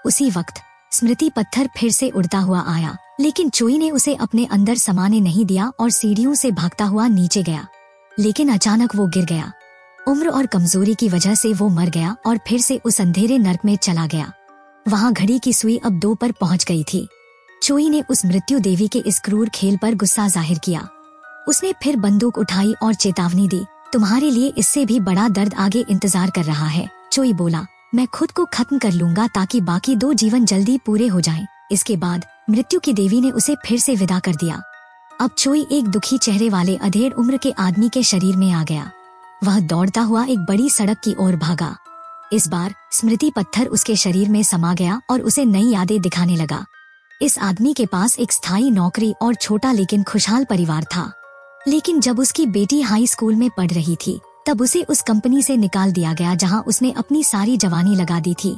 उसी वक्त स्मृति पत्थर फिर से उड़ता हुआ आया, लेकिन चोई ने उसे अपने अंदर समाने नहीं दिया और सीढ़ियों से भागता हुआ नीचे गया। लेकिन अचानक वो गिर गया। उम्र और कमजोरी की वजह से वो मर गया और फिर से उस अंधेरे नर्क में चला गया। वहाँ घड़ी की सुई अब 2 पर पहुँच गई थी। चोई ने उस मृत्यु देवी के इस क्रूर खेल पर गुस्सा जाहिर किया। उसने फिर बंदूक उठाई और चेतावनी दी, तुम्हारे लिए इससे भी बड़ा दर्द आगे इंतजार कर रहा है। चोई बोला, मैं खुद को खत्म कर लूंगा ताकि बाकी 2 जीवन जल्दी पूरे हो जाएं। इसके बाद मृत्यु की देवी ने उसे फिर से विदा कर दिया। अब चोई एक दुखी चेहरे वाले अधेड़ उम्र के आदमी के शरीर में आ गया। वह दौड़ता हुआ एक बड़ी सड़क की ओर भागा। इस बार स्मृति पत्थर उसके शरीर में समा गया और उसे नई यादें दिखाने लगा। इस आदमी के पास एक स्थायी नौकरी और छोटा लेकिन खुशहाल परिवार था। लेकिन जब उसकी बेटी हाई स्कूल में पढ़ रही थी तब उसे उस कंपनी से निकाल दिया गया जहां उसने अपनी सारी जवानी लगा दी थी।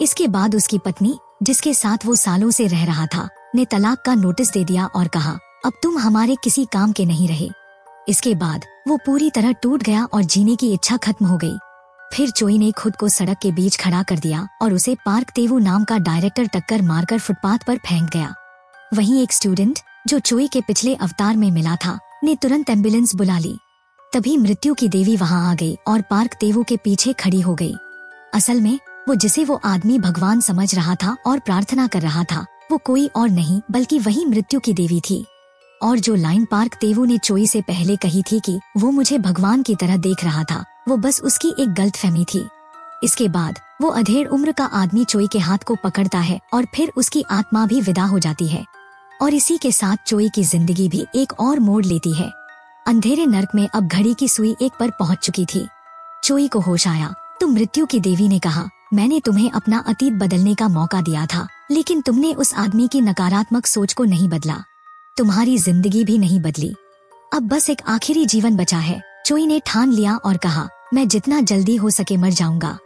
इसके बाद उसकी पत्नी, जिसके साथ वो सालों से रह रहा था, ने तलाक का नोटिस दे दिया और कहा, अब तुम हमारे किसी काम के नहीं रहे। इसके बाद वो पूरी तरह टूट गया और जीने की इच्छा खत्म हो गई। फिर चोई ने खुद को सड़क के बीच खड़ा कर दिया और उसे पार्क तेवू नाम का डायरेक्टर टक्कर मारकर फुटपाथ पर फेंक गया। वहीं एक स्टूडेंट जो चोई के पिछले अवतार में मिला था ने तुरंत एम्बुलेंस बुला ली। तभी मृत्यु की देवी वहां आ गई और पार्क तेवू के पीछे खड़ी हो गई। असल में वो जिसे वो आदमी भगवान समझ रहा था और प्रार्थना कर रहा था, वो कोई और नहीं बल्कि वही मृत्यु की देवी थी। और जो लाइन पार्क तेवू ने चोई से पहले कही थी कि वो मुझे भगवान की तरह देख रहा था, वो बस उसकी एक गलतफहमी थी। इसके बाद वो अधेड़ उम्र का आदमी चोई के हाथ को पकड़ता है और फिर उसकी आत्मा भी विदा हो जाती है। और इसी के साथ चोई की जिंदगी भी एक और मोड़ लेती है। अंधेरे नर्क में अब घड़ी की सुई 1 पर पहुंच चुकी थी। चोई को होश आया तो मृत्यु की देवी ने कहा, मैंने तुम्हें अपना अतीत बदलने का मौका दिया था, लेकिन तुमने उस आदमी की नकारात्मक सोच को नहीं बदला। तुम्हारी जिंदगी भी नहीं बदली। अब बस एक आखिरी जीवन बचा है। चोई ने ठान लिया और कहा, मैं जितना जल्दी हो सके मर जाऊंगा।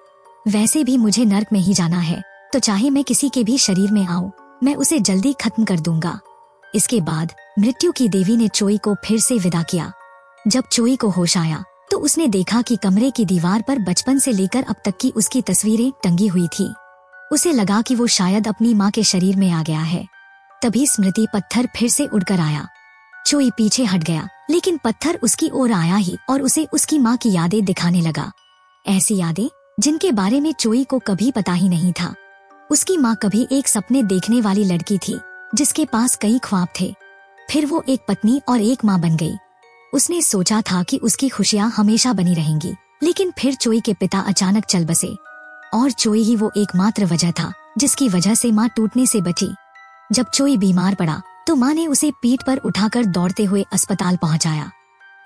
वैसे भी मुझे नर्क में ही जाना है, तो चाहे मैं किसी के भी शरीर में आऊं, मैं उसे जल्दी खत्म कर दूंगा। इसके बाद मृत्यु की देवी ने चोई को फिर से विदा किया। जब चोई को होश आया तो उसने देखा कि कमरे की दीवार पर बचपन से लेकर अब तक की उसकी तस्वीरें टंगी हुई थी। उसे लगा कि वो शायद अपनी माँ के शरीर में आ गया है। तभी स्मृति पत्थर फिर से उड़कर आया। चोई पीछे हट गया, लेकिन पत्थर उसकी ओर आया ही और उसे उसकी माँ की यादें दिखाने लगा। ऐसी यादें जिनके बारे में चोई को कभी पता ही नहीं था। उसकी माँ कभी एक सपने देखने वाली लड़की थी जिसके पास कई ख्वाब थे। फिर वो एक पत्नी और एक माँ बन गई। उसने सोचा था कि उसकी खुशियाँ हमेशा बनी रहेंगी, लेकिन फिर चोई के पिता अचानक चल बसे और चोई ही वो एकमात्र वजह था जिसकी वजह से माँ टूटने से बची। जब चोई बीमार पड़ा तो माँ ने उसे पीठ पर उठाकर दौड़ते हुए अस्पताल पहुंचाया।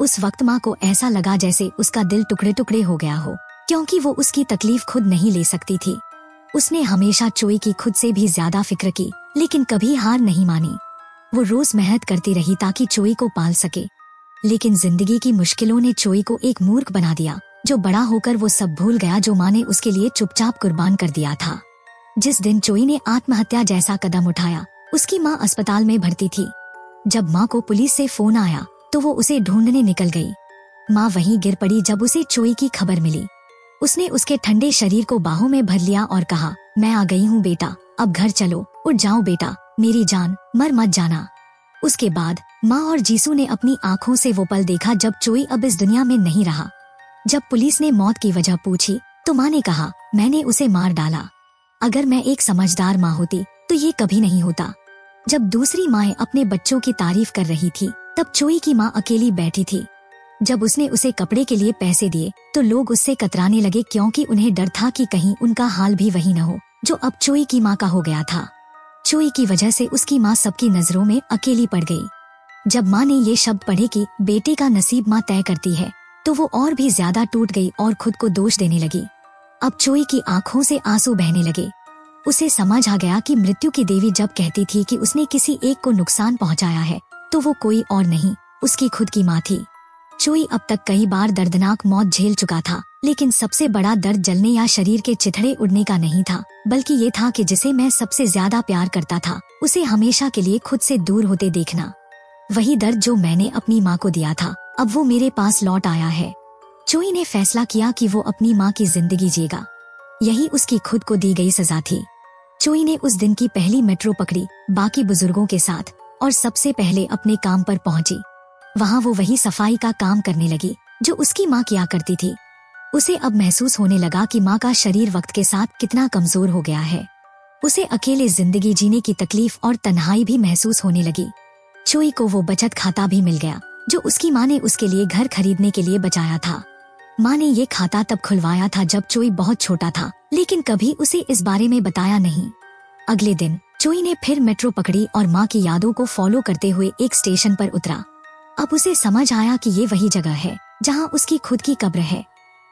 उस वक्त माँ को ऐसा लगा जैसे उसका दिल टुकड़े टुकड़े हो गया हो, क्योंकि वो उसकी तकलीफ खुद नहीं ले सकती थी। उसने हमेशा चोई की खुद से भी ज्यादा फिक्र की, लेकिन कभी हार नहीं मानी। वो रोज मेहनत करती रही ताकि चोई को पाल सके, लेकिन जिंदगी की मुश्किलों ने चोई को एक मूर्ख बना दिया, जो बड़ा होकर वो सब भूल गया जो माँ ने उसके लिए चुपचाप कुर्बान कर दिया था। जिस दिन चोई ने आत्महत्या जैसा कदम उठाया, उसकी माँ अस्पताल में भर्ती थी। जब माँ को पुलिस से फोन आया तो वो उसे ढूंढने निकल गई। माँ वहीं गिर पड़ी जब उसे चोई की खबर मिली। उसने उसके ठंडे शरीर को बाहों में भर लिया और कहा, मैं आ गई हूँ बेटा, अब घर चलो, उठ जाओ बेटा, मेरी जान, मर मत जाना। उसके बाद माँ और जीसू ने अपनी आँखों से वो पल देखा जब चोई अब इस दुनिया में नहीं रहा। जब पुलिस ने मौत की वजह पूछी तो माँ ने कहा, मैंने उसे मार डाला। अगर मैं एक समझदार माँ होती तो ये कभी नहीं होता। जब दूसरी माएँ अपने बच्चों की तारीफ कर रही थी, तब चोई की माँ अकेली बैठी थी। जब उसने उसे कपड़े के लिए पैसे दिए तो लोग उससे कतराने लगे, क्योंकि उन्हें डर था कि कहीं उनका हाल भी वही न हो जो अब चोई की माँ का हो गया था। चोई की वजह से उसकी माँ सबकी नजरों में अकेली पड़ गई। जब माँ ने ये शब्द पढ़े कि बेटे का नसीब माँ तय करती है, तो वो और भी ज्यादा टूट गई और खुद को दोष देने लगी। अब चोई की आंखों से आंसू बहने लगे। उसे समझ आ गया कि मृत्यु की देवी जब कहती थी कि उसने किसी एक को नुकसान पहुंचाया है, तो वो कोई और नहीं, उसकी खुद की माँ थी। चोई अब तक कई बार दर्दनाक मौत झेल चुका था, लेकिन सबसे बड़ा दर्द जलने या शरीर के चिथड़े उड़ने का नहीं था, बल्कि ये था कि जिसे मैं सबसे ज्यादा प्यार करता था, उसे हमेशा के लिए खुद से दूर होते देखना। वही दर्द जो मैंने अपनी माँ को दिया था, अब वो मेरे पास लौट आया है। चोई ने फैसला किया कि वो अपनी माँ की जिंदगी जिएगा। यही उसकी खुद को दी गई सजा थी। चोई ने उस दिन की पहली मेट्रो पकड़ी, बाकी बुजुर्गों के साथ, और सबसे पहले अपने काम पर पहुंची। वहाँ वो वही सफाई का काम करने लगी जो उसकी माँ किया करती थी। उसे अब महसूस होने लगा कि माँ का शरीर वक्त के साथ कितना कमजोर हो गया है। उसे अकेले जिंदगी जीने की तकलीफ और तन्हाई भी महसूस होने लगी। चोई को वो बचत खाता भी मिल गया जो उसकी माँ ने उसके लिए घर खरीदने के लिए बचाया था। माँ ने ये खाता तब खुलवाया था जब चोई बहुत छोटा था, लेकिन कभी उसे इस बारे में बताया नहीं। अगले दिन चोई ने फिर मेट्रो पकड़ी और माँ की यादों को फॉलो करते हुए एक स्टेशन पर उतरा। अब उसे समझ आया कि ये वही जगह है जहाँ उसकी खुद की कब्र है।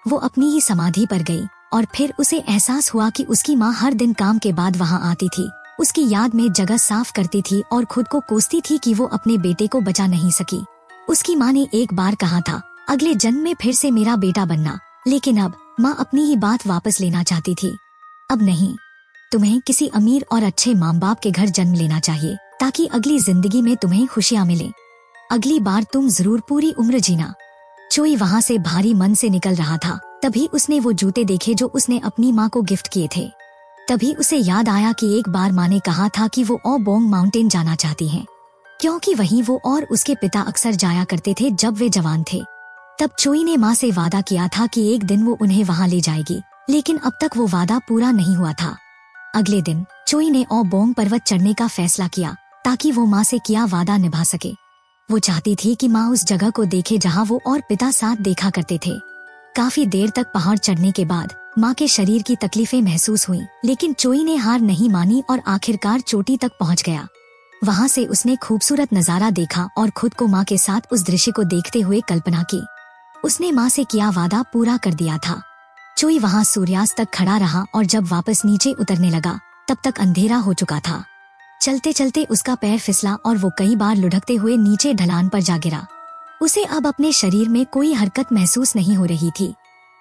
वो अपनी ही समाधि पर गई और फिर उसे एहसास हुआ कि उसकी माँ हर दिन काम के बाद वहाँ आती थी, उसकी याद में जगह साफ करती थी और खुद को कोसती थी कि वो अपने बेटे को बचा नहीं सकी। उसकी माँ ने एक बार कहा था, अगले जन्म में फिर से मेरा बेटा बनना, लेकिन अब माँ अपनी ही बात वापस लेना चाहती थी। अब नहीं, तुम्हें किसी अमीर और अच्छे माँ बाप के घर जन्म लेना चाहिए ताकि अगली जिंदगी में तुम्हें खुशियाँ मिले। अगली बार तुम जरूर पूरी उम्र जीना। चोई वहाँ से भारी मन से निकल रहा था, तभी उसने वो जूते देखे जो उसने अपनी माँ को गिफ्ट किए थे। तभी उसे याद आया कि एक बार माँ ने कहा था कि वो ओबोंग माउंटेन जाना चाहती हैं, क्योंकि वहीं वो और उसके पिता अक्सर जाया करते थे जब वे जवान थे। तब चोई ने माँ से वादा किया था कि एक दिन वो उन्हें वहाँ ले जाएगी, लेकिन अब तक वो वादा पूरा नहीं हुआ था। अगले दिन चोई ने ओबोंग पर्वत चढ़ने का फैसला किया ताकि वो माँ से किया वादा निभा सके। वो चाहती थी कि माँ उस जगह को देखे जहाँ वो और पिता साथ देखा करते थे। काफी देर तक पहाड़ चढ़ने के बाद माँ के शरीर की तकलीफें महसूस हुई, लेकिन चोई ने हार नहीं मानी और आखिरकार चोटी तक पहुँच गया। वहाँ से उसने खूबसूरत नजारा देखा और खुद को माँ के साथ उस दृश्य को देखते हुए कल्पना की। उसने माँ से किया वादा पूरा कर दिया था। चोई वहाँ सूर्यास्त तक खड़ा रहा और जब वापस नीचे उतरने लगा तब तक अंधेरा हो चुका था। चलते चलते उसका पैर फिसला और वो कई बार लुढ़कते हुए नीचे ढलान पर जा गिरा। उसे अब अपने शरीर में कोई हरकत महसूस नहीं हो रही थी।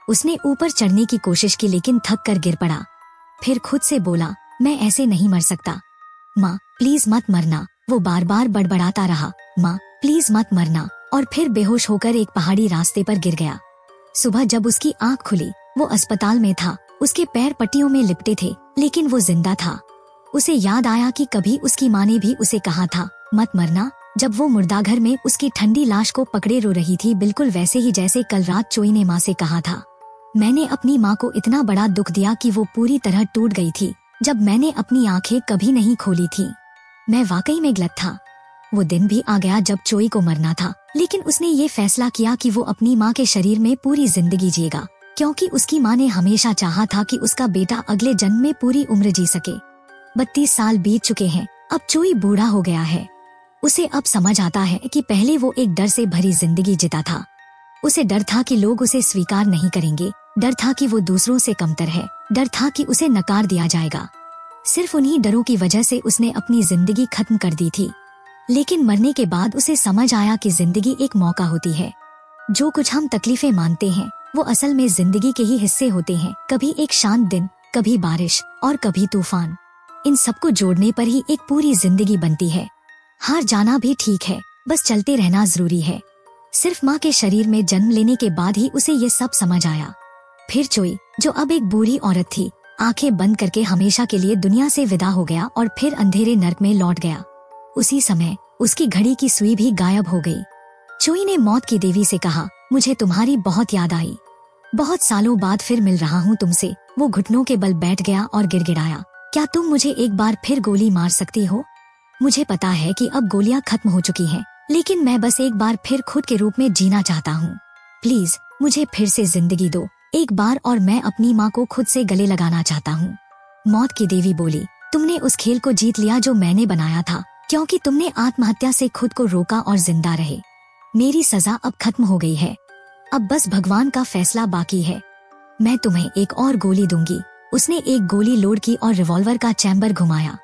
उसने ऊपर चढ़ने की कोशिश की, लेकिन थक कर गिर पड़ा। फिर खुद से बोला, मैं ऐसे नहीं मर सकता। माँ प्लीज मत मरना। वो बार बार बड़बड़ाता रहा, माँ प्लीज मत मरना, और फिर बेहोश होकर एक पहाड़ी रास्ते पर गिर गया। सुबह जब उसकी आँख खुली वो अस्पताल में था। उसके पैर पट्टियों में लिपटे थे, लेकिन वो जिंदा था। उसे याद आया कि कभी उसकी माँ ने भी उसे कहा था, मत मरना, जब वो मुर्दाघर में उसकी ठंडी लाश को पकड़े रो रही थी, बिल्कुल वैसे ही जैसे कल रात चोई ने माँ से कहा था। मैंने अपनी माँ को इतना बड़ा दुख दिया कि वो पूरी तरह टूट गई थी जब मैंने अपनी आंखें कभी नहीं खोली थी। मैं वाकई में गलत था। वो दिन भी आ गया जब चोई को मरना था, लेकिन उसने ये फैसला किया कि वो अपनी माँ के शरीर में पूरी जिंदगी जिएगा, क्योंकि उसकी माँ ने हमेशा चाहा था कि उसका बेटा अगले जन्म में पूरी उम्र जी सके। 32 साल बीत चुके हैं। अब चोई बूढ़ा हो गया है। उसे अब समझ आता है कि पहले वो एक डर से भरी जिंदगी जीता था। उसे डर था कि लोग उसे स्वीकार नहीं करेंगे, डर था कि वो दूसरों से कमतर है, डर था कि उसे नकार दिया जाएगा। सिर्फ उन्हीं डरों की वजह से उसने अपनी जिंदगी खत्म कर दी थी। लेकिन मरने के बाद उसे समझ आया कि जिंदगी एक मौका होती है। जो कुछ हम तकलीफें मानते हैं वो असल में जिंदगी के ही हिस्से होते हैं। कभी एक शांत दिन, कभी बारिश और कभी तूफान। इन सबको जोड़ने पर ही एक पूरी जिंदगी बनती है। हार जाना भी ठीक है, बस चलते रहना जरूरी है। सिर्फ माँ के शरीर में जन्म लेने के बाद ही उसे ये सब समझ आया। फिर चोई, जो अब एक बूढ़ी औरत थी, आंखें बंद करके हमेशा के लिए दुनिया से विदा हो गया और फिर अंधेरे नर्क में लौट गया। उसी समय उसकी घड़ी की सुई भी गायब हो गई। चोई ने मौत की देवी से कहा, मुझे तुम्हारी बहुत याद आई। बहुत सालों बाद फिर मिल रहा हूँ तुमसे। वो घुटनों के बल बैठ गया और गिड़गिड़ाया, क्या तुम मुझे एक बार फिर गोली मार सकती हो? मुझे पता है कि अब गोलियां खत्म हो चुकी हैं, लेकिन मैं बस एक बार फिर खुद के रूप में जीना चाहता हूँ। प्लीज मुझे फिर से जिंदगी दो, एक बार और मैं अपनी माँ को खुद से गले लगाना चाहता हूँ। मौत की देवी बोली, तुमने उस खेल को जीत लिया जो मैंने बनाया था, क्योंकि तुमने आत्महत्या से खुद को रोका और जिंदा रहे। मेरी सजा अब खत्म हो गई है। अब बस भगवान का फैसला बाकी है। मैं तुम्हें एक और गोली दूंगी। उसने एक गोली लोड की और रिवॉल्वर का चैम्बर घुमाया।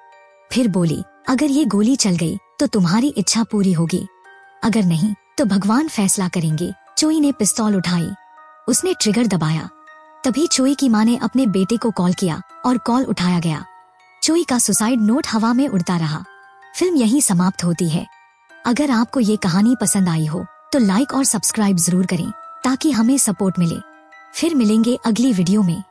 फिर बोली, अगर ये गोली चल गई तो तुम्हारी इच्छा पूरी होगी, अगर नहीं तो भगवान फैसला करेंगे। चोई ने पिस्तौल उठाई। उसने ट्रिगर दबाया। तभी चोई की माँ ने अपने बेटे को कॉल किया और कॉल उठाया गया। चोई का सुसाइड नोट हवा में उड़ता रहा। फिल्म यहीं समाप्त होती है। अगर आपको ये कहानी पसंद आई हो तो लाइक और सब्सक्राइब जरूर करें ताकि हमें सपोर्ट मिले। फिर मिलेंगे अगली वीडियो में।